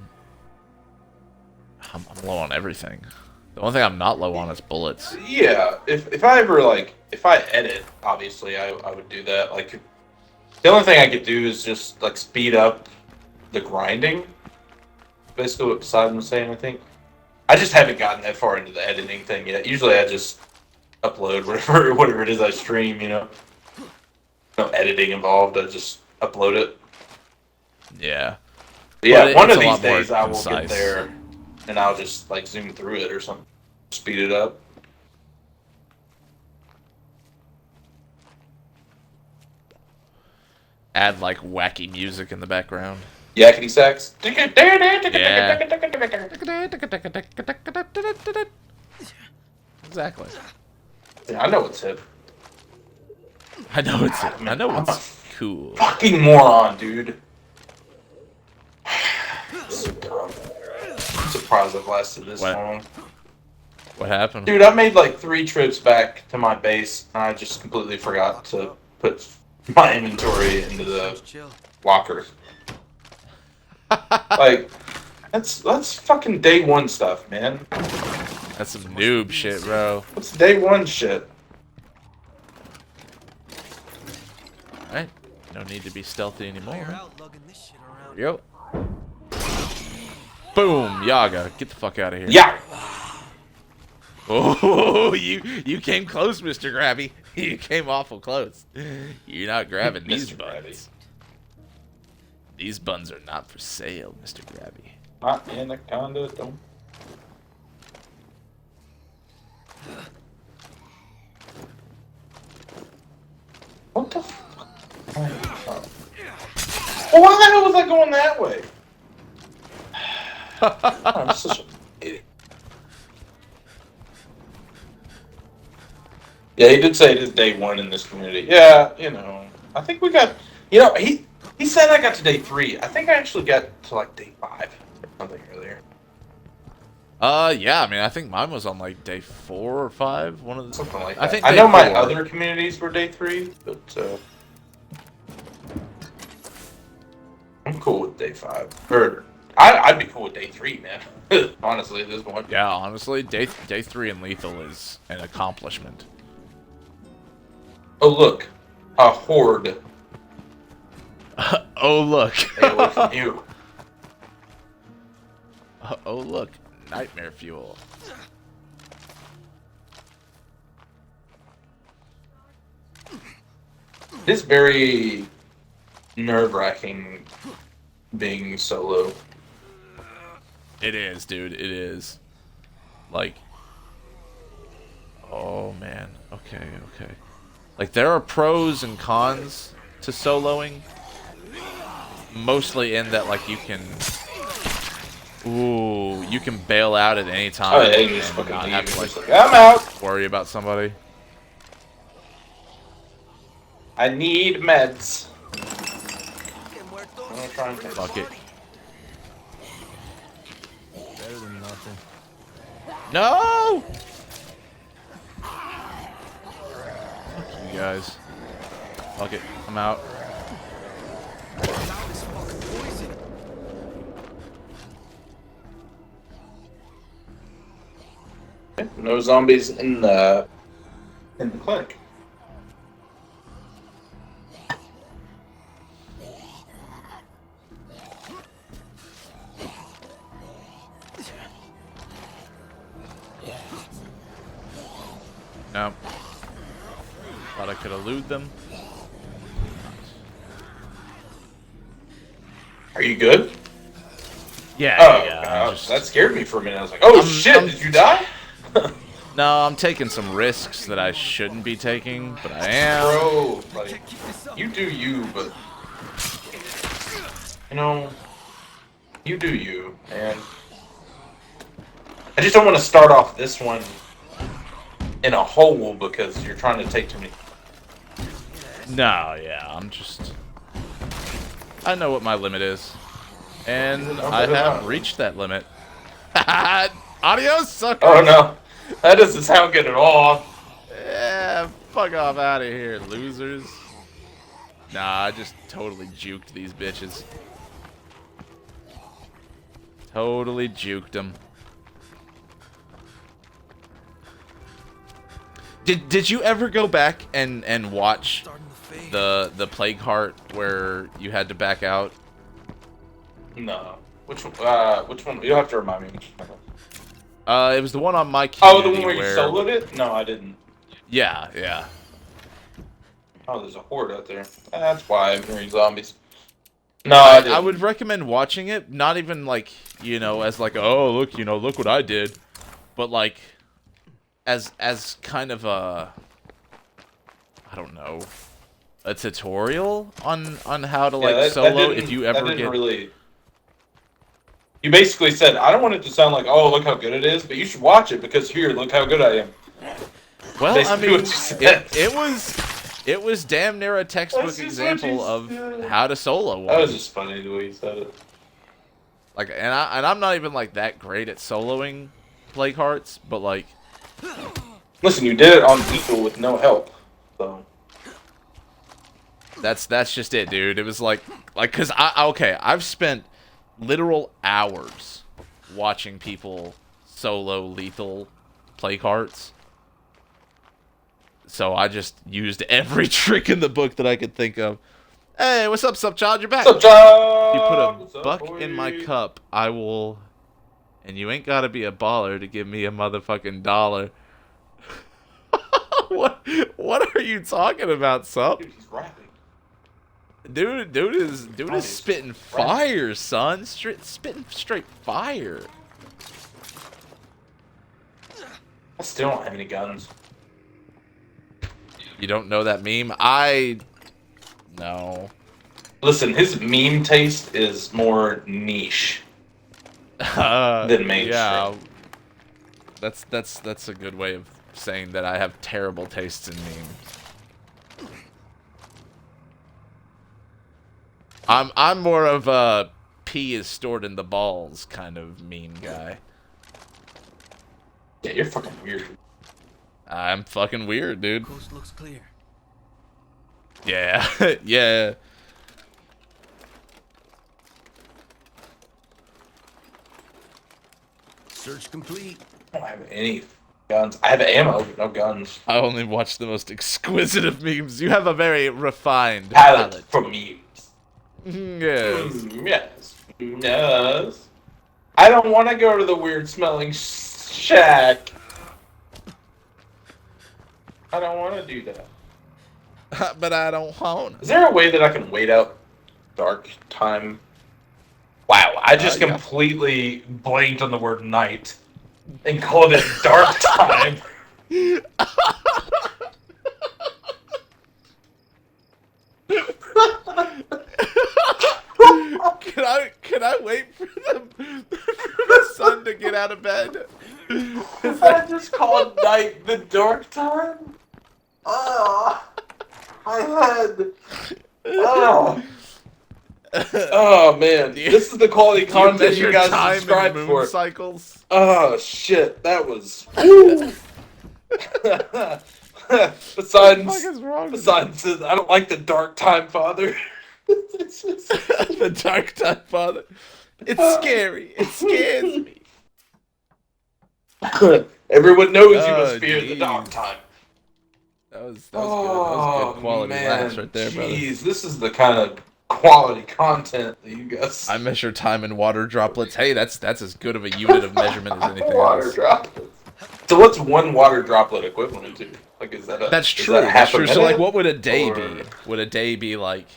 I'm low on everything. The only thing I'm not low on is bullets. Yeah, if I ever like if I edit, obviously I would do that. Like the only thing I could do is just like speed up the grinding. Basically what Poseidon was saying, I think. I just haven't gotten that far into the editing thing yet. Usually I just upload whatever it is I stream, you know. No editing involved, I just upload it. Yeah. But yeah, But one of it's a these lot more days I will get concise. there and I'll just like zoom through it or something. Speed it up. Add like wacky music in the background. Yakety sax. Exactly. Yeah, I know it's hip. I know it's cool. Fucking moron, dude. So dumb. I'm surprised I've lasted this What? long. What happened? Dude, I made like 3 trips back to my base, and I just completely forgot to put my inventory into the locker. Like, that's fucking day 1 stuff, man. That's some noob shit, bro. What's day 1 shit? Alright. No need to be stealthy anymore. Yo. Boom, Yaga. Get the fuck out of here. Yeah! Oh, you came close, Mr. Grabby. You came awful close. You're not grabbing these Mr. buns. Grabby. These buns are not for sale, Mr. Grabby. Not Anaconda, don't. What the fuck? Well, why the hell was I going that way? I'm such an idiot. Yeah, he did say it is day 1 in this community. Yeah, you know, I think we got, you know, he said I got to day 3. I think I actually got to like day 5 or something earlier. Yeah, I mean, I think mine was on like day 4 or 5. One of the Something like that. I think I day know my 4. other communities were day 3, but I'm cool with day 5. Or I'd be cool with day 3, man. Honestly, at this point. Yeah, honestly, day 3 in Lethal is an accomplishment. Oh look, a horde. Oh look. Stay away from you. Oh look, nightmare fuel. It's very nerve-wracking being solo. It is, dude. It is. Like, oh man. Okay, okay. Like, there are pros and cons to soloing. Mostly in that, like, you can... Ooh, you can bail out at any time. Oh yeah, you just and fucking not leave. have to, Just like, like, I'm out. worry about somebody. I need meds. I'm gonna try and take Fuck it. Better than nothing. No! Fuck you guys. Fuck it. I'm out. No zombies in the in the clinic. No. Thought I could elude them. Are you good? Yeah, Oh, yeah. I'm just- that scared me for a minute. I was like, oh shit, I'm- did you die? No, I'm taking some risks that I shouldn't be taking, but I am. Bro, like, you do you, but, you know, you do you, and I just don't want to start off this one in a hole because you're trying to take too many. No, yeah, I know what my limit is. And I have reached that limit. Adios, suckers! Oh no, that doesn't sound good at all. Yeah, fuck off out of here, losers. Nah, I just totally juked these bitches. Totally juked them. Did you ever go back and watch the Plague Heart where you had to back out? No. Which one? You'll have to remind me. It was the one on my Oh, community the one where you soloed it? No, I didn't. Yeah, yeah. Oh, there's a horde out there. That's why I'm hearing zombies. No, I didn't. I would recommend watching it, not even like, you know, as like, oh, look, you know, look what I did. But like as kind of a, I don't know, a tutorial on how to like solo if you ever get really. You basically said, I don't want it to sound like, oh, look how good it is, but you should watch it because here, look how good I am. Well, I Basically mean, what you said. it was damn near a textbook That's just example what of you said. how to solo one. That was just funny the way you said it. Like, and I'm not even like that great at soloing Plague Hearts, but like, Listen, you did it on Lethal with no help, so. that's just it, dude. It was like, cause I've spent literal hours watching people solo Lethal Plague Hearts. So I just used every trick in the book that I could think of. Hey, what's up, child? You're back. What's up, John? You put What's a up, buck boy? in my cup, I will. And you ain't gotta be a baller to give me a motherfucking dollar. What are you talking about, sup? Dude, he's rapping. Dude is spitting fire, son. Spitting straight fire. I still don't have any guns. You don't know that meme? No. Listen, his meme taste is more niche than mainstream. Yeah. That's a good way of saying that I have terrible tastes in memes. I'm more of a pee is stored in the balls kind of meme guy. Yeah, you're fucking weird. I'm fucking weird, dude. Coast looks clear. Yeah, yeah. Search complete. I don't have any guns. I have ammo, but no guns. I only watch the most exquisite of memes. You have a very refined Palette palate. for memes. Yes. Yes. Yes. I don't want to go to the weird smelling shack. I don't want to do that. But I don't want. Is there a way that I can wait out dark time? Wow, I just Yeah. completely blanked on the word night and called it dark time. Can I wait for the sun to get out of bed? I just called night the dark time? Oh, my head. Oh. Oh man, this is the quality content you guys time subscribe in moon for. cycles. Oh shit, that was. Poseidon What the fuck is wrong with Poseidon says, "I don't like the dark time, Father." It's just- the dark time, father? It's scary. It scares me. Everyone knows you Oh, must fear the jeez. dark time. That was good. That was good quality laughs right there, brother. Jeez, this is the kind of quality content that you guys. I measure time in water droplets. Hey, that's as good of a unit of measurement as anything water else. droplets. So what's one water droplet equivalent to? Like, is that a? That's is true. that That's half a true. So, minute? like, what would a day Or- be? Would a day be like?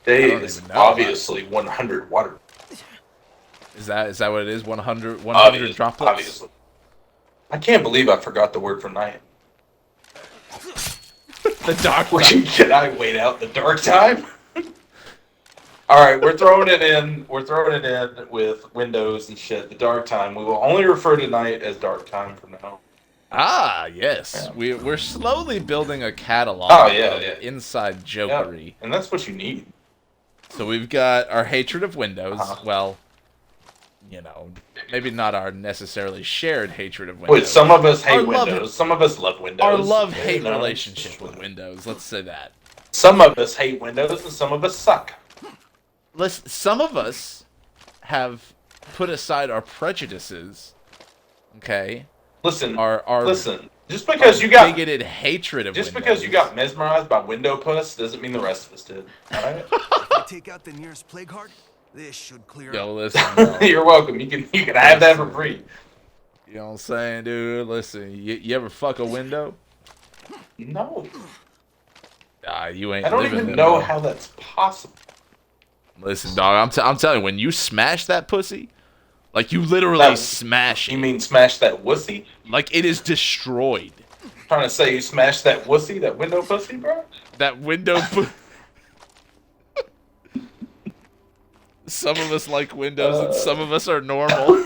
Day don't is even know. obviously 100 water. Is that what it is? 100 droplets. Obviously. I can't believe I forgot the word for night. The dark. Can I wait out the dark time? All right, we're throwing it in. We're throwing it in with windows and shit. The dark time. We will only refer to night as dark time from now. Ah, yes. Yeah. We're slowly building a catalog Oh, yeah, of yeah. inside Yeah, jokery. and that's what you need. So we've got our hatred of Windows. Uh-huh. Well, you know, maybe not our necessarily shared hatred of Windows. Wait, some of us Our hate love- Windows. Some of us love Windows. Our love-hate You know? relationship with Windows. Let's say that. Some of us hate Windows, and some of us suck. Listen, some of us have put aside our prejudices. Okay. Listen, Our listen. Just because you got bigoted hatred of just Windows. because you got mesmerized by Window Puss doesn't mean the rest of us did. All right? If I take out the nearest plague heart, this should clear Yo, up. listen. Bro. You're welcome. You can have that for free. You know what I'm saying, dude? Listen, you ever fuck a window? No, Ah, you ain't. I don't living even it, know bro. how that's possible. Listen, dog. I'm telling you, when you smash that pussy, like you literally That- smash it, You mean smash that wussy? like it is destroyed. Trying to say you smashed that wussy, that window pussy, bro? That window. Some of us like windows, and some of us are normal.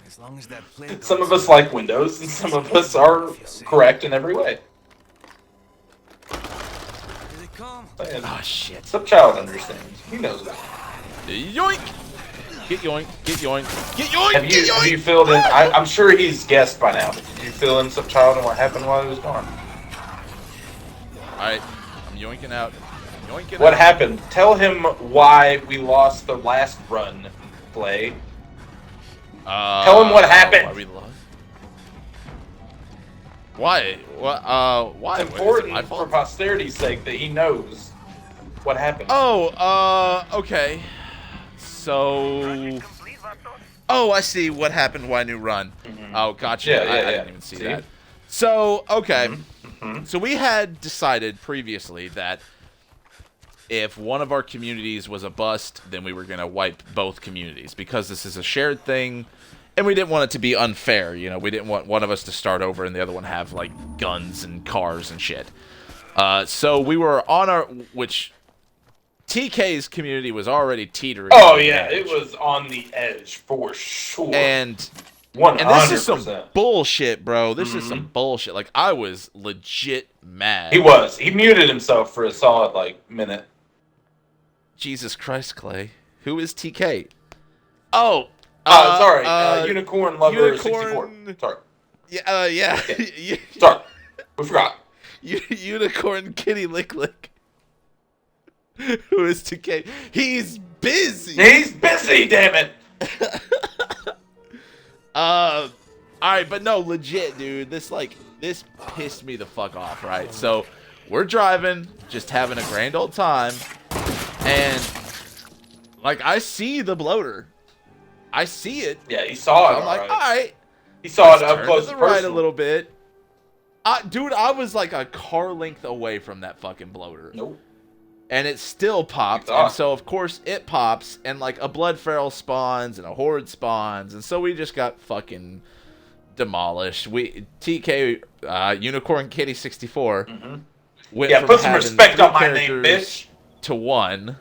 As long as that plague Some of heart's us like Windows, and some of us are correct in every way. Here they come. And Oh shit! some child understands. He knows it. Yoink! Get yoink! Get yoink! Get yoink! Have Get you yoink! filled in? I'm sure he's guessed by now. But did you fill in some child and what happened while he was gone? All right, I'm yoinking out. Yoinking What out. happened? Tell him why we lost the last run play. Tell him what happened. Why we lost? Why? What? Why? It's What, is it important my for fault? posterity's sake that he knows what happened. Oh, okay. So. Oh, I see what happened. Why new run? Oh, gotcha. Yeah, I yeah. didn't even see See? that. So, okay. Mhm. So we had decided previously that if one of our communities was a bust, then we were going to wipe both communities because this is a shared thing. And we didn't want it to be unfair, you know. We didn't want one of us to start over and the other one have, like, guns and cars and shit. So we were on our... Which... TK's community was already teetering. Oh on the yeah, edge. it was on the edge for sure. And 100%. this is some bullshit, bro. This is some bullshit. Like, I was legit mad. He was. He muted himself for a solid minute. Jesus Christ, Clay. Who is TK? Oh! Sorry. Unicorn Lover Unicorn- 64. Sorry. Yeah. Sorry. We forgot. Unicorn Kitty Lick Lick. Who is TK? He's busy! He's busy, damn it. Alright, but no, legit, dude. This pissed me the fuck off, right? So, we're driving, just having a grand old time, and, I see the bloater. I see it. Yeah, he saw it. I'm like, alright. alright. He saw it Let's up turn close to the and right a personal. little bit. Dude, I was like a car length away from that fucking bloater. Nope. And it still popped, You thought. and so of course it pops, and a blood feral spawns, and a horde spawns, and so we just got fucking demolished. TK, Unicorn Kitty 64, went Yeah, from put some having respect 3 on my name, characters bitch. to 1,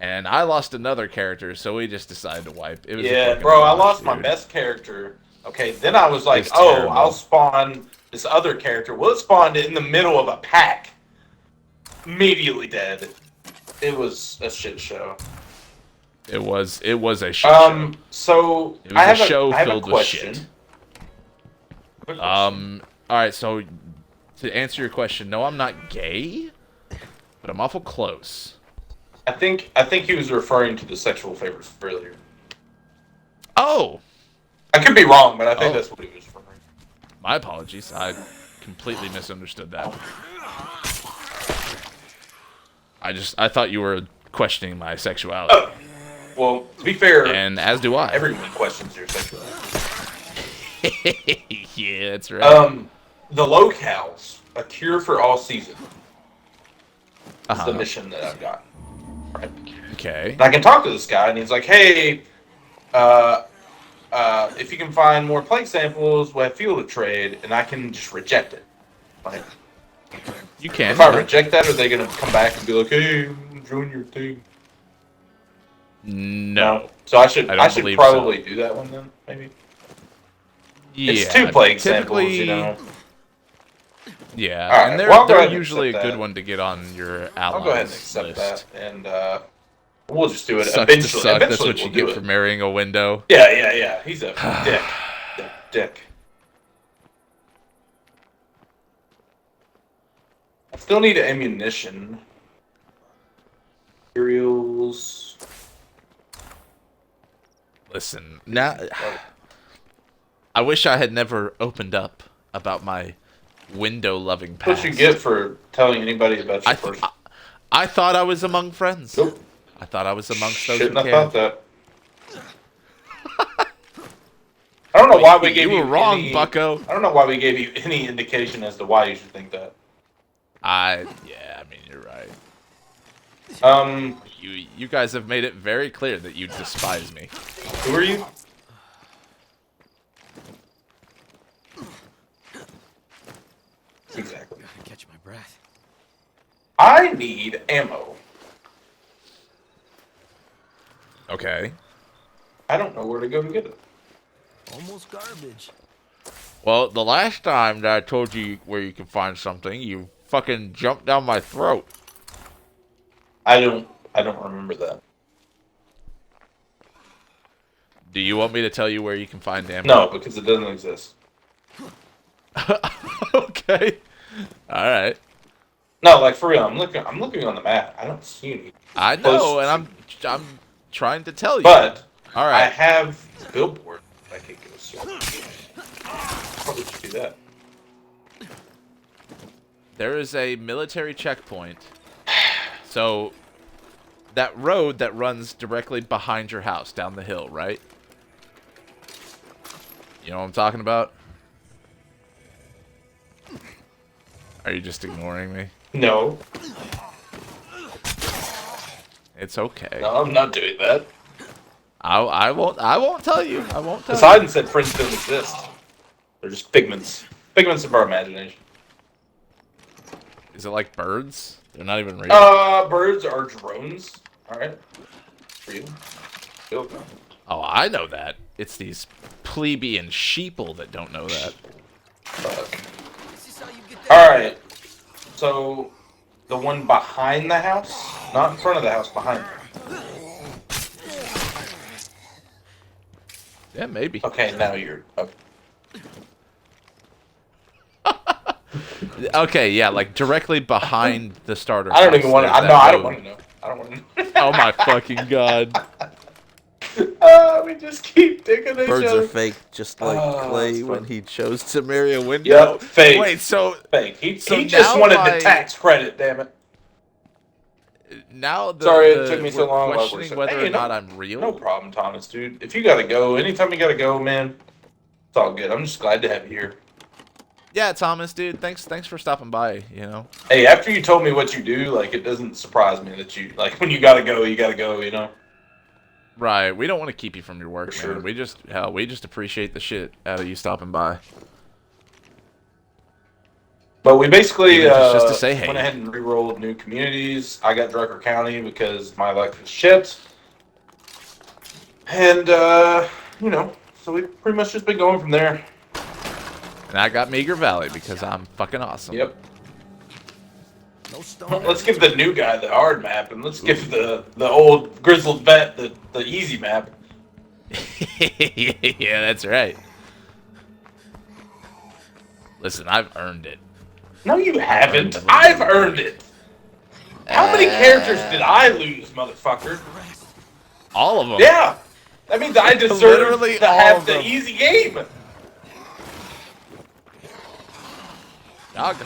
and I lost another character, so we just decided to wipe. It was a Yeah, fucking bro, I wash, lost my dude. best character. Okay, then I was like, It's oh, terrible. I'll spawn this other character. Well, it spawned in the middle of a pack. Immediately dead. It was a shit show. It was a shit show. So It was I have a show I have filled a with question. shit. Quick question. All right, so to answer your question, no, I'm not gay, but I'm awful close. I think he was referring to the sexual favors earlier. Oh, I could be wrong, but I think Oh. that's what he was referring. My apologies. I completely misunderstood that. I thought you were questioning my sexuality. Oh. Well, to be fair, And as do I. everyone questions your sexuality. Yeah, that's right. The locales, a cure for all season. That's Uh-huh. the mission that I've got. Right. Okay. And I can talk to this guy, and he's like, "Hey, if you can find more plague samples, we'll have fuel to trade," and I can just reject it. Like, You can. if I reject that, are they gonna come back and be like, "Hey, I'm joining your thing"? No. So I should I don't believe so. probably do that one then, maybe. Yeah. It's 2 plague samples, typically- you know. Yeah, All right, and well, I'll go they're ahead and usually a accept good that. one to get on your allies I'll go ahead and accept list. that, and we'll just do it Sucks to eventually. suck. That's Eventually what you we'll do get for it. marrying a window. Yeah. He's a dick. I still need ammunition. Materials. Listen, now I wish I had never opened up about my window-loving past. What you get for telling anybody about your first? I thought I was among friends. Nope. I thought I was amongst those who Shouldn't have cared. thought that. I don't know why we gave You you were wrong, any, Bucko. I don't know why we gave you any indication as to why you should think that. Yeah, I mean, you're right. You guys have made it very clear that you despise me. Who are you? Exactly. Gotta catch my breath. I need ammo. Okay. I don't know where to go to get it. Almost garbage. Well, the last time that I told you where you can find something, you fucking jumped down my throat. I don't remember that. Do you want me to tell you where you can find ammo? No, because it doesn't exist. Okay. All right. No, like for real, I'm looking on the map. I don't see any. I know, and I'm trying to tell you. But all I right. have billboard I could go see. Probably should do that. There is a military checkpoint. So that road that runs directly behind your house down the hill, right? You know what I'm talking about? Are you just ignoring me? No, It's okay. no, I'm not doing that. I won't tell you. I won't tell you. Poseidon said friends don't exist. They're just figments of our imagination. Is it like birds? They're not even real. Birds are drones. All right, real. Oh, I know that. It's these plebeian sheeple that don't know that. This is how you get that. All right. So, the one behind the house, not in front of the house, behind. Yeah, maybe. Okay, now you're. Okay. Okay, yeah, like directly behind the starter. I don't house, even want to. there's No, that I don't road. want to know. I don't want to know. Oh my fucking god. We just keep digging each Birds other. are fake, just like Oh, Clay that's when fun. he chose to marry a window. Yep, fake. Wait, so Fake. He So just now wanted my- the tax credit. Damn it. now Sorry, it took me so we're long. questioning whether Hey, or not I'm real. No problem, Thomas, dude. If you gotta go, anytime you gotta go, man, it's all good. I'm just glad to have you here. Yeah, Thomas, dude, thanks for stopping by. You know. Hey, after you told me what you do, like, it doesn't surprise me that you, like, when you gotta go, you know? Right, we don't want to keep you from your work, For man. sure. We just appreciate the shit out of you stopping by. But we basically Even if it's just to say hey. went ahead and re-rolled new communities. I got Drucker County because my luck is shit. And, you know, so we've pretty much just been going from there. And I got Meager Valley because I'm fucking awesome. Yep. No stone. Let's give the new guy the hard map, and let's give the old grizzled vet the easy map. Yeah, that's right. Listen, I've earned it. No, you haven't. I've earned it. How many characters did I lose, motherfucker? All of them. Yeah. That means I deserve Literally to all have of the them. easy game. Dog.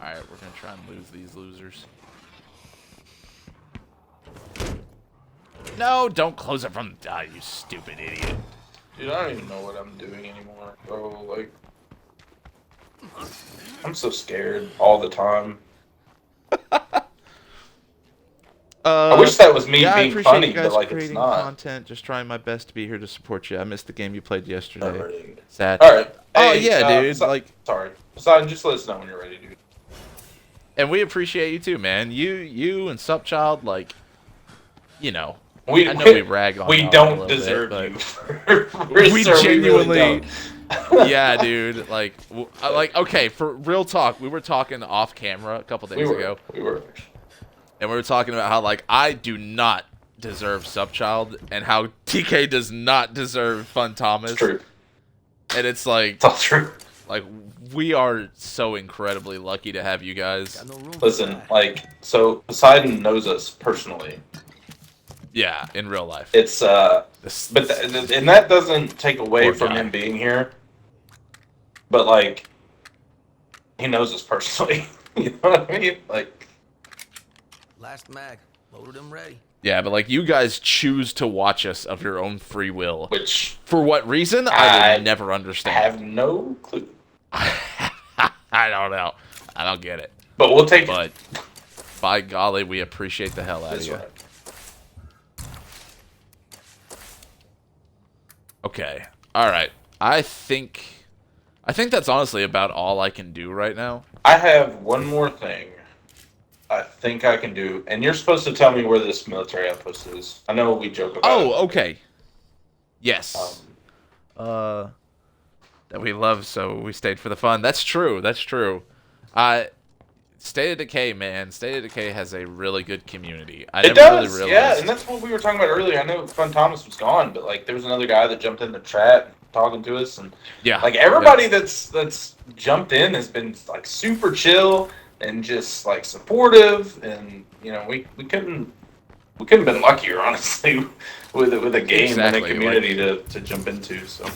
Alright, we're gonna try and lose these losers. No, don't close it from... Ah, you stupid idiot. Dude, I don't even know what I'm doing anymore, bro. Like, I'm so scared all the time. I wish that was me yeah, I being appreciate funny, you guys but like it's creating not. content. Just trying my best to be here to support you. I missed the game you played yesterday. Alright. Sad. Alright. Oh Hey, yeah, dude. Like, sorry. Poseidon, just let us know when you're ready, dude. and we appreciate you too, man. You and Subchild, like, you know. We I know we rag on we y'all a don't little bit, deserve but you. we Sir, genuinely, really don't. yeah, dude. Like, okay, for real talk, we were talking off camera a couple days ago, We were. and we were talking about how like I do not deserve Subchild, and how TK does not deserve Fun Thomas. It's true. And it's like, It's all true. like we are so incredibly lucky to have you guys. Got no room for Listen, that. like, so Poseidon knows us personally. Yeah, in real life. It's This- but and that doesn't take away Poor from guy. him being here. But like, he knows us personally. You know what I mean? Like, Last mag. Loaded and ready. yeah, but like you guys choose to watch us of your own free will. which For what reason? I I will never I understand. have no clue. I don't know. I don't get it. But we'll take it. But by golly, we appreciate the hell out of That's you. right. Okay. All right. I think that's honestly about all I can do right now. I have one more thing I think I can do, and you're supposed to tell me where this military outpost is. I know we joke about it. Oh, okay. Yes. Um, That we love, so we stayed for the fun. That's true. That's true. State of Decay, man. State of Decay has a really good community. I It never does, really yeah, realized. and that's what we were talking about earlier. I know Fun Thomas was gone, but like there was another guy that jumped in the chat talking to us, and Yeah. like everybody that's jumped in has been like super chill and just like supportive, and you know we couldn't have been luckier honestly with a game and Exactly, a community to jump into. So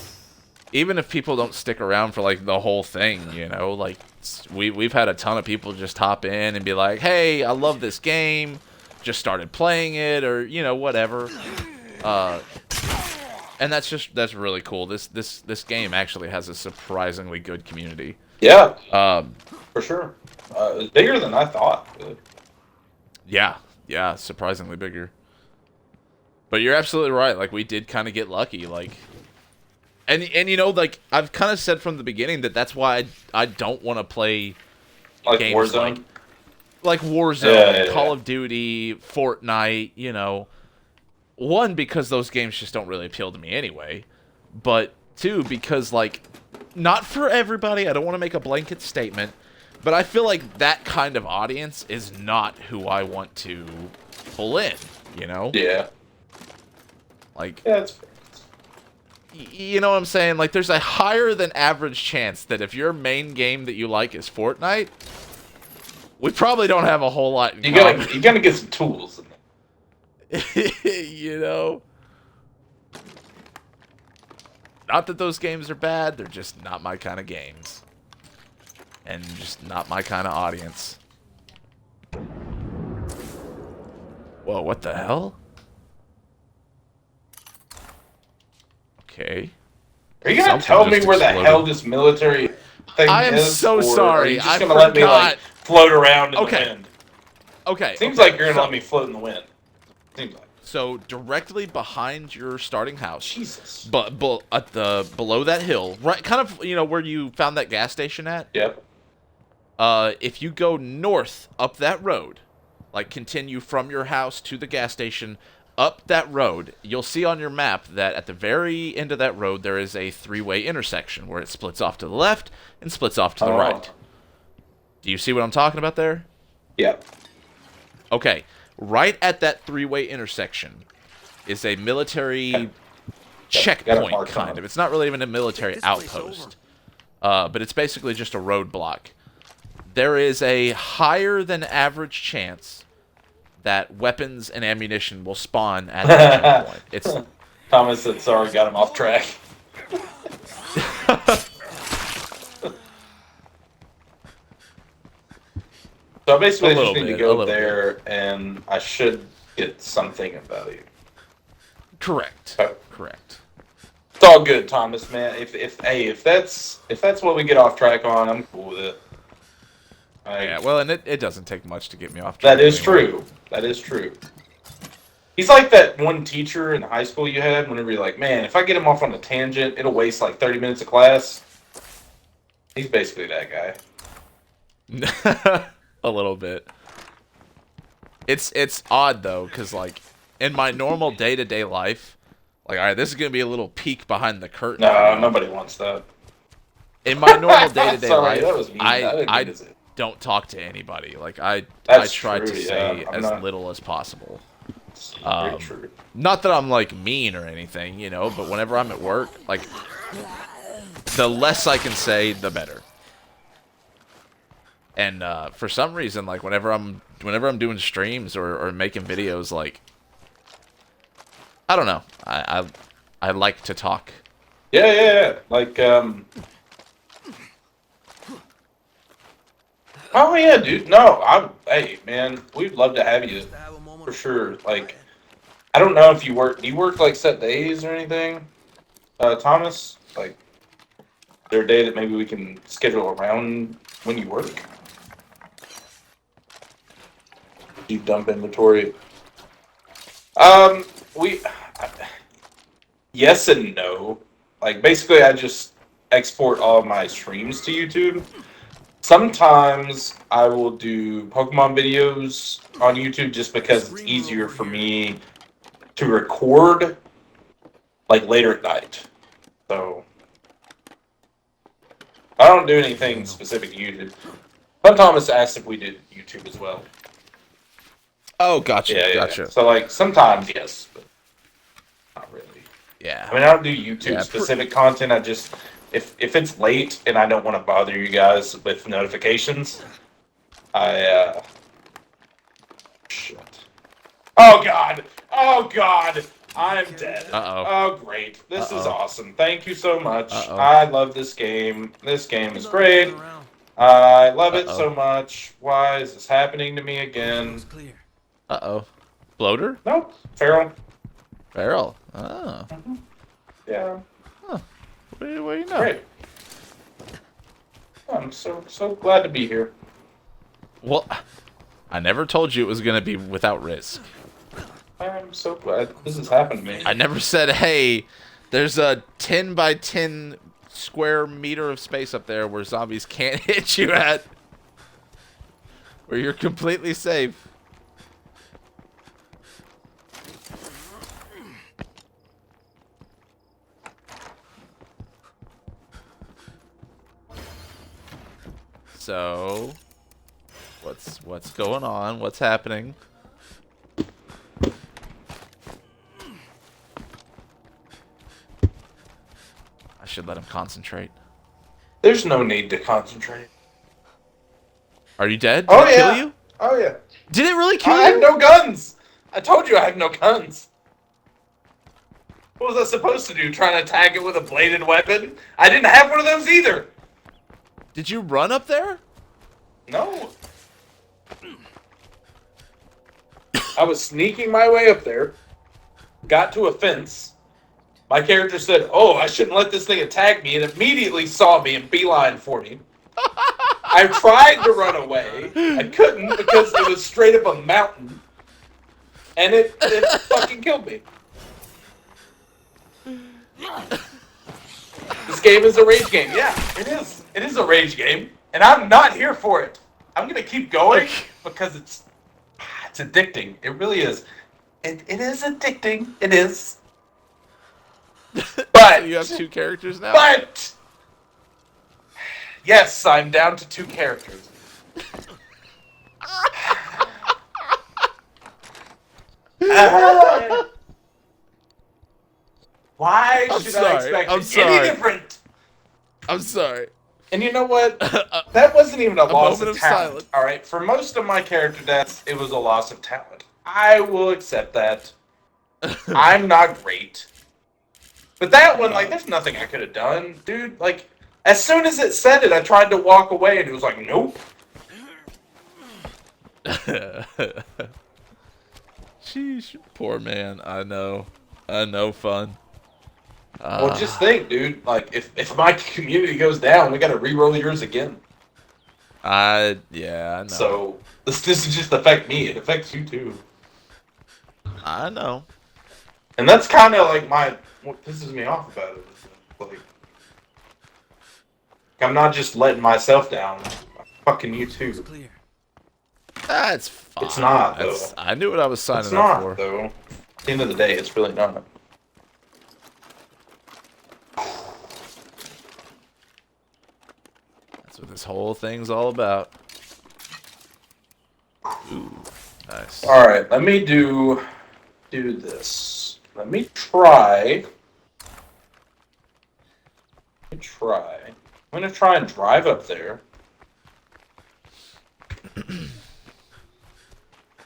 Even if people don't stick around for like the whole thing, you know, like we've had a ton of people just hop in and be like, "Hey, I love this game. Just started playing it," or you know, whatever. And that's really cool. This game actually has a surprisingly good community. yeah, Um, for sure, it's bigger than I thought. yeah, surprisingly bigger. But you're absolutely right. Like we did kind of get lucky. Like, and you know, like I've kind of said from the beginning that's why I don't want to play Like games Warzone. like Warzone, Yeah. Call of Duty, Fortnite. You know, one, because those games just don't really appeal to me anyway. But two, because like not for everybody. I don't want to make a blanket statement. But I feel like that kind of audience is not who I want to pull in, you know? Yeah, Like, yeah, it's you know what I'm saying? Like, there's a higher than average chance that if your main game that you like is Fortnite, we probably don't have a whole lot in you common. gotta get some tools. You know? Not that those games are bad, they're just not my kind of games. And just not my kind of audience. Whoa, what the hell? Okay. Are you gonna Something tell me just where the exploded. hell this military thing I am is? so or sorry, Are you just I gonna let me like forgot. float around in Okay. the wind? Okay. Seems okay, like you're gonna so- let me float in the wind. Seems like. So directly behind your starting house, Jesus. but at the below that hill, right, kind of, you know, where you found that gas station at. Yep. If you go north up that road, like continue from your house to the gas station up that road, you'll see on your map that at the very end of that road there is a three-way intersection where it splits off to the left and splits off to the Oh. right. Do you see what I'm talking about there? Yep. Okay, right at that three-way intersection is a military got it checkpoint, marked kind on. of. It's not really even a military This place outpost, but it's basically just a roadblock. There is a higher than average chance that weapons and ammunition will spawn at that checkpoint. It's Thomas said sorry, got him off track. So basically, A I just little need to bit, a go little there, and I should get something of value. Correct. Okay. Correct. It's all good, Thomas, man. If that's what we get off track on, I'm cool with it. Yeah, well, and it doesn't take much to get me off track. That is anyway. true. That is true. He's like that one teacher in high school you had whenever you're like, man, if I get him off on a tangent, it'll waste like 30 minutes of class. He's basically that guy. A little bit. It's odd though, cause like in my normal day-to-day life, like all right, this is gonna be a little peek behind the curtain. No, nobody wants that. In my normal day-to-day Sorry, life, that was mean. didn't I mean to say- don't talk to anybody. Like I That's try true, to yeah. say I'm as not- little as possible. It's very Um, true. Not that I'm like mean or anything, you know, but whenever I'm at work, like the less I can say, the better. And for some reason, like whenever I'm doing streams or making videos, like I don't know, I like to talk. Yeah. Like, oh yeah, dude. No, hey, man, we'd love to have you Have a moment for of sure. Like, I don't know if do you work like set days or anything, Thomas? Like, is there a day that maybe we can schedule around when you work? Do you dump inventory? Yes and no. Like, basically, I just export all of my streams to YouTube. Sometimes I will do Pokemon videos on YouTube just because it's easier for me to record, like, later at night. So, I don't do anything specific to YouTube. But Thomas asked if we did YouTube as well. Oh, gotcha, Yeah. gotcha. So, like, sometimes, yes, but not really. Yeah. I mean, I don't do YouTube Yeah, specific content. I just if it's late and I don't want to bother you guys with notifications, shit. Oh god! I'm dead. Uh-oh. Oh great! This is Uh-oh. awesome. Thank you so much. Uh-oh. I love this game. This game is great. around. I love it Uh-oh. so much. Why is this happening to me again? It's clear. Uh-oh. Bloater? Nope. Feral. Barrel. Oh. Yeah. What do you know? Great. I'm so glad to be here. Well, I never told you it was going to be without risk. I'm so glad this has happened to me. I never said, hey, there's a 10 by 10 square meter of space up there where zombies can't hit you at. Where you're completely safe. So, what's going on? What's happening? I should let him concentrate. There's no need to concentrate. Are you dead? Did Oh it yeah. kill you? Oh yeah. Did it really kill I have you? no guns. I told you I have no guns. What was I supposed to do? Trying to attack it with a bladed weapon? I didn't have one of those either. Did you run up there? No. I was sneaking my way up there. Got to a fence. My character said, "Oh, I shouldn't let this thing attack me," and immediately saw me and beeline for me. I tried to run away. I couldn't because it was straight up a mountain. And it fucking killed me. This game is a rage game. Yeah, it is. It is a rage game. And I'm not here for it. I'm going to keep going because it's addicting. It really is. It is addicting. It is. But You have two characters now? But yes, I'm down to 2 characters. Why I'm should sorry, I expect I'm any sorry. different? I'm sorry. And you know what? That wasn't even a loss moment of of talent. silence. All right, for most of my character deaths, it was a loss of talent. I will accept that. I'm not great. But that one, like, there's nothing I could have done, dude. Like, as soon as it said it, I tried to walk away, and it was like, nope. Sheesh, poor man. I know, fun. Well, just think, dude. Like, if my community goes down, we gotta re-roll yours again. Yeah, I know. So this doesn't just affect me; it affects you too. I know. And that's kind of like what pisses me off about it. Like, I'm not just letting myself down. I'm fucking you too. Clear. That's fine. It's not, though. I knew what I was signing It's up not, for. though. At the end of the day, it's really not. That's what this whole thing's all about. Ooh, nice. All right, let me do this. Let me try. I'm gonna try and drive up there. Of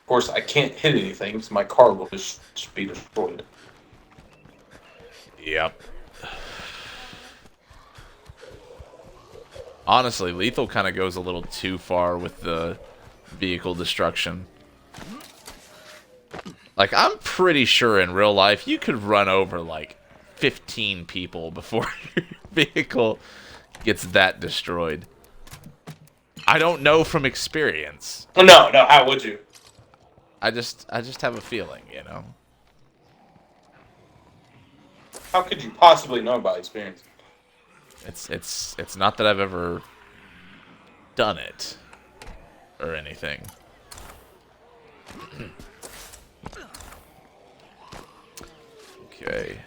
course, I can't hit anything, so my car will just be destroyed. Yep. Honestly, Lethal kind of goes a little too far with the vehicle destruction. Like, I'm pretty sure in real life you could run over, like, 15 people before your vehicle gets that destroyed. I don't know from experience. No, how would you? I just have a feeling, you know? How could you possibly know by experience? It's not that I've ever done it or anything. Okay.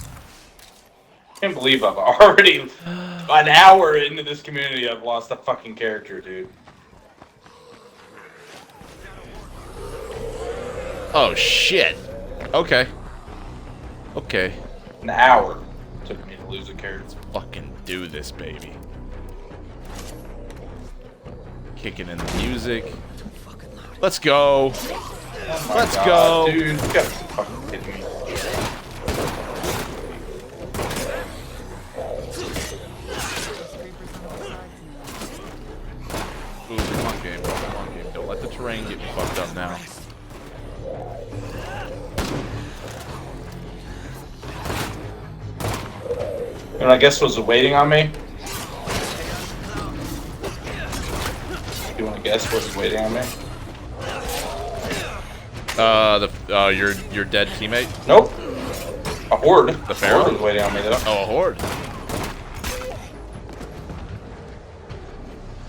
I can't believe I've already an hour into this community. I've lost a fucking character, dude. Oh shit. Okay. Okay. An hour took me to lose a character. Fucking do this, baby. Kicking in the music. Let's go. Oh my Let's God, go. dude. You gotta be fucking kidding me. Ooh, come on, game. Come on, game. Don't let the terrain get me fucked up now. And I guess was waiting on me. You want to guess what's waiting on me? Your dead teammate? Nope. A horde. The Pharaoh? Horde was waiting on me though. Oh, a horde.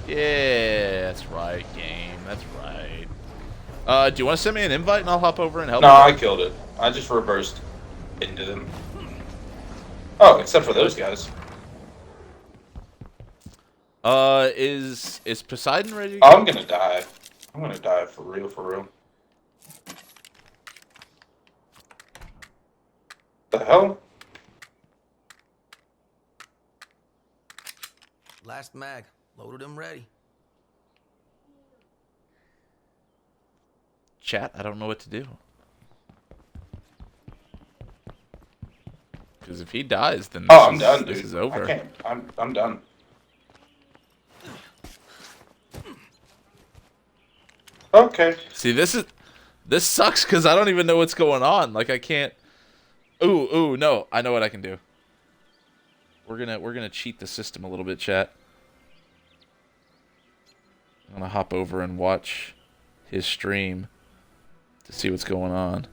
Yeah, that's right, game. That's right. Do you want to send me an invite and I'll hop over and help No, you? I killed it. I just reversed into them. Oh, except for those guys. Is Poseidon ready to Oh, go? I'm gonna die. I'm gonna die for real, for real. The hell? Last mag. Loaded and ready. Chat, I don't know what to do. Because if he dies, then Oh, I'm done, dude. this is over. I can't. I'm done. Okay. See, this sucks because I don't even know what's going on. Like, I can't. Ooh, no, I know what I can do. We're gonna cheat the system a little bit, chat. I'm gonna hop over and watch his stream to see what's going on.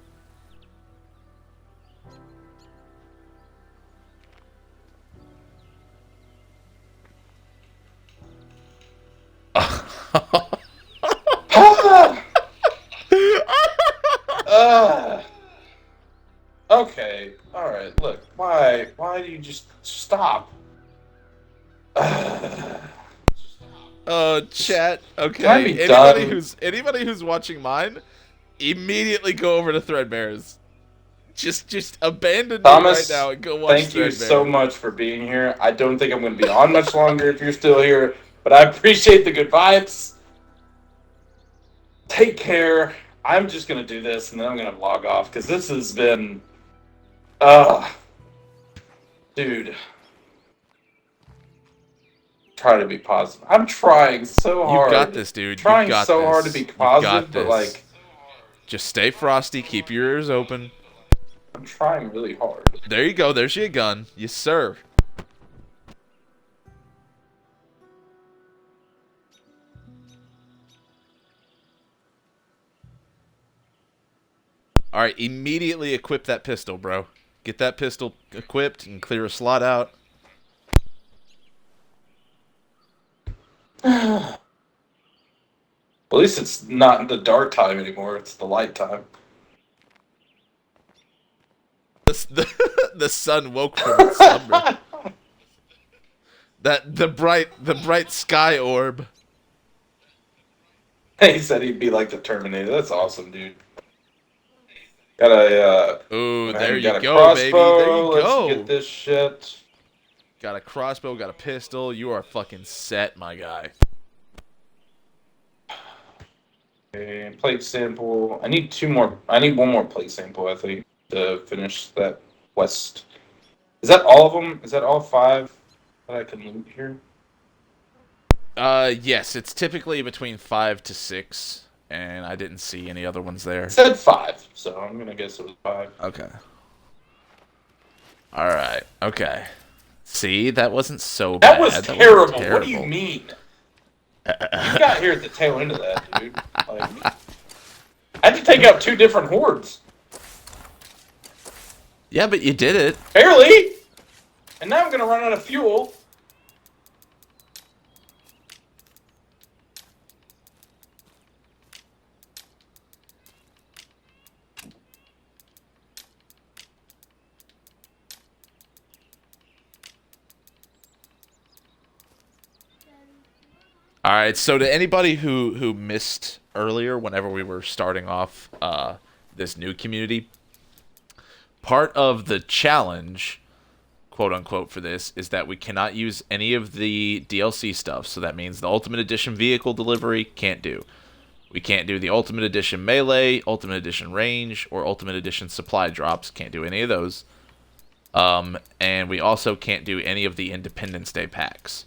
Okay. All right. Look. Why do you just stop? Chat. Can I Okay. be Anybody who's watching mine, immediately go over to Threadbare's. Just abandon me Thomas, right now and go watch thank you Threadbare. so much for being here. I don't think I'm going to be on much longer if you're still here, but I appreciate the good vibes. Take care. I'm just going to do this and then I'm going to log off because this has been Dude. Try to be positive. I'm trying so hard. You got this, dude. Trying you got so this. hard to be You've positive, got but this. like, just stay frosty. Keep your ears open. I'm trying really hard. There you go. There's your gun. Yes, sir. All right, immediately equip that pistol, bro. Get that pistol equipped and clear a slot out. At least it's not the dark time anymore. It's the light time. The sun woke from its slumber. The bright sky orb. He said he'd be like the Terminator. That's awesome, dude. Got a Ooh, man, there you got a go, baby. There crossbow. you go. Let's get this shit. Got a crossbow, got a pistol. You are fucking set, my guy. Okay, plate sample. I need two more. I need one more plate sample, I think, to finish that quest. Is that all of them? Is that all 5 that I can loot here? Yes, it's typically between 5 to 6, and I didn't see any other ones there. It said 5, so I'm gonna guess it was 5. Okay. All right. Okay. See, that wasn't so That bad. was That wasn't terrible. What do you terrible. mean? You got here at the tail end of that, dude. Like, I had to take out 2 different hordes. Yeah, but you did it. Barely! And now I'm gonna run out of fuel. All right. So to anybody who missed earlier, whenever we were starting off this new community, part of the challenge, quote unquote, for this is that we cannot use any of the DLC stuff. So that means the Ultimate Edition vehicle delivery can't do. We can't do the Ultimate Edition melee, Ultimate Edition range, or Ultimate Edition supply drops. Can't do any of those. And we also can't do any of the Independence Day packs.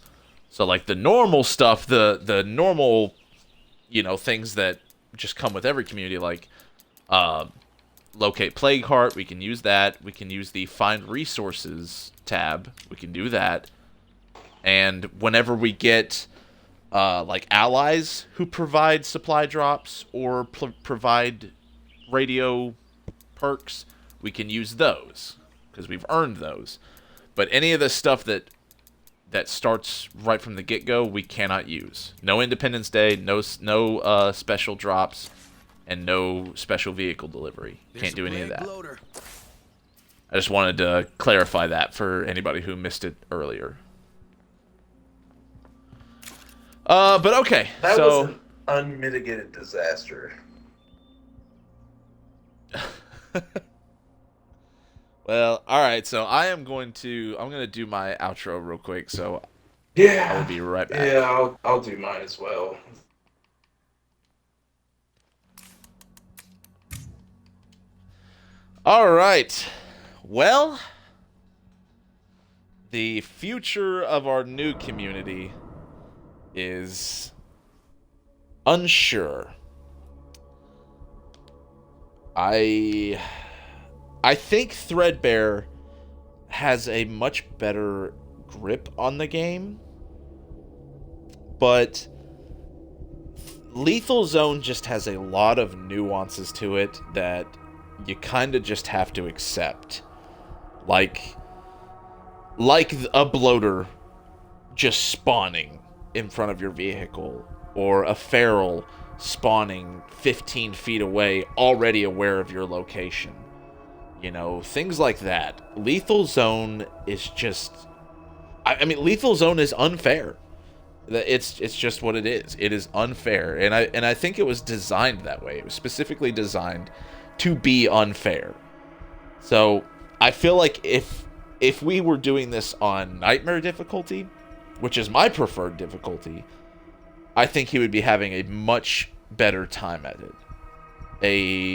So like the normal stuff, the normal, things that just come with every community, like locate Plague Heart, we can use that. We can use the Find Resources tab. We can do that. And whenever we get like allies who provide supply drops or provide radio perks, we can use those because we've earned those. But any of the stuff that starts right from the get-go, we cannot use. No Independence Day, no special drops, and no special vehicle delivery. Can't do any of that. I just wanted to clarify that for anybody who missed it earlier. But okay, That so was an unmitigated disaster. well, all right. So I'm going to do my outro real quick. So Yeah. I will be right back. Yeah, I'll do mine as well. All right. Well, the future of our new community is unsure. I think Threadbare has a much better grip on the game, but Lethal Zone just has a lot of nuances to it that you kind of just have to accept. Like a bloater just spawning in front of your vehicle, or a feral spawning 15 feet away, already aware of your location. Things like that. Lethal Zone is just... I mean, Lethal Zone is unfair. It's just what it is. It is unfair, and I think it was designed that way. It was specifically designed to be unfair. So I feel like if we were doing this on Nightmare difficulty, which is my preferred difficulty, I think he would be having a much better time at it.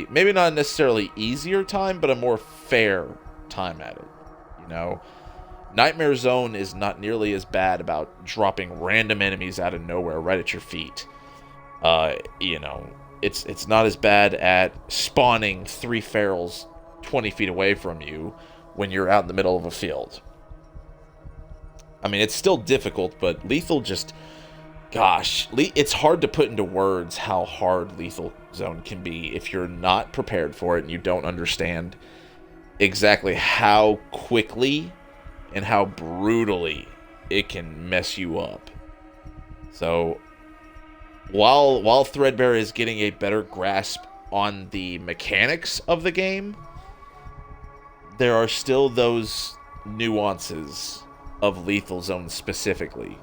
Maybe not necessarily easier time, but a more fair time at it. Nightmare Zone is not nearly as bad about dropping random enemies out of nowhere right at your feet. You know, it's not as bad at spawning 3 ferals 20 feet away from you when you're out in the middle of a field. I mean, it's still difficult, but Lethal just... Gosh, it's hard to put into words how hard Lethal Zone can be if you're not prepared for it and you don't understand exactly how quickly and how brutally it can mess you up. So, while Threadbare is getting a better grasp on the mechanics of the game, there are still those nuances of Lethal Zone specifically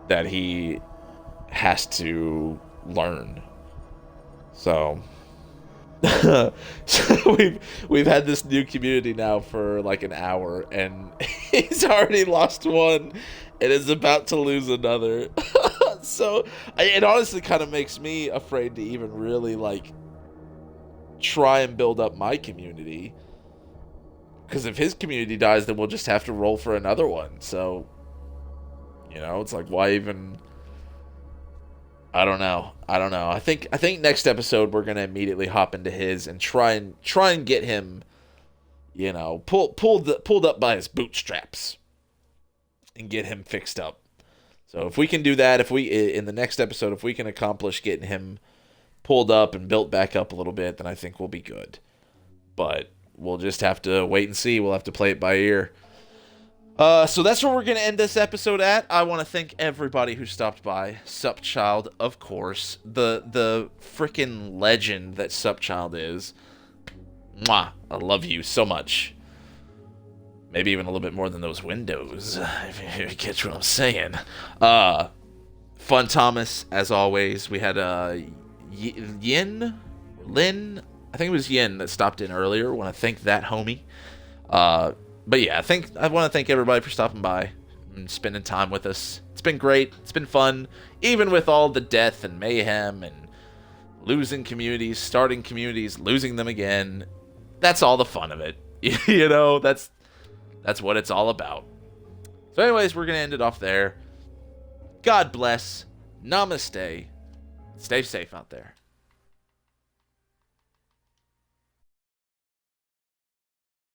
that he has to learn. So we've had this new community now for like an hour, and he's already lost one and is about to lose another. So it honestly kind of makes me afraid to even really like try and build up my community, because if his community dies, then we'll just have to roll for another one. So, you know, it's like, why even... I don't know. I think next episode we're gonna immediately hop into his and try and get him, you know, pulled up by his bootstraps and get him fixed up. So if we can do that, if we in the next episode, if we can accomplish getting him pulled up and built back up a little bit, then I think we'll be good. But we'll just have to wait and see. We'll have to play it by ear. So that's where we're going to end this episode at. I want to thank everybody who stopped by. Supchild, of course. The freaking legend that Supchild is. Mwah. I love you so much. Maybe even a little bit more than those windows, if you catch what I'm saying. Fun Thomas, as always. We had Lin, I think it was Yin that stopped in earlier. I want to thank that homie. But yeah, I want to thank everybody for stopping by and spending time with us. It's been great. It's been fun. Even with all the death and mayhem and losing communities, starting communities, losing them again. That's all the fun of it. You know, that's what it's all about. So anyways, we're going to end it off there. God bless. Namaste. Stay safe out there.